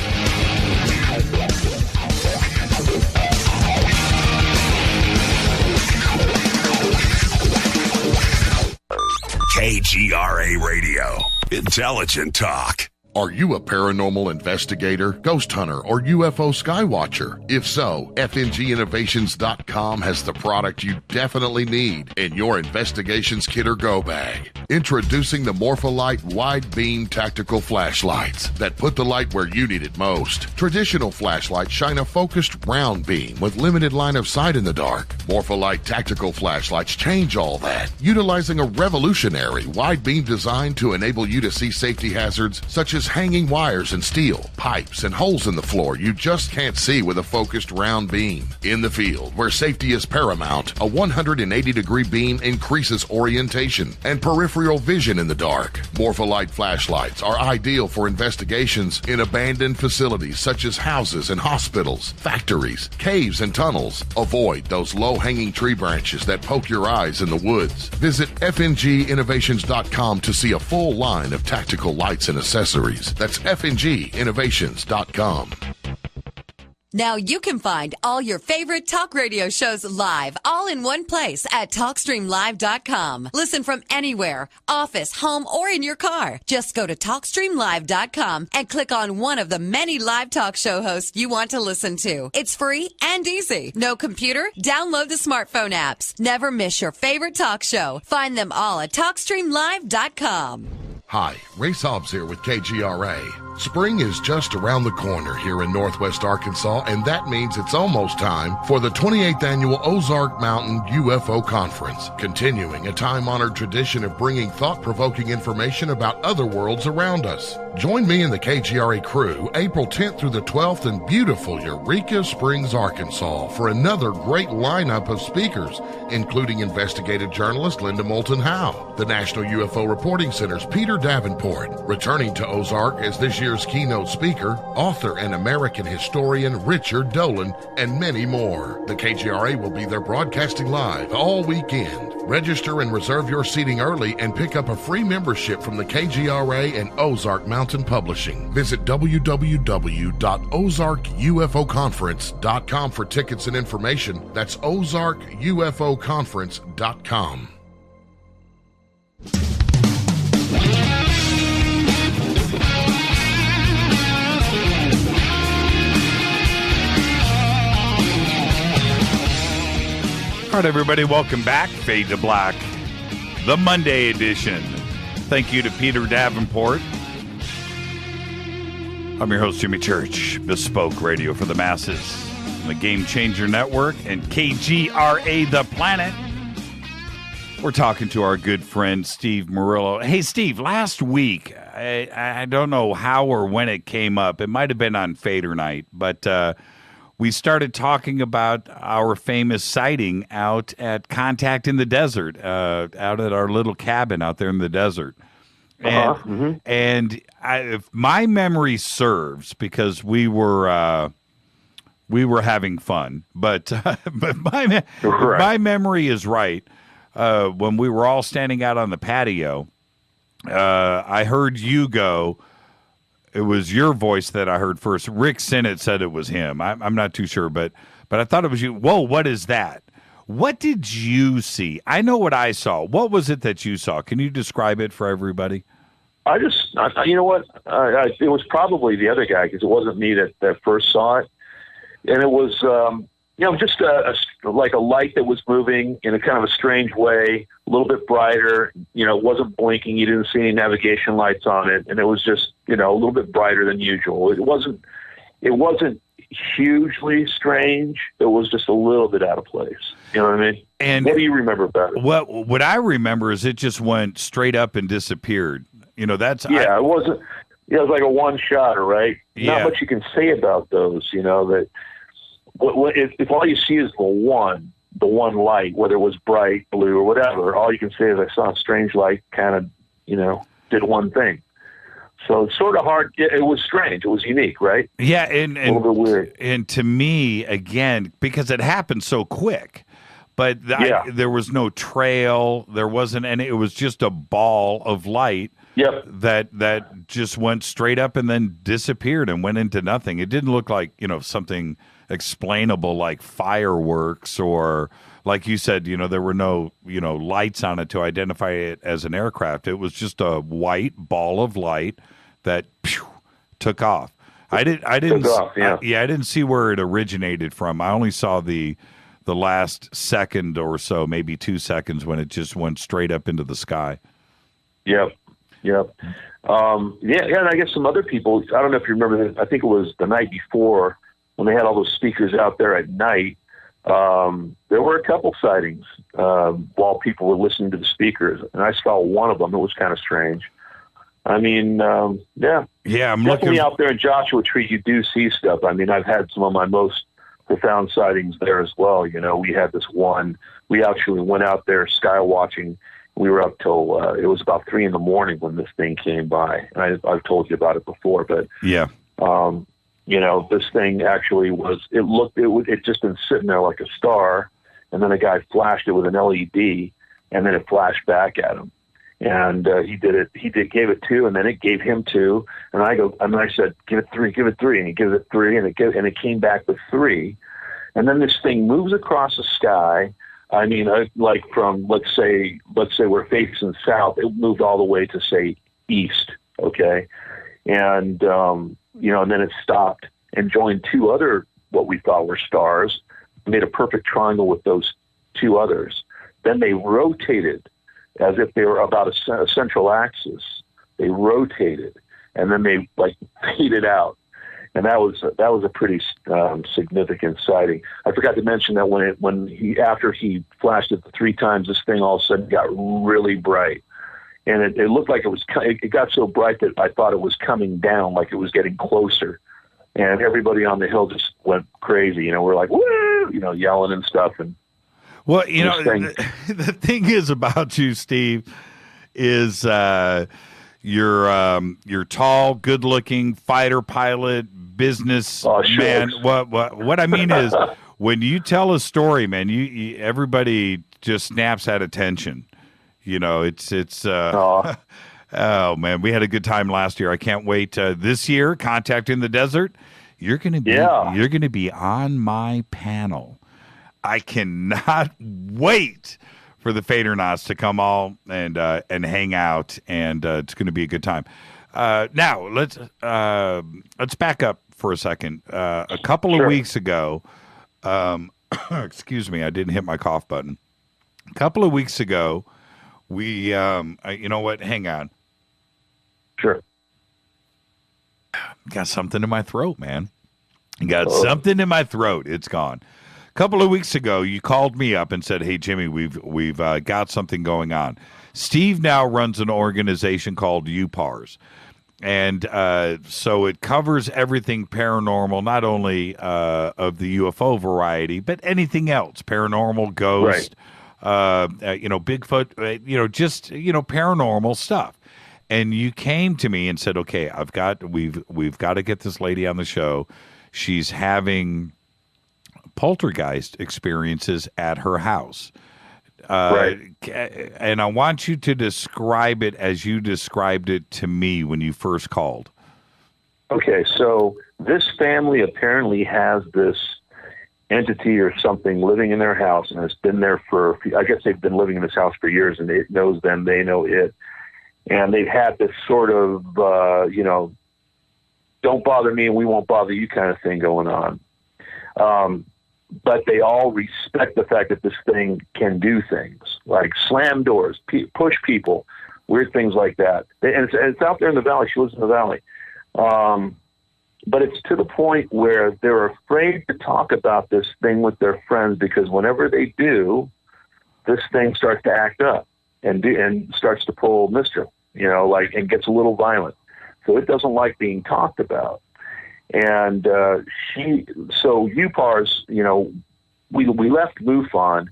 Speaker 8: KGRA Radio. Intelligent talk.
Speaker 21: Are you a paranormal investigator, ghost hunter, or UFO skywatcher? If so, FNGinnovations.com has the product you definitely need in your investigations kit or go bag. Introducing the Morpholite Wide Beam Tactical Flashlights that put the light where you need it most. Traditional flashlights shine a focused round beam with limited line of sight in the dark. Morpholite Tactical Flashlights change all that, utilizing a revolutionary wide beam design to enable you to see safety hazards such as as hanging wires and steel, pipes, and holes in the floor you just can't see with a focused round beam. In the field, where safety is paramount, a 180-degree beam increases orientation and peripheral vision in the dark. Morpholite flashlights are ideal for investigations in abandoned facilities such as houses and hospitals, factories, caves, and tunnels. Avoid those low-hanging tree branches that poke your eyes in the woods. Visit fnginnovations.com to see a full line of tactical lights and accessories. That's fnginnovations.com.
Speaker 19: Now you can find all your favorite talk radio shows live, all in one place at TalkStreamLive.com. Listen from anywhere, office, home, or in your car. Just go to TalkStreamLive.com and click on one of the many live talk show hosts you want to listen to. It's free and easy. No computer? Download the smartphone apps. Never miss your favorite talk show. Find them all at TalkStreamLive.com.
Speaker 21: Hi, Ray Hobbs here with KGRA. Spring is just around the corner here in Northwest Arkansas, and that means it's almost time for the 28th Annual Ozark Mountain UFO Conference, continuing a time-honored tradition of bringing thought-provoking information about other worlds around us. Join me and the KGRA crew April 10th through the 12th in beautiful Eureka Springs, Arkansas, for another great lineup of speakers, including investigative journalist Linda Moulton Howe, the National UFO Reporting Center's Peter Davenport, returning to Ozark as this year's keynote speaker, author and American historian Richard Dolan, and many more. The KGRA will be there broadcasting live all weekend. Register and reserve your seating early and pick up a free membership from the KGRA and Ozark Mountain Publishing. Visit www.ozarkufoconference.com for tickets and information. That's ozarkufoconference.com.
Speaker 7: All right, everybody, welcome back. Fade to Black, the Monday edition. Thank you to Peter Davenport. I'm your host, Jimmy Church, Bespoke Radio for the Masses, the Game Changer Network, and KGRA The Planet. We're talking to our good friend, Steve Murillo. Hey, Steve, last week, I don't know how or when it came up. It might have been on Fader Night, but we started talking about our famous sighting out at Contact in the Desert, out at our little cabin out there in the desert. And if my memory serves, because we were having fun, but my memory is right. When we were all standing out on the patio, I heard you go. It was your voice that I heard first. Rick Sinnott said it was him. I'm not too sure, but I thought it was you. Whoa, what is that? What did you see? I know what I saw. What was it that you saw? Can you describe it for everybody?
Speaker 20: You know what? It was probably the other guy, because it wasn't me that first saw it. And it was, just like a light that was moving in a kind of a strange way, a little bit brighter. It wasn't blinking. You didn't see any navigation lights on it, and it was just, a little bit brighter than usual. It wasn't hugely strange. It was just a little bit out of place. You know what I mean? And what do you remember about it?
Speaker 7: What I remember is it just went straight up and disappeared.
Speaker 20: It wasn't. It was like a one-shotter, right?
Speaker 7: Yeah.
Speaker 20: Not much you can say about those. That if all you see is the one light, whether it was bright, blue, or whatever, all you can say is I saw a strange light kind of, did one thing. So it's sort of hard. It was strange. It was unique, right?
Speaker 7: Yeah, and
Speaker 20: a little bit weird.
Speaker 7: And to me, again, because it happened so quick, but there was no trail. There wasn't any. It was just a ball of light.
Speaker 20: Yep.
Speaker 7: That just went straight up and then disappeared and went into nothing. It didn't look like, something explainable like fireworks, or like you said, there were no, lights on it to identify it as an aircraft. It was just a white ball of light that took off. I didn't see where it originated from. I only saw the last second or so, maybe 2 seconds, when it just went straight up into the sky.
Speaker 20: Yep. And I guess some other people, I don't know if you remember this, I think it was the night before when they had all those speakers out there at night. There were a couple sightings while people were listening to the speakers, and I saw one of them. It was kind of strange. I mean, yeah.
Speaker 7: Yeah, I'm
Speaker 20: definitely
Speaker 7: looking
Speaker 20: out there in Joshua Tree. You do see stuff. I mean, I've had some of my most profound sightings there as well. You know, we had this one. We actually went out there sky watching. We were up till it was about 3 a.m. when this thing came by. And I've told you about it before, but
Speaker 7: yeah.
Speaker 20: You know, this thing actually was. It just been sitting there like a star, and then a guy flashed it with an LED, and then it flashed back at him. And he gave it 2, and then it gave him 2. And I said, give it 3, and he gives it 3, and it came back with 3. And then this thing moves across the sky. I mean, like from, let's say we're facing south, it moved all the way to, say, east, okay? And, you know, and then it stopped and joined 2 other, what we thought were stars, made a perfect triangle with those 2 others. Then they rotated as if they were about a central axis. They rotated, and then they, like, faded out. And that was a pretty significant sighting. I forgot to mention that after he flashed it 3 times, this thing all of a sudden got really bright, and it looked like it got so bright that I thought it was coming down, like it was getting closer, and everybody on the hill just went crazy. You know, we're like, woo, you know, yelling and stuff. And
Speaker 7: well, you know, the thing is about you, Steve, is you're tall, good-looking, fighter pilot, business man. What I mean is, when you tell a story, man, you everybody just snaps at attention. You know, it's oh man, we had a good time last year. I can't wait this year. Contact in the Desert. You're gonna be on my panel. I cannot wait for the Fadernauts to come all and hang out, and it's going to be a good time. Now let's back up for a second. A couple of weeks ago, excuse me, I didn't hit my cough button. A couple of weeks ago, we you know what? Hang on.
Speaker 20: Sure.
Speaker 7: Got something in my throat, man. Got something in my throat. It's gone. A couple of weeks ago, you called me up and said, "Hey, Jimmy, we've got something going on." Steve now runs an organization called UPARS, and so it covers everything paranormal, not only of the UFO variety, but anything else: paranormal, ghost, you know, Bigfoot, you know, just paranormal stuff. And you came to me and said, "Okay, we've got to get this lady on the show. She's having poltergeist experiences at her house." And I want you to describe it as you described it to me when you first called.
Speaker 20: Okay, so this family apparently has this entity or something living in their house, and it's been there for, I guess they've been living in this house for years, and it knows them, they know it. And they've had this sort of, you know, don't bother me and we won't bother you kind of thing going on. But they all respect the fact that this thing can do things like slam doors, push people, weird things like that. And it's out there in the valley. She lives in the valley. But it's to the point where they're afraid to talk about this thing with their friends, because whenever they do, this thing starts to act up and starts to pull mischief, you know, like, and gets a little violent. So it doesn't like being talked about. And so UPARS, you know, we left MUFON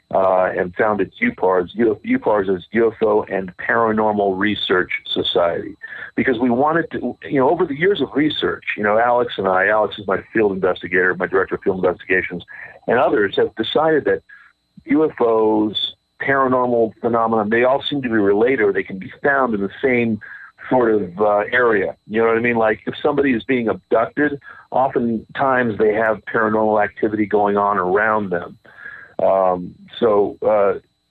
Speaker 20: and founded UPARS. UPARS is UFO and Paranormal Research Society, because we wanted to, you know, over the years of research, you know, Alex is my field investigator, my director of field investigations, and others have decided that UFOs, paranormal phenomena, they all seem to be related, or they can be found in the same sort of area. You know what I mean? Like, if somebody is being abducted, oftentimes they have paranormal activity going on around them.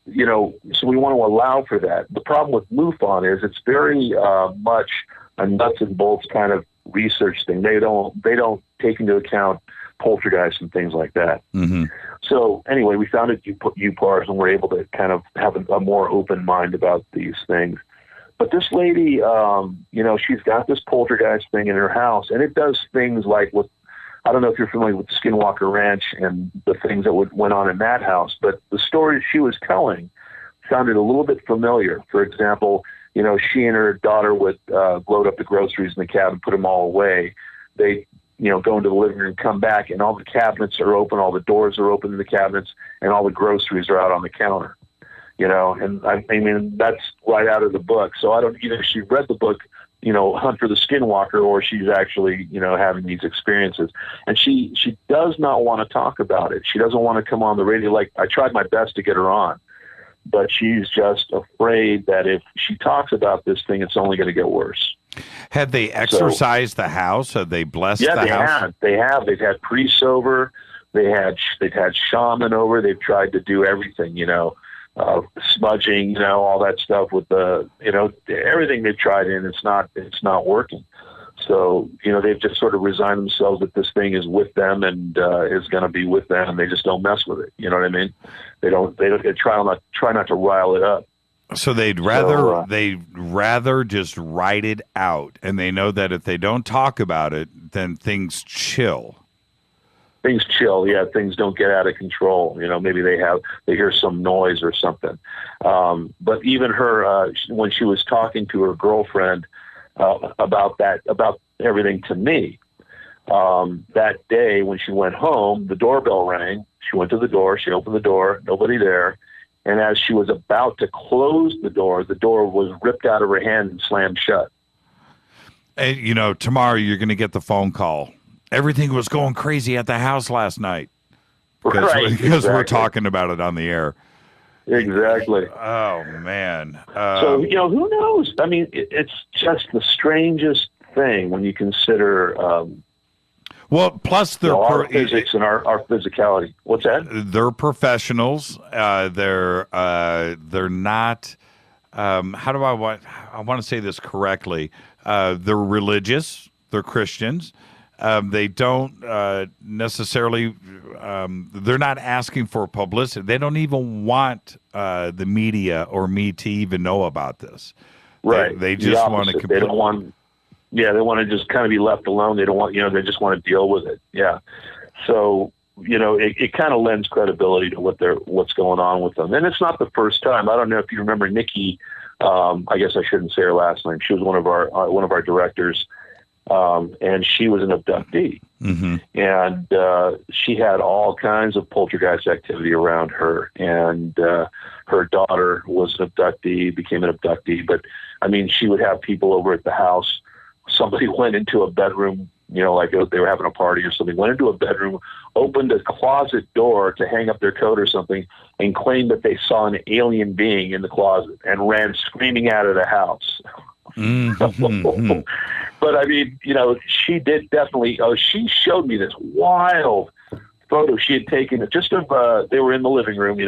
Speaker 20: You know, so we want to allow for that. The problem with MUFON is it's very much a nuts and bolts kind of research thing. They don't take into account poltergeists and things like that.
Speaker 7: Mm-hmm.
Speaker 20: So anyway, we founded UPARS, and we're able to kind of have a more open mind about these things. But this lady, you know, she's got this poltergeist thing in her house, and it does things like I don't know if you're familiar with Skinwalker Ranch and the things that went on in that house, but the stories she was telling sounded a little bit familiar. For example, she and her daughter would load up the groceries in the cabin, put them all away. They, go into the living room, come back, and all the cabinets are open, all the doors are open in the cabinets, and all the groceries are out on the counter. And I mean, that's right out of the book. So I don't, either she read the book, Hunt for the Skinwalker, or she's actually, having these experiences. And she does not want to talk about it. She doesn't want to come on the radio. Like, I tried my best to get her on, but she's just afraid that if she talks about this thing, it's only going to get worse.
Speaker 7: Had they exorcised the house? Had they blessed the house?
Speaker 20: Yeah, they have. They've had priests over. They've had shaman over. They've tried to do everything, smudging, all that stuff with the, everything they've tried, and it's not working. So, they've just sort of resigned themselves that this thing is with them and is going to be with them, and they just don't mess with it. You know what I mean? They try not to rile it up.
Speaker 7: So they'd rather just write it out, and they know that if they don't talk about it, then things chill.
Speaker 20: Things chill, yeah. Things don't get out of control. Maybe they hear some noise or something. But even her, when she was talking to her girlfriend about everything to me, that day when she went home, the doorbell rang. She went to the door. She opened the door. Nobody there. And as she was about to close the door was ripped out of her hand and slammed shut.
Speaker 7: And, tomorrow you're going to get the phone call. Everything was going crazy at the house last night. Because we're talking about it on the air.
Speaker 20: Exactly.
Speaker 7: Oh, man.
Speaker 20: So, who knows? I mean, it's just the strangest thing when you consider...
Speaker 7: well, plus they're
Speaker 20: our physics and our physicality. What's that?
Speaker 7: They're professionals. They're not. How do I want to say this correctly? They're religious. They're Christians. They don't necessarily. They're not asking for publicity. They don't even want the media or me to even know about this.
Speaker 20: Right.
Speaker 7: They just want to.
Speaker 20: They don't want. Yeah, they want to just kind of be left alone. They don't want, they just want to deal with it. Yeah. So, it kind of lends credibility to what's going on with them. And it's not the first time. I don't know if you remember Nikki. I guess I shouldn't say her last name. She was one of our directors. And she was an abductee.
Speaker 7: Mm-hmm.
Speaker 20: And she had all kinds of poltergeist activity around her. And her daughter was an abductee, became an abductee. But, I mean, she would have people over at the house. Somebody went into a bedroom, like they were having a party or something, went into a bedroom, opened a closet door to hang up their coat or something, and claimed that they saw an alien being in the closet and ran screaming out of the house.
Speaker 7: Mm-hmm.
Speaker 20: But I mean, she did definitely. She showed me this wild photo she had taken. Just of they were in the living room,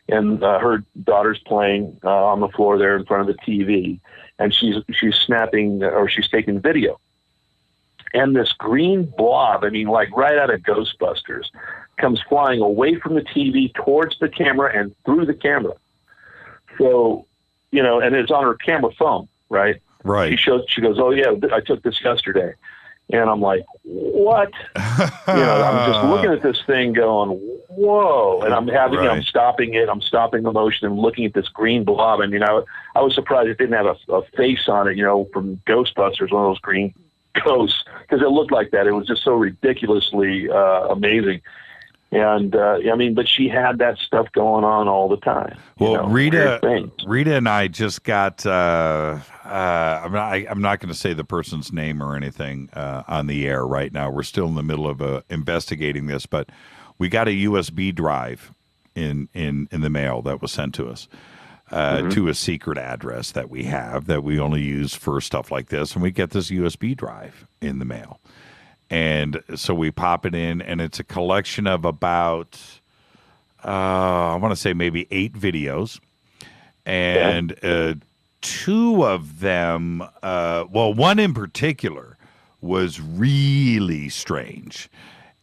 Speaker 20: and her daughter's playing on the floor there in front of the TV, and she's snapping or she's taking video. And this green blob, I mean, like right out of Ghostbusters, comes flying away from the TV towards the camera and through the camera. So, and it's on her camera phone, right?
Speaker 7: Right.
Speaker 20: She goes, oh yeah, I took this yesterday. And I'm like, what? I'm just looking at this thing going, whoa. And I'm I'm stopping it. I'm stopping the motion and looking at this green blob. I mean, I was surprised it didn't have a face on it, from Ghostbusters, one of those green ghosts, because it looked like that. It was just so ridiculously amazing. And but she had that stuff going on all the time.
Speaker 7: Well, Rita and I just got. I'm not going to say the person's name or anything on the air right now. We're still in the middle of investigating this, but we got a USB drive in the mail that was sent to us to a secret address that we have that we only use for stuff like this, and we get this USB drive in the mail. And so we pop it in, and it's a collection of about, I want to say maybe 8 videos. And two of them, one in particular was really strange.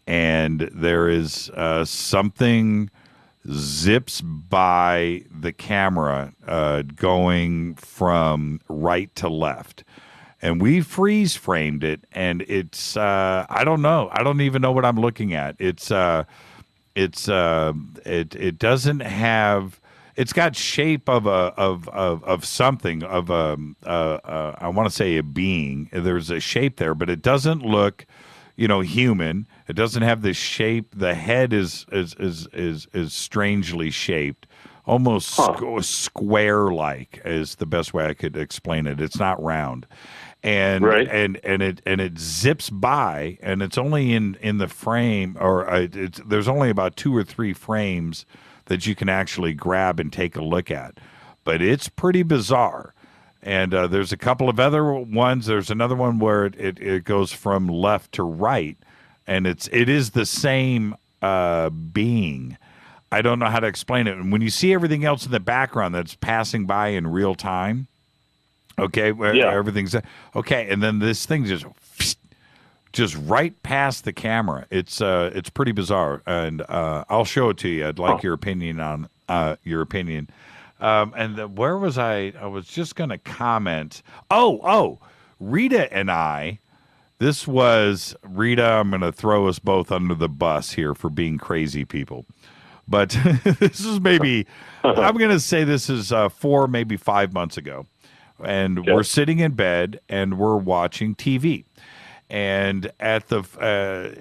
Speaker 7: And there is something zips by the camera going from right to left. And we freeze framed it, and it's I don't know. I don't even know what I'm looking at. It doesn't have. it's got shape of something of I want to say a being. There's a shape there, but it doesn't look, human. It doesn't have the shape. The head is strangely shaped, almost square-like is the best way I could explain it. It's not round. And it zips by, and it's only in the frame, or there's only about 2 or 3 frames that you can actually grab and take a look at. But it's pretty bizarre. And there's a couple of other ones. There's another one where it goes from left to right, and it is the same being. I don't know how to explain it. And when you see everything else in the background that's passing by in real time, okay, everything's okay, and then this thing just right past the camera. It's pretty bizarre, and I'll show it to you. I'd like your opinion on your opinion. Where was I? I was just going to comment. Oh, Rita and I. This was Rita. I'm going to throw us both under the bus here for being crazy people. But this is maybe, I'm going to say this is 4, maybe 5 months ago. And we're sitting in bed and we're watching TV. And at the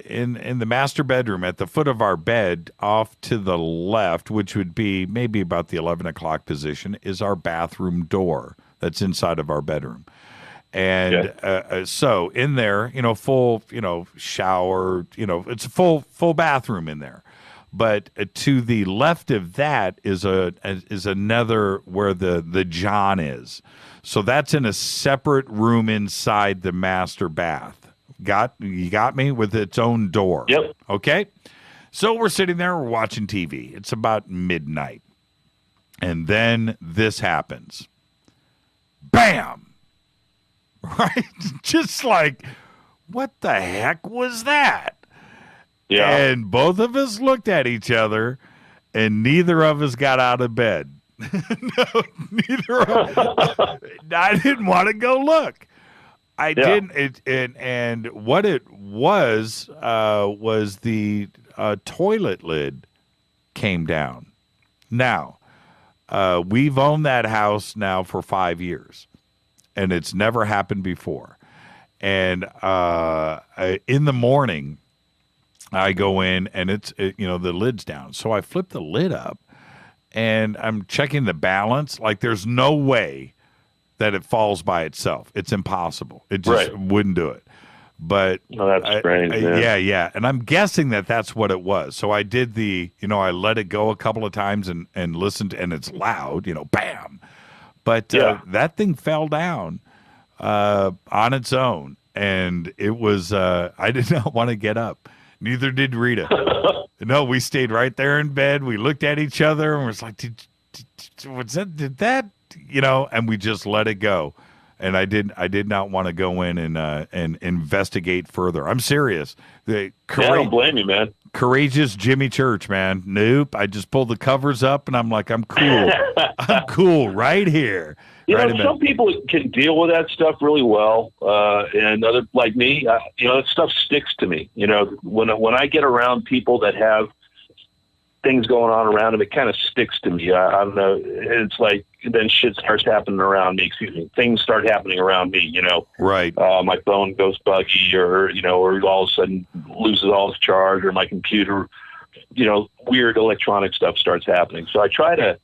Speaker 7: in the master bedroom, at the foot of our bed, off to the left, which would be maybe about the 11 o'clock position, is our bathroom door that's inside of our bedroom. And so in there, full, shower, it's a full bathroom in there. But to the left of that is another where the John is. So that's in a separate room inside the master bath. You got me, with its own door.
Speaker 20: Yep.
Speaker 7: Okay. So we're sitting there, we're watching TV. It's about midnight. And then this happens. Bam! Right? Just like, what the heck was that? Yeah. And both of us looked at each other, and neither of us got out of bed. No, neither of us. I didn't want to go look. I didn't. And what it was the toilet lid came down. Now, we've owned that house now for 5 years, and it's never happened before. And in the morning, I go in, and the lid's down. So I flip the lid up, and I'm checking the balance. Like, there's no way that it falls by itself. It's impossible. It just wouldn't do it. But
Speaker 20: that's strange.
Speaker 7: Yeah. And I'm guessing that that's what it was. So I did I let it go a couple of times and listened, and it's loud, bam. But that thing fell down on its own, and it was. I did not want to get up. Neither did Rita. No, we stayed right there in bed. We looked at each other and was like, "Did that?" And we just let it go. And I did not want to go in and investigate further. I'm serious.
Speaker 20: I don't blame you, man.
Speaker 7: Courageous Jimmy Church, man. Nope. I just pulled the covers up, and I'm like, I'm cool. I'm cool right here.
Speaker 20: Some people can deal with that stuff really well, and other like me, that stuff sticks to me. When I get around people that have things going on around them, it kind of sticks to me. I don't know. It's like then shit starts happening around me. Excuse me. Things start happening around me.
Speaker 7: Right.
Speaker 20: My phone goes buggy, or all of a sudden loses all its charge, or my computer, weird electronic stuff starts happening. So I try to,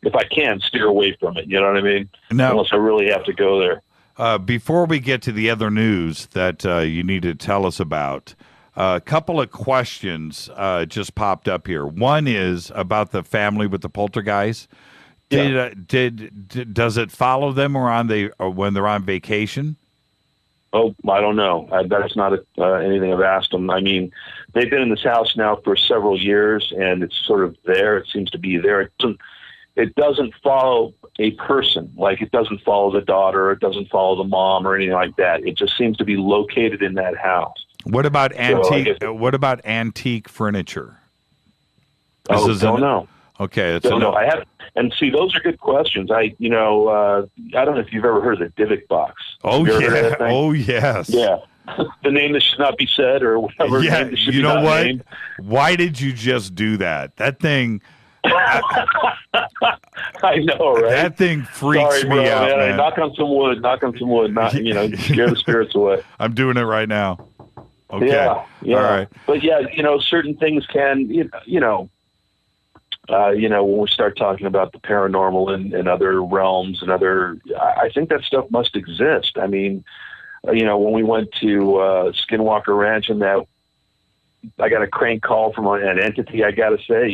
Speaker 20: if I can, steer away from it. You know what I mean?
Speaker 7: No.
Speaker 20: Unless I really have to go there.
Speaker 7: Before we get to the other news that you need to tell us about, a couple of questions just popped up here. One is about the family with the poltergeist. Does it follow them when they're on vacation?
Speaker 20: Oh, I don't know. That's not anything I've asked them. I mean, they've been in this house now for several years, and it's sort of there. It seems to be there. It doesn't follow a person. Like, it doesn't follow the daughter. It doesn't follow the mom or anything like that. It just seems to be located in that house.
Speaker 7: What about antique furniture?
Speaker 20: Don't know.
Speaker 7: Okay,
Speaker 20: don't know. I have, and see, those are good questions. I don't know if you've ever heard of the Divic box.
Speaker 7: Oh yeah. Oh yes.
Speaker 20: Yeah. The name that should not be said, or whatever.
Speaker 7: Yeah. You know what? Why did you just do that? That thing.
Speaker 20: I know, right?
Speaker 7: That thing freaks me out, man.
Speaker 20: Knock on some wood. Not, scare the spirits away.
Speaker 7: I'm doing it right now. Okay.
Speaker 20: Yeah.
Speaker 7: All right.
Speaker 20: But yeah, certain things can, when we start talking about the paranormal and other realms and I think that stuff must exist. I mean, when we went to Skinwalker Ranch and that, I got a crank call from an entity, I got to say,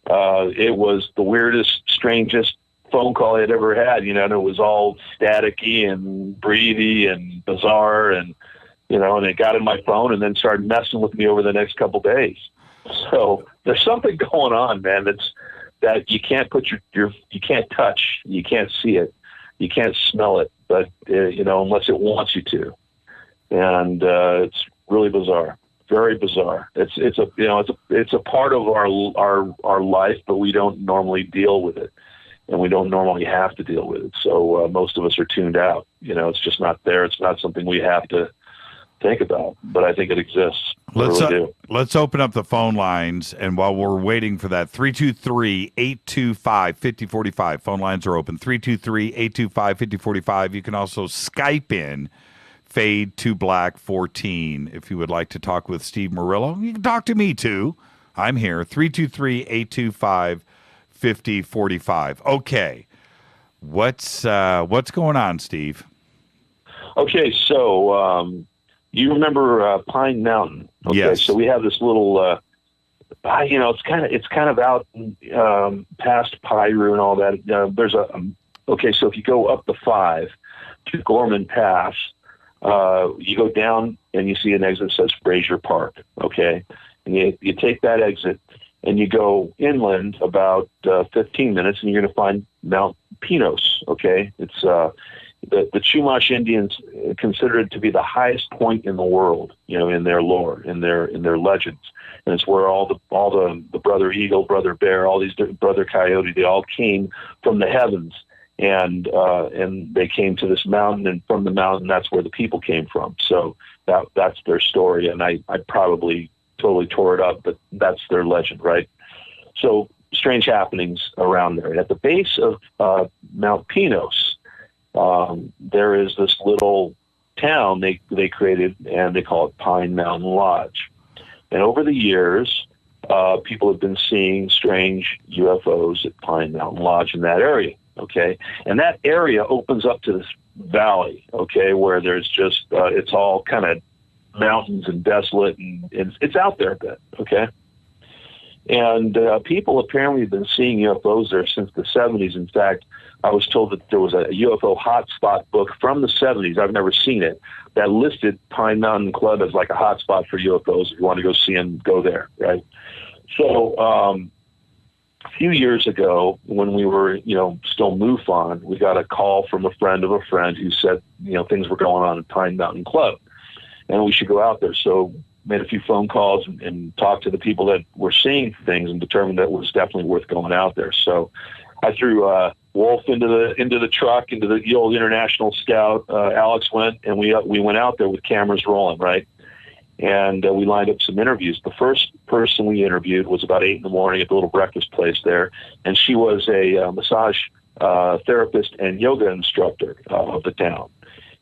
Speaker 20: it was the weirdest, strangest phone call I'd ever had, and it was all staticky and breathy and bizarre and it got in my phone and then started messing with me over the next couple days. So there's something going on, man, that you can't put you can't touch, you can't see it, you can't smell it, but, unless it wants you to. And it's really bizarre. Very bizarre. It's a part of our life, but we don't normally deal with it, and we don't normally have to deal with it. So most of us are tuned out. It's just not there. It's not something we have to think about. But I think it exists.
Speaker 7: Let's open up the phone lines, and while we're waiting for that, 323-825-5045. Phone lines are open. 323-825-5045. You can also Skype in. Fade to Black 14. If you would like to talk with Steve Murillo, you can talk to me too. I'm here. 323-825-5045. Okay. What's going on, Steve?
Speaker 20: Okay, so you remember Pine Mountain? Okay,
Speaker 7: yes.
Speaker 20: So we have this little it's kind of out past Piru and all that. There's so if you go up the 5 to Gorman Pass, you go down and you see an exit that says Fraser Park, okay? And you take that exit and you go inland about 15 minutes and you're going to find Mount Pinos, okay? It's the Chumash Indians consider it to be the highest point in the world, in their lore, in their legends. And it's where all the Brother Eagle, Brother Bear, all these Brother Coyote, they all came from the heavens. And they came to this mountain, and from the mountain, that's where the people came from. So that's their story, and I probably totally tore it up, but that's their legend, right? So strange happenings around there. And at the base of Mount Pinos, there is this little town they created, and they call it Pine Mountain Lodge. And over the years, people have been seeing strange UFOs at Pine Mountain Lodge in that area. Okay. And that area opens up to this valley, okay, where there's just, it's all kind of mountains and desolate, and it's out there a bit. Okay. And people apparently have been seeing UFOs there since the 70s. In fact, I was told that there was a UFO hotspot book from the 70s. I've never seen it, that listed Pine Mountain Club as like a hotspot for UFOs. If you want to go see them, go there. Right. So, a few years ago, when we were, still MUFON, we got a call from a friend of a friend who said, things were going on at Pine Mountain Club, and we should go out there. So made a few phone calls and talked to the people that were seeing things and determined that it was definitely worth going out there. So I threw Wolf into the truck, into the old International Scout. Alex went, and we went out there with cameras rolling, right? And we lined up some interviews. The first person we interviewed was about 8 a.m. at the little breakfast place there, and she was a massage therapist and yoga instructor of the town.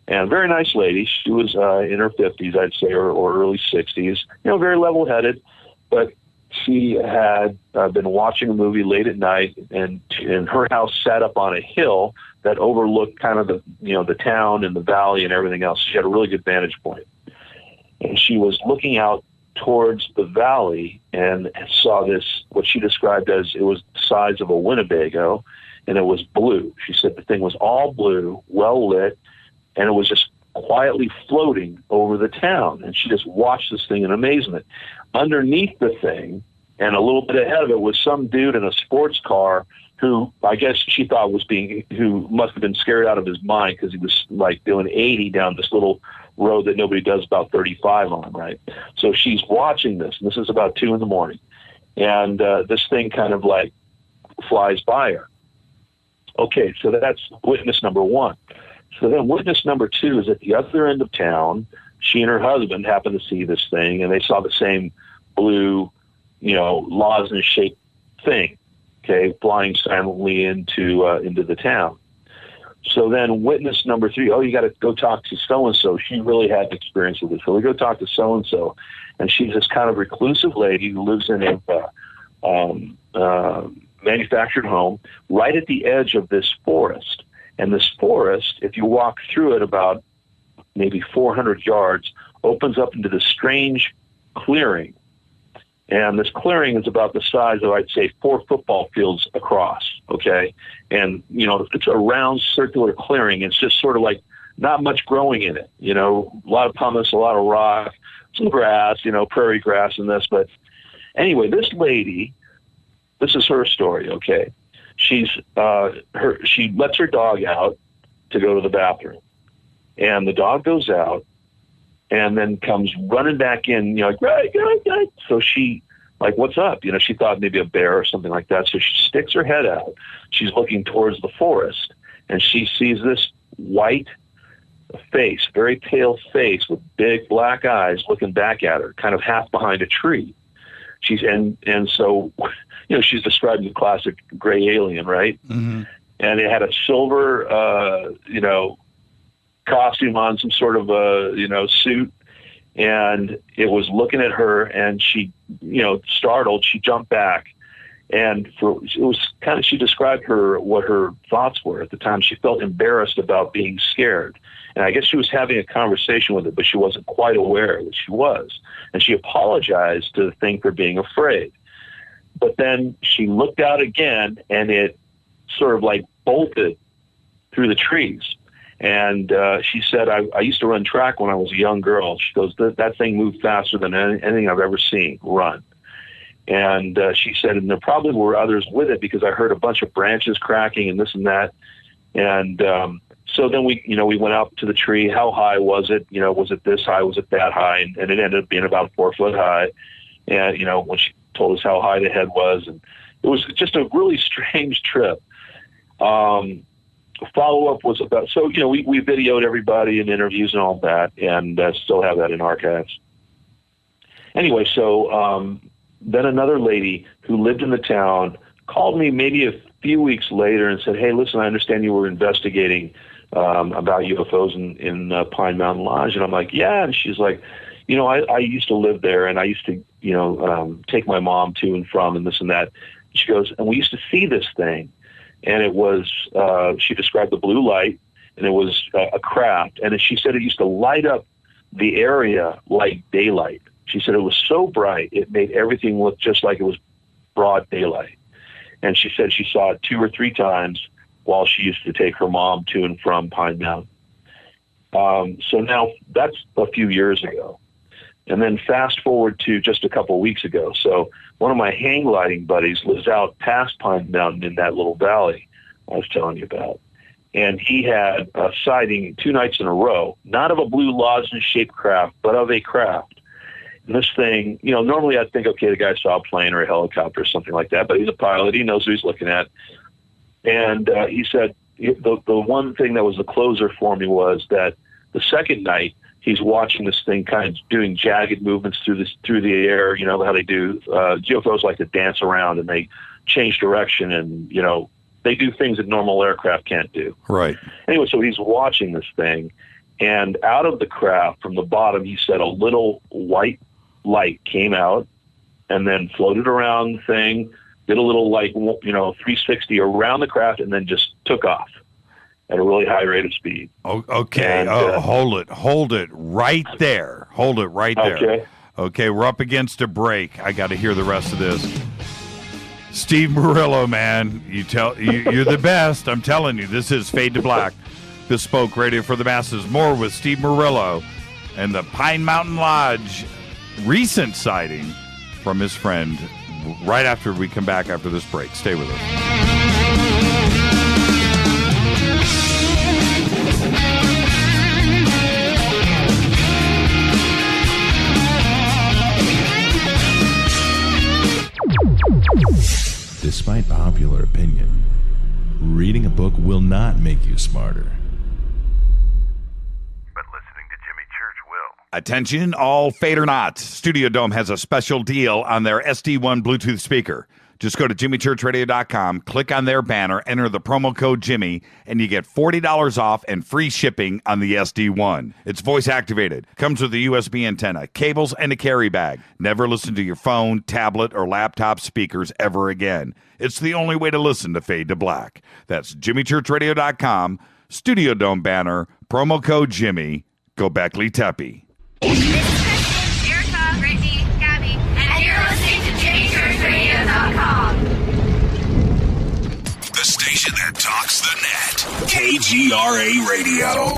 Speaker 20: And a very nice lady. She was in her 50s, I'd say, or early 60s. Very level-headed, but she had been watching a movie late at night, and her house sat up on a hill that overlooked kind of the town and the valley and everything else. She had a really good vantage point. And she was looking out towards the valley and saw this, what she described as, it was the size of a Winnebago, and it was blue. She said the thing was all blue, well lit, and it was just quietly floating over the town. And she just watched this thing in amazement. Underneath the thing, and a little bit ahead of it, was some dude in a sports car who I guess she thought who must have been scared out of his mind, because he was like doing 80 down this little road that nobody does about 35 on, right? So she's watching this, and this is about 2 a.m, and this thing kind of like flies by her. Okay, so that's witness number 1. So then witness number 2 is at the other end of town. She and her husband happened to see this thing, and they saw the same blue, lozenge-shaped thing, okay, flying silently into the town. So then witness number 3, oh, you got to go talk to so-and-so. She really had experience with this. So we go talk to so-and-so, and she's this kind of reclusive lady who lives in a manufactured home right at the edge of this forest. And this forest, if you walk through it about maybe 400 yards, opens up into this strange clearing. And this clearing is about the size of, I'd say, 4 football fields across, okay? And, you know, it's a round circular clearing. It's just sort of like not much growing in it, you know, a lot of pumice, a lot of rock, some grass, you know, prairie grass and this. But anyway, this lady, this is her story, okay? She lets her dog out to go to the bathroom. And the dog goes out and then comes running back in, you know, like, right. So she, like, what's up? You know, she thought maybe a bear or something like that. So she sticks her head out. She's looking towards the forest, and she sees this white face, very pale face with big black eyes looking back at her, kind of half behind a tree. And so, you know, she's describing the classic gray alien, right?
Speaker 7: Mm-hmm.
Speaker 20: And it had a silver, you know, costume on, some sort of you know, suit, and it was looking at her, and she, you know, startled, she jumped back, and it was kind of, she described what her thoughts were at the time. She felt embarrassed about being scared, and I guess she was having a conversation with it, but she wasn't quite aware that she was, and she apologized to the thing for being afraid. But then she looked out again, and it sort of like bolted through the trees. And she said, I used to run track when I was a young girl. She goes, that thing moved faster than anything I've ever seen run. And she said, and there probably were others with it because I heard a bunch of branches cracking and this and that. And so then we went up to the tree. How high was it? You know, was it this high? Was it that high? And it ended up being about 4 foot high. And, you know, when she told us how high the head was, and it was just a really strange trip. Follow-up was about, so, you know, we videoed everybody and interviews and all that, and still have that in archives. Anyway, so then another lady who lived in the town called me maybe a few weeks later and said, hey, listen, I understand you were investigating about UFOs in Pine Mountain Lodge. And I'm like, yeah. And she's like, you know, I used to live there, and I used to, you know, take my mom to and from and this and that. She goes, and we used to see this thing. And it was, she described the blue light, and it was a craft. And she said it used to light up the area like daylight. She said it was so bright, it made everything look just like it was broad daylight. And she said she saw it 2 or 3 times while she used to take her mom to and from Pine Mountain. So now that's a few years ago. And then fast forward to just a couple of weeks ago. So one of my hang gliding buddies lives out past Pine Mountain in that little valley I was telling you about. And he had a sighting 2 nights in a row, not of a blue lozenge-shaped craft, but of a craft. And this thing, you know, normally I'd think, okay, the guy saw a plane or a helicopter or something like that, but he's a pilot. He knows what he's looking at. And he said the one thing that was the closer for me was that the second night, he's watching this thing kind of doing jagged movements through the air. You know how they do. UFOs like to dance around, and they change direction, and, you know, they do things that normal aircraft can't do.
Speaker 7: Right.
Speaker 20: Anyway, so he's watching this thing, and out of the craft from the bottom, he said a little white light came out and then floated around the thing, did a little, like, you know, 360 around the craft, and then just took off at a really high rate of speed.
Speaker 7: Oh, okay.
Speaker 20: And,
Speaker 7: Hold it right there. Hold it right there.
Speaker 20: Okay.
Speaker 7: Okay, we're up against a break. I got to hear the rest of this. Steve Murillo, man, you're the best. I'm telling you, this is Fade to Black, bespoke radio for the masses. More with Steve Murillo and the Pine Mountain Lodge recent sighting from his friend right after we come back after this break. Stay with us.
Speaker 4: Despite popular opinion, reading a book will not make you smarter.
Speaker 2: But listening to Jimmy Church will.
Speaker 7: Attention, all Fader Knots. Studio Dome has a special deal on their SD1 Bluetooth speaker. Just go to jimmychurchradio.com, click on their banner, enter the promo code Jimmy, and you get $40 off and free shipping on the SD1. It's voice activated, comes with a USB antenna, cables, and a carry bag. Never listen to your phone, tablet, or laptop speakers ever again. It's the only way to listen to Fade to Black. That's jimmychurchradio.com, Studio Dome banner, promo code Jimmy. Go Beckley Teppy.
Speaker 6: Erica, Brittany, Gabby, and you're listening to JimmyChurchRadio.com.
Speaker 8: The station that talks the net. KGRA Radio.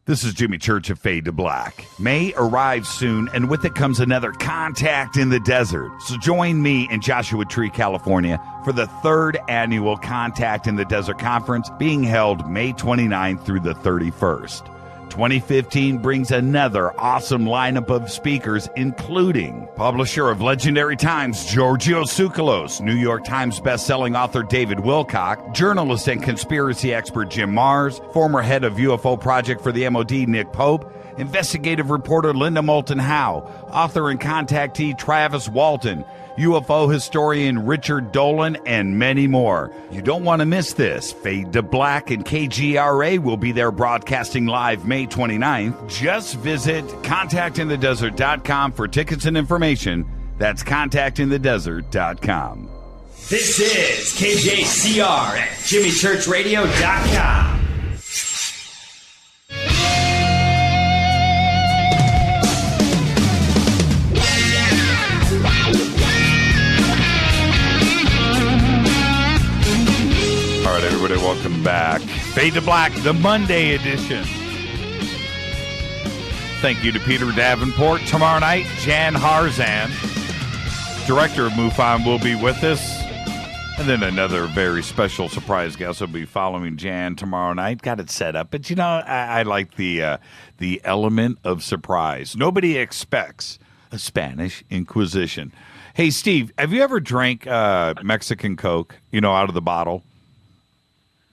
Speaker 7: This is Jimmy Church of Fade to Black. May arrives soon, and with it comes another Contact in the Desert. So join me in Joshua Tree, California, for the 3rd annual Contact in the Desert Conference being held May 29th through the 31st. 2015 brings another awesome lineup of speakers, including publisher of Legendary Times, Giorgio Tsoukalos, New York Times bestselling author David Wilcock, journalist and conspiracy expert Jim Mars, former head of UFO Project for the MOD Nick Pope, investigative reporter Linda Moulton Howe, author and contactee Travis Walton, UFO historian Richard Dolan, and many more. You don't want to miss this. Fade to Black and KGRA will be there broadcasting live May 29th. Just visit contactinthedesert.com for tickets and information. That's contactinthedesert.com.
Speaker 9: This is KJCR at JimmyChurchRadio.com.
Speaker 7: All right, everybody, welcome back. Fade to Black, the Monday edition. Thank you to Peter Davenport. Tomorrow night, Jan Harzan, director of MUFON, will be with us. And then another very special surprise guest will be following Jan tomorrow night. Got it set up. But, you know, I like the element of surprise. Nobody expects a Spanish Inquisition. Hey, Steve, have you ever drank Mexican Coke, you know, out of the bottle?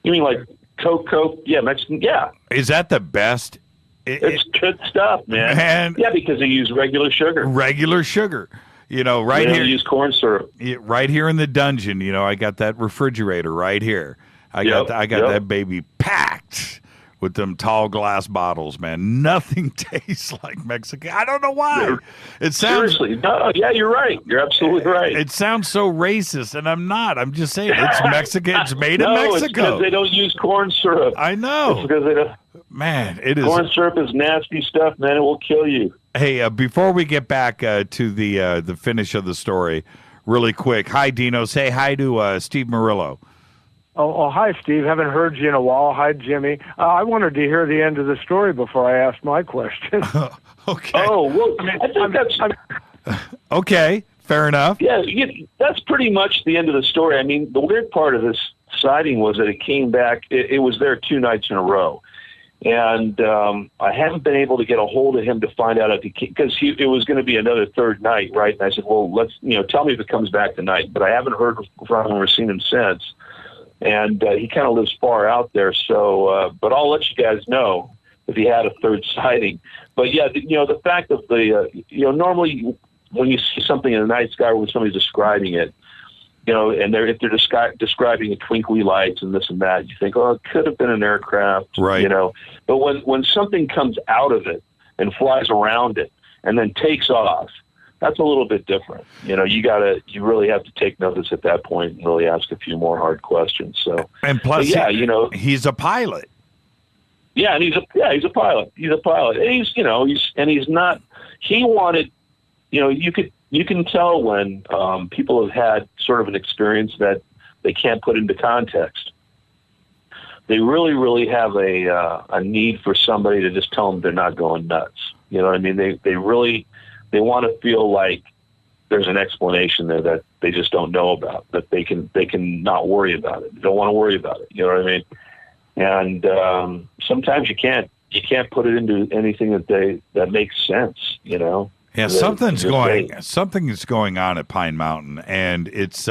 Speaker 20: You mean like Coke? Yeah, Mexican, yeah.
Speaker 7: Is that the best?
Speaker 20: It's good stuff, man. Yeah, because they use regular sugar.
Speaker 7: Regular sugar. You know, right here.
Speaker 20: They use corn syrup.
Speaker 7: Right here in the dungeon, you know, I got that refrigerator right here. I got that baby packed with them tall glass bottles, man. Nothing tastes like Mexican. I don't know why. It sounds
Speaker 20: seriously. No, yeah, you're right. You're absolutely right.
Speaker 7: It sounds so racist, and I'm not. I'm just saying it's Mexican. It's made in Mexico.
Speaker 20: It's because they don't use corn syrup.
Speaker 7: I know.
Speaker 20: It's because they don't.
Speaker 7: Man, it is.
Speaker 20: Corn syrup is nasty stuff, man. It will kill you.
Speaker 7: Hey, before we get back to the finish of the story, really quick. Hi, Dino. Say hi to Steve Murillo.
Speaker 22: Oh, hi, Steve. Haven't heard you in a while. Hi, Jimmy. I wanted to hear the end of the story before I asked my question.
Speaker 7: Okay.
Speaker 20: Oh, well, I think that's...
Speaker 7: Okay, fair enough.
Speaker 20: Yeah, that's pretty much the end of the story. I mean, the weird part of this sighting was that it came back. It was there 2 nights in a row. And I haven't been able to get a hold of him to find out if he came, because it was going to be another 3rd night, right? And I said, well, tell me if it comes back tonight. But I haven't heard from him or seen him since. And he kind of lives far out there. So, but I'll let you guys know if he had a 3rd sighting. But yeah, the fact of normally when you see something in the night sky when somebody's describing it, and if they're describing twinkly lights and this and that, you think, oh, it could have been an aircraft,
Speaker 7: right?
Speaker 20: But when something comes out of it and flies around it and then takes off, that's a little bit different. You really have to take notice at that point and really ask a few more hard questions. So,
Speaker 7: and plus, he's a pilot.
Speaker 20: Yeah, and he's a pilot. He's a pilot. And he's not. He wanted. You can tell when people have had sort of an experience that they can't put into context. They really, really have a need for somebody to just tell them they're not going nuts. You know what I mean? They want to feel like there's an explanation there that they just don't know about, that they can not worry about it. They don't want to worry about it. You know what I mean? And sometimes you can't put it into anything that makes sense.
Speaker 7: Yeah, something's going on at Pine Mountain, and it's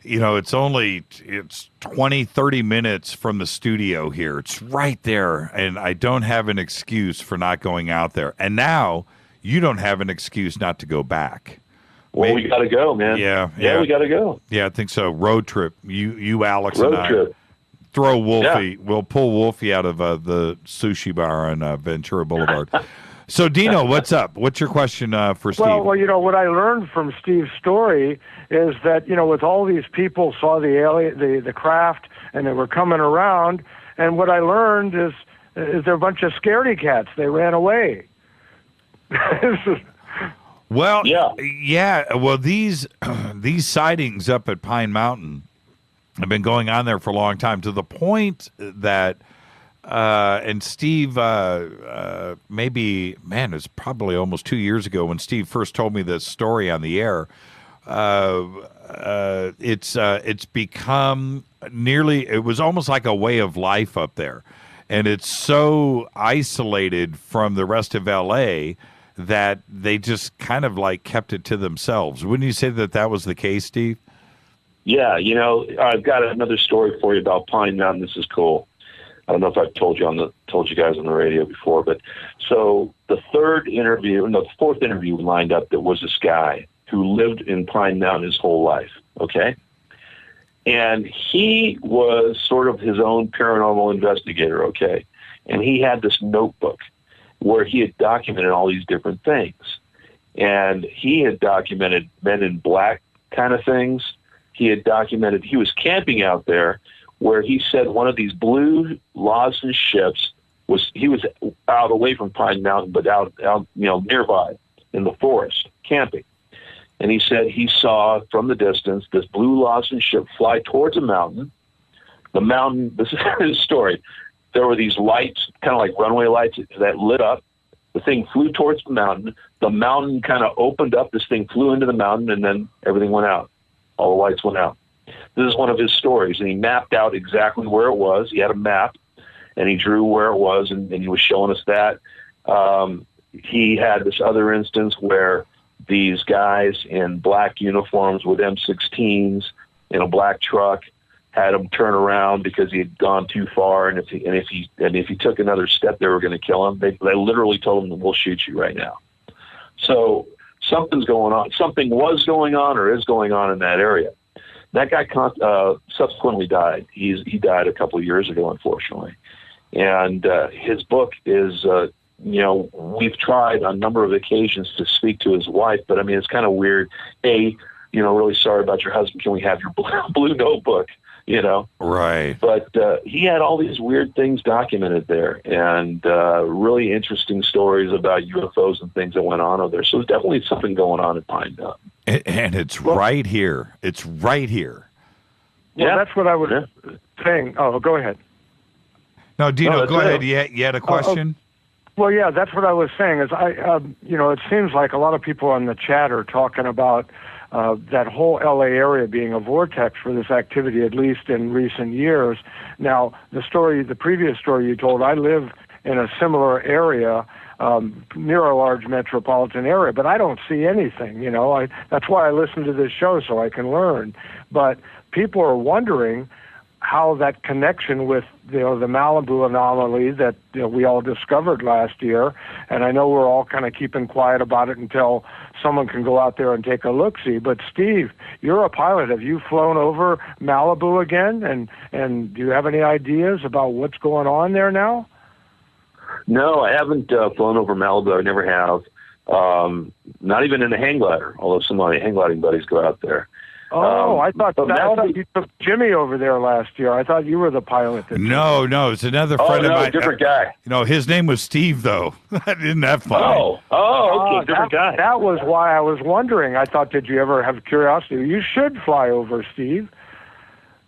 Speaker 7: it's 20, 30 minutes from the studio here. It's right there, and I don't have an excuse for not going out there. And now you don't have an excuse not to go back.
Speaker 20: Well, we got to go, man.
Speaker 7: Yeah,
Speaker 20: we got to go.
Speaker 7: Yeah, I think so. Road trip. You, Alex,
Speaker 20: Road
Speaker 7: and I.
Speaker 20: trip.
Speaker 7: Throw Wolfie. Yeah. We'll pull Wolfie out of the sushi bar on Ventura Boulevard. So, Dino, what's up? What's your question for Steve?
Speaker 22: Well, what I learned from Steve's story is that, with all these people saw the alien, the craft, and they were coming around, and what I learned is they're a bunch of scaredy cats. They ran away.
Speaker 7: Well, yeah. Well, these sightings up at Pine Mountain have been going on there for a long time, to the point that, and Steve, it's probably almost 2 years ago when Steve first told me this story on the air. It's become it was almost like a way of life up there. And it's so isolated from the rest of L.A. that they just kind of like kept it to themselves. Wouldn't you say that was the case, Steve?
Speaker 20: Yeah, I've got another story for you about Pine Mountain. This is cool. I don't know if I've told you guys on the radio before, but so the fourth interview lined up, that was this guy who lived in Pine Mountain his whole life. Okay. And he was sort of his own paranormal investigator. Okay. And he had this notebook where he had documented all these different things. And he had documented Men in Black kind of things. He had documented, he was camping out there where he said one of these blue Lawson ships he was out away from Pine Mountain, but out nearby in the forest, camping. And he said he saw from the distance this blue Lawson ship fly towards a mountain. The mountain, this is his story, there were these lights, kind of like runway lights, that lit up. The thing flew towards the mountain. The mountain kind of opened up. This thing flew into the mountain, and then everything went out. All the lights went out. This is one of his stories, and he mapped out exactly where it was. He had a map, and he drew where it was, and he was showing us that. He had this other instance where these guys in black uniforms with M16s in a black truck had him turn around because he had gone too far, and if he took another step, they were going to kill him. They literally told him, "We'll shoot you right now." So something's going on. Something was going on or is going on in that area. That guy subsequently died. He died a couple of years ago, unfortunately. And his book is, we've tried on a number of occasions to speak to his wife, but I mean, it's kind of weird. Hey, really sorry about your husband. Can we have your blue notebook?
Speaker 7: Right.
Speaker 20: But he had all these weird things documented there, and really interesting stories about UFOs and things that went on over there. So there's definitely something going on at Pine Mountain.
Speaker 7: And it's right here. It's right here.
Speaker 22: Well, that's what I was saying. Oh, go ahead.
Speaker 7: No, Dino, go ahead. You had a question?
Speaker 22: Well, yeah, that's what I was saying. Is it seems like a lot of people on the chat are talking about that whole LA area being a vortex for this activity, at least in recent years. Now, the previous story you told, I live in a similar area near a large metropolitan area, but I don't see anything. That's why I listen to this show, so I can learn. But people are wondering how that connection with the Malibu anomaly that we all discovered last year, and I know we're all kind of keeping quiet about it until someone can go out there and take a look-see. But Steve, you're a pilot. Have you flown over Malibu again? And do you have any ideas about what's going on there now?
Speaker 20: No, I haven't flown over Malibu. I never have. Not even in a hang glider, although some of my hang gliding buddies go out there.
Speaker 22: Oh, I thought you took Jimmy over there last year. I thought you were the pilot.
Speaker 7: No, it's another friend of mine.
Speaker 20: Different guy.
Speaker 7: His name was Steve, though. Isn't that funny?
Speaker 20: Okay, different guy.
Speaker 22: That was why I was wondering. I thought, did you ever have curiosity? You should fly over, Steve.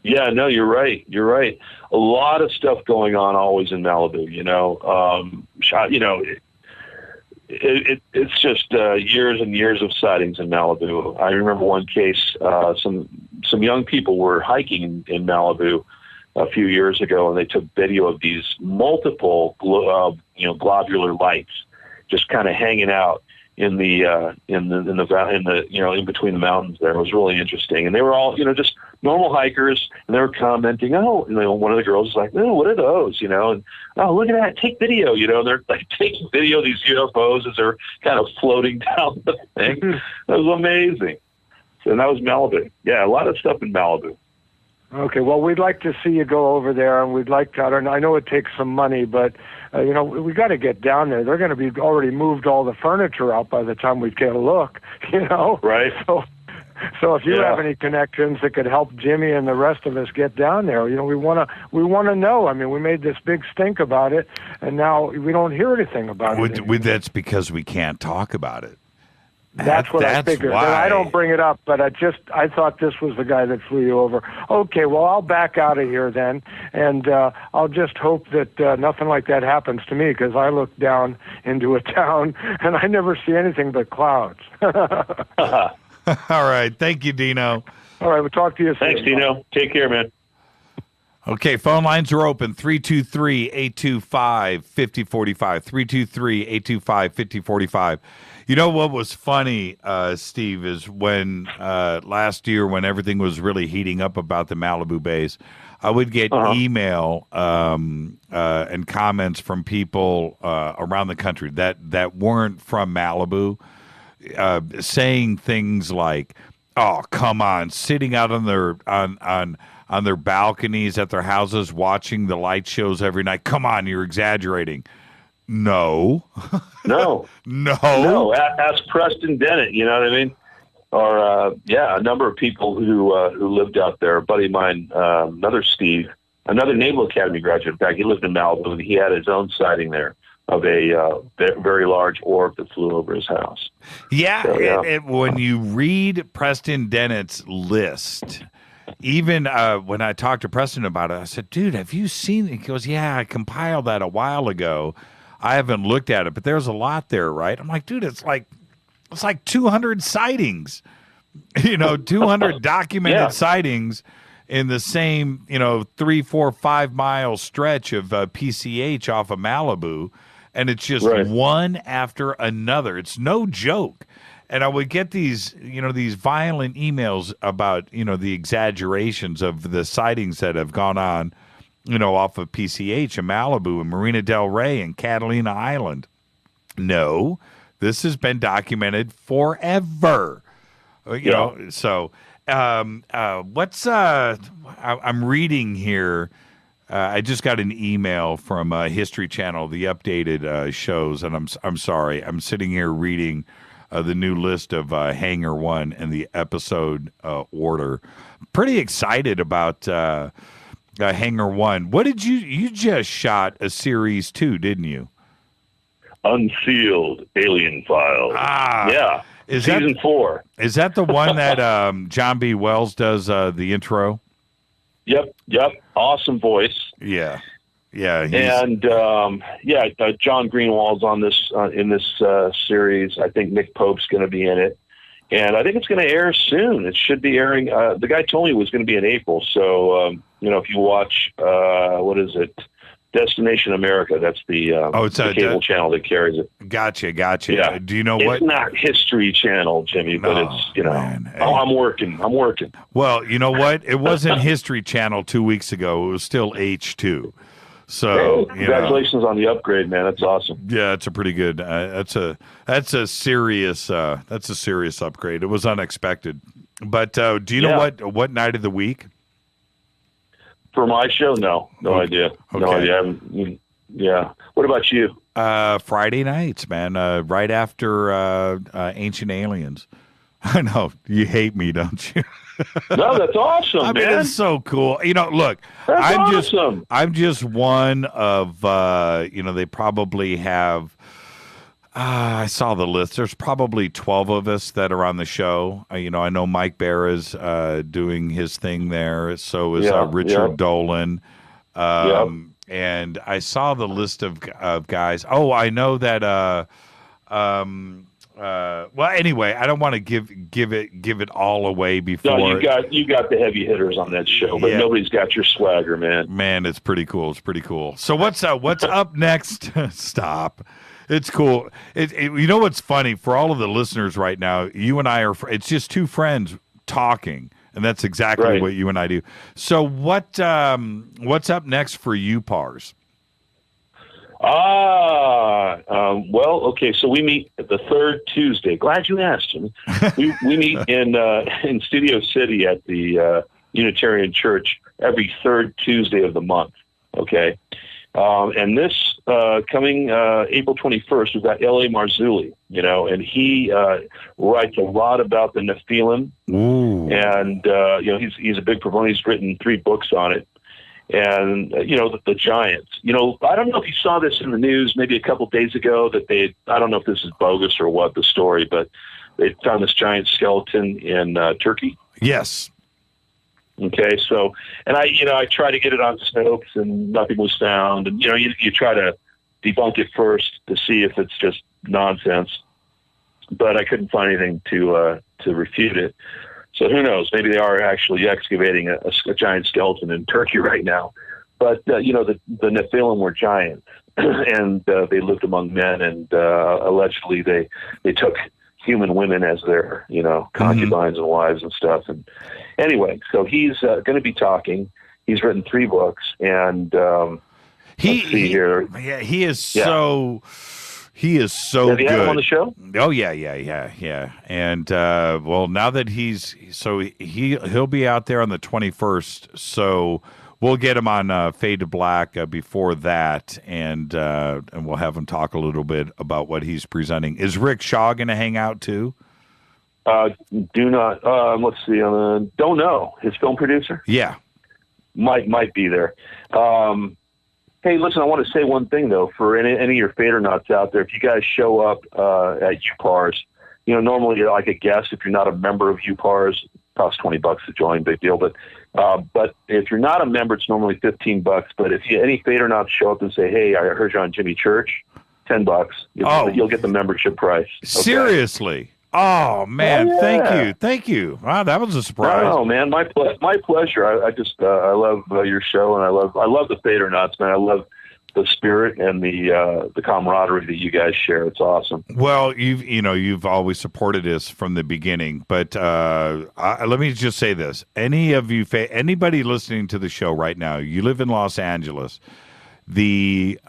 Speaker 20: Yeah, no, you're right. You're right. A lot of stuff going on always in Malibu, It's just years and years of sightings in Malibu. I remember one case, some young people were hiking in Malibu a few years ago, and they took video of these multiple globular lights just kind of hanging out. in the in between the mountains there. It was really interesting, and they were all just normal hikers, and they were commenting, one of the girls was like, oh, what are those, and oh, look at that, take video, and they're like taking video of these UFOs as they're kind of floating down the thing. That was amazing. And that was Malibu. Yeah, a lot of stuff in Malibu.
Speaker 22: Okay, well, we'd like to see you go over there, and we'd like to, I know it takes some money, but, we got to get down there. They're going to be already moved all the furniture out by the time we get a look,
Speaker 20: Right.
Speaker 22: So if you have any connections that could help Jimmy and the rest of us get down there, we want to know. I mean, we made this big stink about it, and now we don't hear anything about it.
Speaker 7: That's because we can't talk about it.
Speaker 22: That's what I figured.
Speaker 7: Why.
Speaker 22: And I don't bring it up, but I thought this was the guy that flew you over. Okay, well, I'll back out of here then, and I'll just hope that nothing like that happens to me, because I look down into a town, and I never see anything but clouds.
Speaker 7: All right. Thank you, Dino.
Speaker 22: All right, we'll talk to you soon.
Speaker 20: Thanks, Dino. Take care, man.
Speaker 7: Okay, phone lines are open, 323-825-5045, 323-825-5045. You know what was funny, Steve, is when last year when everything was really heating up about the Malibu base, I would get email and comments from people around the country that weren't from Malibu, saying things like, "Oh, come on!" Sitting out on their balconies at their houses, watching the light shows every night. Come on, you're exaggerating. No.
Speaker 20: No. Ask Preston Dennett. You know what I mean? Or a number of people who lived out there. A buddy of mine, another Naval Academy graduate. In fact, he lived in Malibu, and he had his own sighting there of a very large orb that flew over his house.
Speaker 7: Yeah, so, when you read Preston Dennett's list, even when I talked to Preston about it, I said, dude, have you seen it? He goes, yeah, I compiled that a while ago. I haven't looked at it, but there's a lot there, right? I'm like, dude, it's like 200 sightings, 200 documented sightings in the same, 3, 4, 5 mile stretch of PCH off of Malibu. And it's just one after another. It's no joke. And I would get these violent emails about, the exaggerations of the sightings that have gone on, off of PCH and Malibu and Marina Del Rey and Catalina Island. No, this has been documented forever. So what's I'm reading here. I just got an email from History Channel, the updated shows, and I'm sorry. I'm sitting here reading the new list of Hangar 1 and the episode order. Pretty excited about Hangar 1. What did you just shot a series 2, didn't you?
Speaker 20: Unsealed Alien Files. Yeah. Season 4.
Speaker 7: Is that the one that John B. Wells does the intro?
Speaker 20: Yep. Awesome voice.
Speaker 7: Yeah.
Speaker 20: And John Greenwald's on this in this series. I think Nick Pope's going to be in it, and I think it's going to air soon. It should be airing. The guy told me it was going to be in April. So if you watch what is it, Destination America? That's the cable channel that carries it.
Speaker 7: Gotcha.
Speaker 20: Yeah.
Speaker 7: Do you know what?
Speaker 20: It's not History Channel, Jimmy, but it's man. I'm working.
Speaker 7: Well, you know what? It wasn't History Channel 2 weeks ago. It was still H2. So
Speaker 20: congratulations on the upgrade, man. That's awesome.
Speaker 7: Yeah, it's a pretty good. That's a serious upgrade. It was unexpected. But do you know what night of the week?
Speaker 20: For my show, no idea.
Speaker 7: Okay.
Speaker 20: No idea. Yeah. What about you?
Speaker 7: Friday nights, man. Right after Ancient Aliens. I know you hate me, don't you?
Speaker 20: No, that's awesome.
Speaker 7: I mean, it's so cool. Look,
Speaker 20: awesome.
Speaker 7: I'm just one of. They probably have. I saw the list. There's probably 12 of us that are on the show. I know Mike Barra's doing his thing there. So is Richard Dolan. And I saw the list of guys. Oh, I know that. Well, anyway, I don't want to give it all away before.
Speaker 20: No, you got the heavy hitters on that show, but nobody's got your swagger, man.
Speaker 7: Man, it's pretty cool. So what's up next? Stop. It's cool. You know what's funny for all of the listeners right now? You and I it's just two friends talking, and that's exactly what you and I do. So what's up next for UPARS?
Speaker 20: Well, okay. So we meet the third Tuesday. Glad you asked, Jimmy. We meet in Studio City at the Unitarian Church every third Tuesday of the month. Okay. And this coming April 21st, we've got L.A. Marzulli, and he writes a lot about the Nephilim.
Speaker 7: Ooh.
Speaker 20: And, he's a big proponent. He's written 3 books on it. And, the giants. I don't know if you saw this in the news maybe a couple days ago that I don't know if this is bogus or what, the story, but they found this giant skeleton in Turkey.
Speaker 7: Yes.
Speaker 20: Okay, so, and I try to get it on Snopes and nothing was found. And, you try to debunk it first to see if it's just nonsense. But I couldn't find anything to refute it. So who knows? Maybe they are actually excavating a giant skeleton in Turkey right now. But, the Nephilim were giants, and they lived among men, and allegedly they took human women as their, concubines and wives and stuff. And anyway, so he's going to be talking. He's written 3 books, and he
Speaker 7: is so... He is so
Speaker 20: Have you
Speaker 7: good.
Speaker 20: had him on the show?
Speaker 7: Oh yeah. And now that he'll be out there on the 21st. So we'll get him on Fade to Black before that, and we'll have him talk a little bit about what he's presenting. Is Rick Shaw going to hang out too?
Speaker 20: Do not. Let's see. Don't know. His film producer.
Speaker 7: Yeah,
Speaker 20: might be there. Hey, listen, I want to say one thing, though, for any of your Fadernauts out there. If you guys show up at UPARS, normally you're like a guest. If you're not a member of UPARS, it costs $20 to join, big deal. But if you're not a member, it's normally $15. But if any Fadernauts show up and say, hey, I heard you on Jimmy Church, $10. You'll get the membership price. Okay?
Speaker 7: Seriously? Oh, man, thank you. Wow, that was a surprise.
Speaker 20: Oh, man, my pleasure. I just I love your show, and I love the Fadernauts, man. I love the spirit and the camaraderie that you guys share. It's awesome.
Speaker 7: Well, you've always supported us from the beginning, but let me just say this: anybody listening to the show right now, you live in Los Angeles, the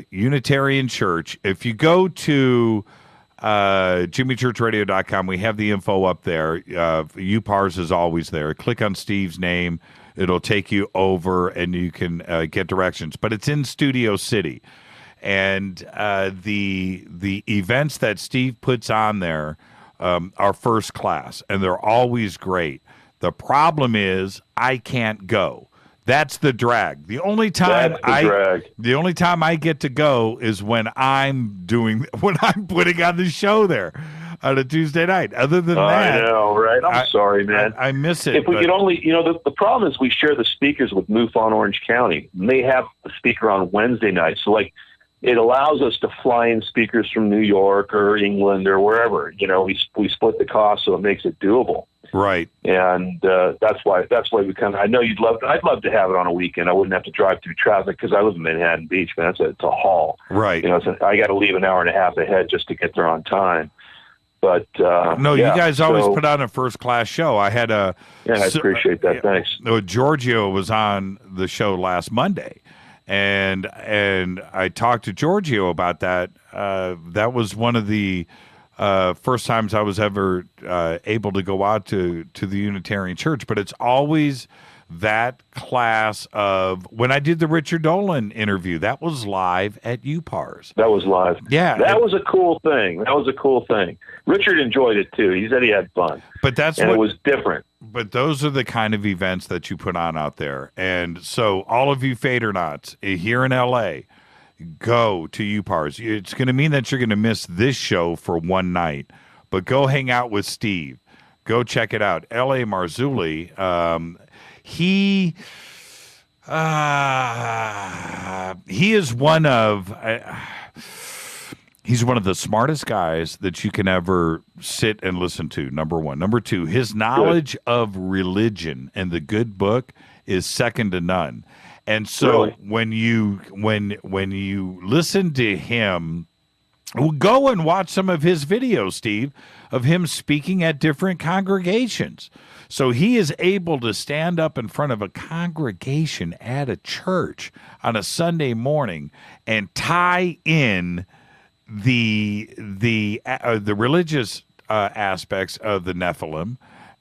Speaker 7: Unitarian Church. If you go to JimmyChurchRadio.com. We have the info up there. UPARS is always there. Click on Steve's name. It'll take you over, and you can get directions. But it's in Studio City. And the events that Steve puts on there are first class, and they're always great. The problem is I can't go. That's the drag. The only time I get to go is when I'm putting on the show there on a Tuesday night. Other than that,
Speaker 20: I know, right? I'm sorry, man.
Speaker 7: I miss it.
Speaker 20: If we could only, the problem is we share the speakers with MUFON Orange County. And they have a speaker on Wednesday night, so it allows us to fly in speakers from New York or England or wherever. We split the cost, so it makes it doable.
Speaker 7: Right.
Speaker 20: And that's why we kind of, I know I'd love to have it on a weekend. I wouldn't have to drive through traffic because I live in Manhattan Beach, man. It's a haul.
Speaker 7: Right.
Speaker 20: I got to leave an hour and a half ahead just to get there on time. But
Speaker 7: you guys always put on a first class show. I had I
Speaker 20: appreciate that. Thanks.
Speaker 7: Giorgio was on the show last Monday, and I talked to Giorgio about that. That was one of the first times I was ever able to go out to the Unitarian Church, but it's always that class of when I did the Richard Dolan interview. That was live at UPARS.
Speaker 20: That was live.
Speaker 7: Yeah,
Speaker 20: that was a cool thing. Richard enjoyed it too. He said he had fun.
Speaker 7: But
Speaker 20: it was different.
Speaker 7: But those are the kind of events that you put on out there, and so all of you Fadernauts here in LA. Go to UPARS. It's going to mean that you're going to miss this show for one night, but go hang out with Steve. Go check it out. L.A. Marzulli, he is one of the smartest guys that you can ever sit and listen to, number one. Number two, his knowledge of religion and the good book is second to none. And so when you listen to him Go and watch some of his videos, Steve, of him speaking at different congregations. So he is able to stand up in front of a congregation at a church on a Sunday morning and tie in the religious aspects of the Nephilim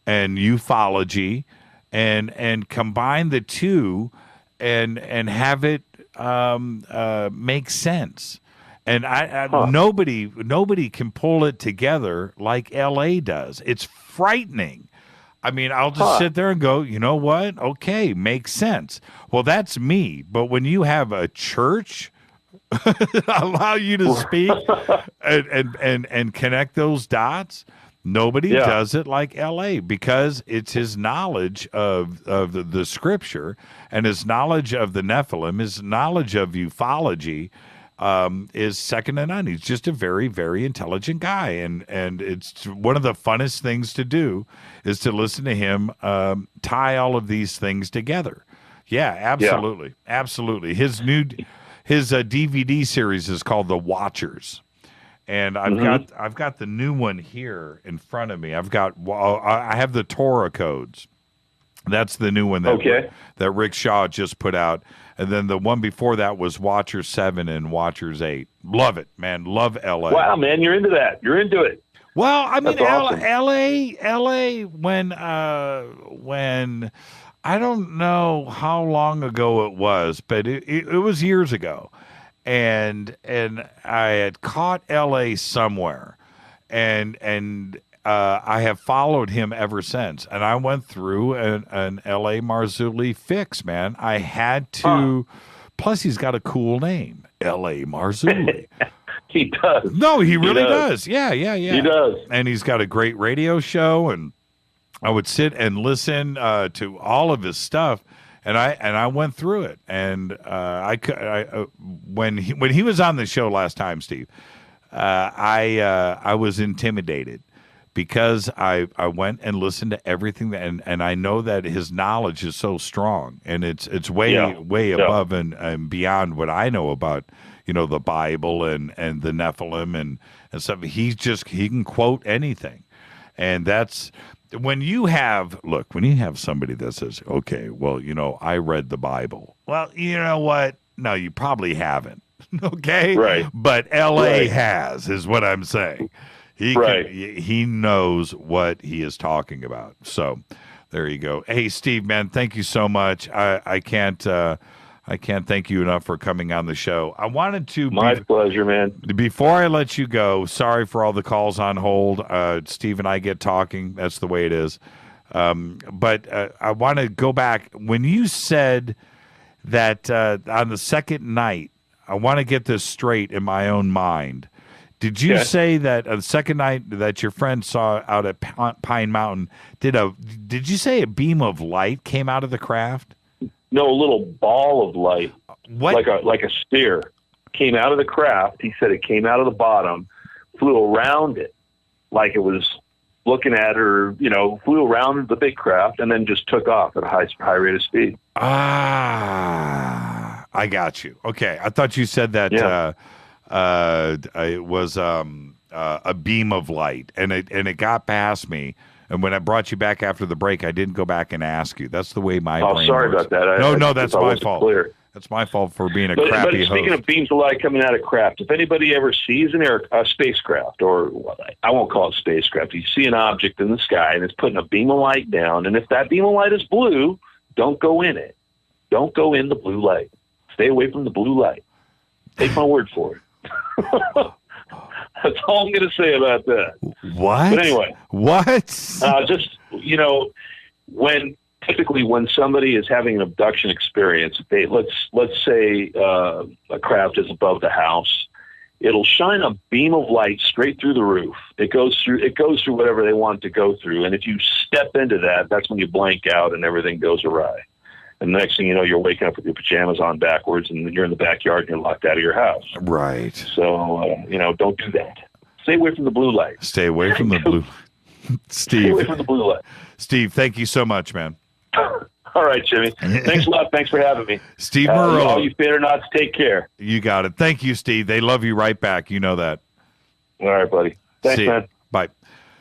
Speaker 7: and ufology, and combine the two and have it make sense. And nobody can pull it together like LA does. It's frightening. I mean, I'll just sit there and go, you know what? Okay, makes sense. Well, that's me. But when you have a church allow you to speak and connect those dots, nobody does it like LA, because it's his knowledge of the scripture and his knowledge of the Nephilim, his knowledge of ufology is second to none. He's just a very, very intelligent guy, and it's one of the funnest things to do is to listen to him tie all of these things together. Yeah, absolutely, absolutely. His DVD series is called The Watchers, and I've got the new one here in front of me. I have the Torah codes. That's the new one that Rick Shaw just put out. And then the one before that was Watchers 7 and Watchers 8. Love it, man. Love LA.
Speaker 20: Wow, man, you're into that. You're into it.
Speaker 7: Well, I mean,
Speaker 20: awesome.
Speaker 7: LA, when I don't know how long ago it was, but it was years ago. And I had caught LA somewhere, and I have followed him ever since. And I went through an L.A. Marzulli fix, man. I had to. Plus, he's got a cool name, L.A. Marzulli.
Speaker 20: He does.
Speaker 7: No, he really does. Yeah.
Speaker 20: He does.
Speaker 7: And he's got a great radio show. And I would sit and listen to all of his stuff. And I went through it. And when he was on the show last time, Steve, I was intimidated, because I went and listened to everything and I know that his knowledge is so strong, and it's way above and beyond what I know about, the Bible and the Nephilim and stuff. He can quote anything. And that's when you have somebody that says, okay, well, I read the Bible. Well, you know what? No, you probably haven't. Okay.
Speaker 20: Right.
Speaker 7: But LA has, is what I'm saying. He knows what he is talking about. So there you go. Hey, Steve, man, thank you so much. I can't thank you enough for coming on the show. I wanted to.
Speaker 20: My pleasure, man.
Speaker 7: Before I let you go, sorry for all the calls on hold. Steve and I get talking. That's the way it is. But I want to go back. When you said that on the second night, I want to get this straight in my own mind. Did you say that the second night that your friend saw out at Pine Mountain, did you say a beam of light came out of the craft?
Speaker 20: No, a little ball of light,
Speaker 7: what?
Speaker 20: like a spear, came out of the craft. He said it came out of the bottom, flew around it like it was looking at her, flew around the big craft, and then just took off at a high rate of speed.
Speaker 7: Ah, I got you. Okay, I thought you said that. Yeah. It was a beam of light, and it got past me. And when I brought you back after the break, I didn't go back and ask you. That's the way my brain
Speaker 20: sorry
Speaker 7: works.
Speaker 20: About that.
Speaker 7: No, that's my fault. Clear. That's my fault for being a crappy host.
Speaker 20: But speaking of beams of light coming out of craft, if anybody ever sees a spacecraft, or I won't call it spacecraft, you see an object in the sky and it's putting a beam of light down, and if that beam of light is blue, don't go in it. Don't go in the blue light. Stay away from the blue light. Take my word for it. That's all I'm going to say about that.
Speaker 7: What?
Speaker 20: But anyway.
Speaker 7: What?
Speaker 20: Just, when somebody is having an abduction experience, let's say a craft is above the house, it'll shine a beam of light straight through the roof. It goes through whatever they want to go through. And if you step into that, that's when you blank out and everything goes awry. And the next thing you know, you're waking up with your pajamas on backwards, and you're in the backyard and you're locked out of your house.
Speaker 7: Right.
Speaker 20: So, don't do that. Stay away from the blue light.
Speaker 7: Stay away from the blue. Steve.
Speaker 20: Stay away from the blue light.
Speaker 7: Steve, thank you so much, man.
Speaker 20: All right, Jimmy. Thanks a lot. Thanks for having me.
Speaker 7: Steve Murillo.
Speaker 20: All you Paternauts, take care.
Speaker 7: You got it. Thank you, Steve. They love you right back. You know that.
Speaker 20: All right, buddy. Thanks, man.
Speaker 7: Bye.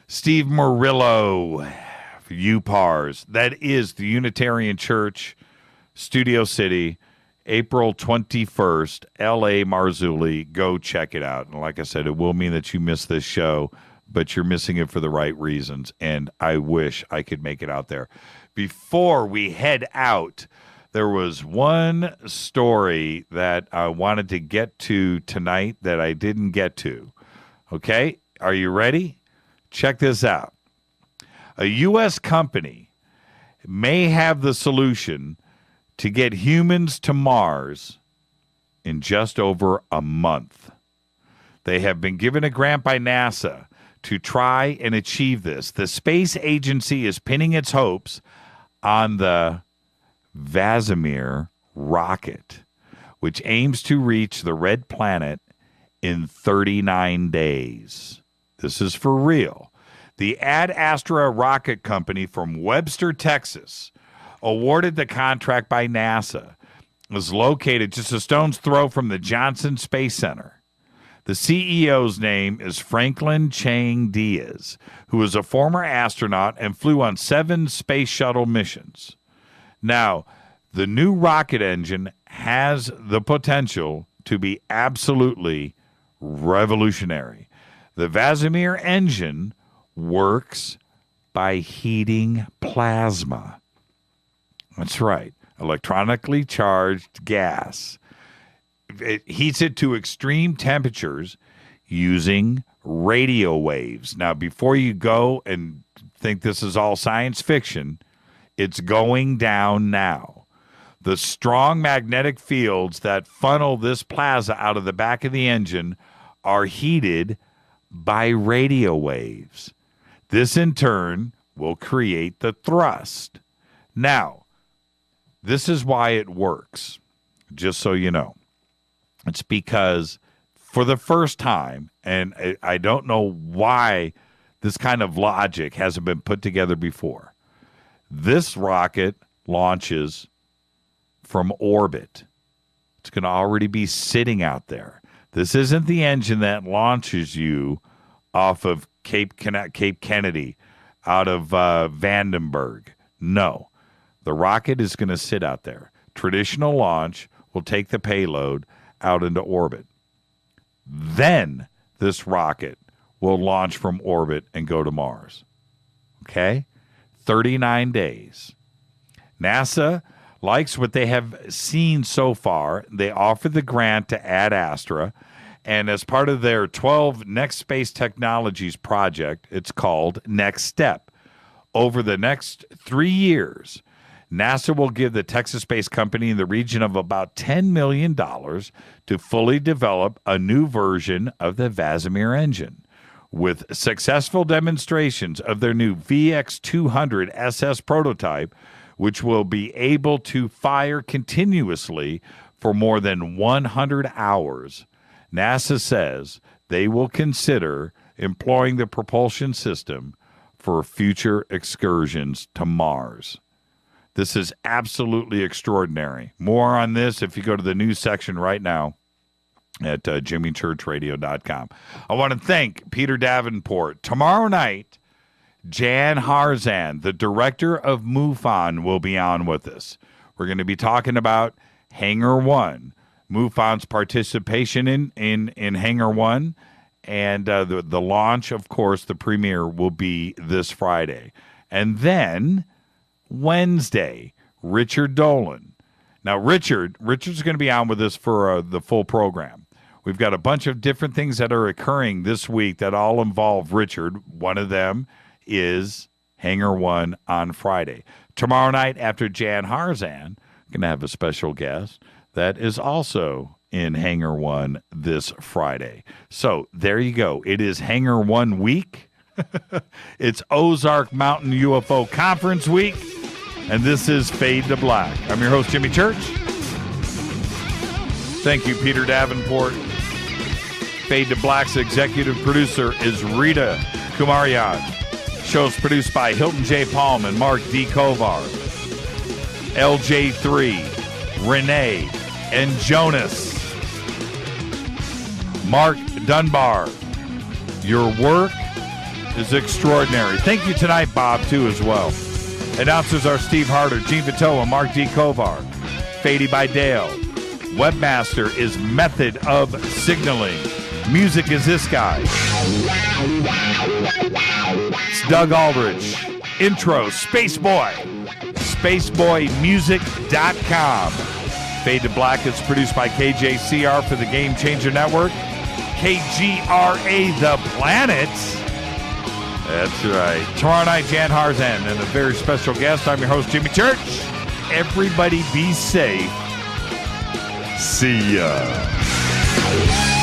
Speaker 7: Steve Murillo, UPARS. That is the Unitarian Church, Studio City, April 21st, L.A. Marzulli. Go check it out. And like I said, it will mean that you missed this show, but you're missing it for the right reasons. And I wish I could make it out there. Before we head out, there was one story that I wanted to get to tonight that I didn't get to. Okay? Are you ready? Check this out. A U.S. company may have the solution to get humans to Mars in just over a month. They have been given a grant by NASA to try and achieve this. The space agency is pinning its hopes on the Casimir rocket, which aims to reach the red planet in 39 days. This is for real. The Ad Astra rocket company from Webster, Texas, awarded the contract by NASA, was located just a stone's throw from the Johnson Space Center. The CEO's name is Franklin Chang Diaz, who is a former astronaut and flew on 7 space shuttle missions. Now, the new rocket engine has the potential to be absolutely revolutionary. The Casimir engine works by heating plasma. That's right, electronically charged gas. It heats it to extreme temperatures using radio waves. Now, before you go and think this is all science fiction, it's going down now. The strong magnetic fields that funnel this plasma out of the back of the engine are heated by radio waves. This, in turn, will create the thrust. Now, this is why it works, just so you know. It's because for the first time, and I don't know why this kind of logic hasn't been put together before, this rocket launches from orbit. It's going to already be sitting out there. This isn't the engine that launches you off of Cape Kennedy, out of Vandenberg. No, the rocket is going to sit out there. Traditional launch will take the payload out into orbit. Then this rocket will launch from orbit and go to Mars. Okay? 39 days. NASA likes what they have seen so far. They offered the grant to Ad Astra, and as part of their 12 Next Space Technologies project, it's called Next Step. Over the next 3 years, NASA will give the Texas-based company in the region of about $10 million to fully develop a new version of the Casimir engine. With successful demonstrations of their new VX200 SS prototype, which will be able to fire continuously for more than 100 hours, NASA says they will consider employing the propulsion system for future excursions to Mars. This is absolutely extraordinary. More on this if you go to the news section right now at jimmychurchradio.com. I want to thank Peter Davenport. Tomorrow night, Jan Harzan, the director of MUFON, will be on with us. We're going to be talking about Hangar 1, MUFON's participation in Hangar 1, and the launch, of course, the premiere will be this Friday. And then Wednesday, Richard Dolan. Now, Richard's going to be on with us for the full program. We've got a bunch of different things that are occurring this week that all involve Richard. One of them is Hangar 1 on Friday. Tomorrow night, after Jan Harzan, going to have a special guest that is also in Hangar 1 this Friday. So there you go. It is Hangar 1 week. It's Ozark Mountain UFO Conference week. And this is Fade to Black. I'm your host, Jimmy Church. Thank you, Peter Davenport. Fade to Black's executive producer is Rita Kumarian. Show's produced by Hilton J. Palm and Mark D. Kovar. LJ3, Renee, and Jonas. Mark Dunbar. Your work is extraordinary. Thank you tonight, Bob, too, as well. Announcers are Steve Harder, Gene Vitoa, Mark D. Kovar, Fady by Dale. Webmaster is Method of Signaling. Music is this guy. It's Doug Aldrich. Intro, Spaceboy. SpaceboyMusic.com. Fade to Black is produced by KJCR for the Game Changer Network. KGRA The Planet. That's right. Tomorrow night, Jan Harzan and a very special guest. I'm your host, Jimmy Church. Everybody be safe. See ya.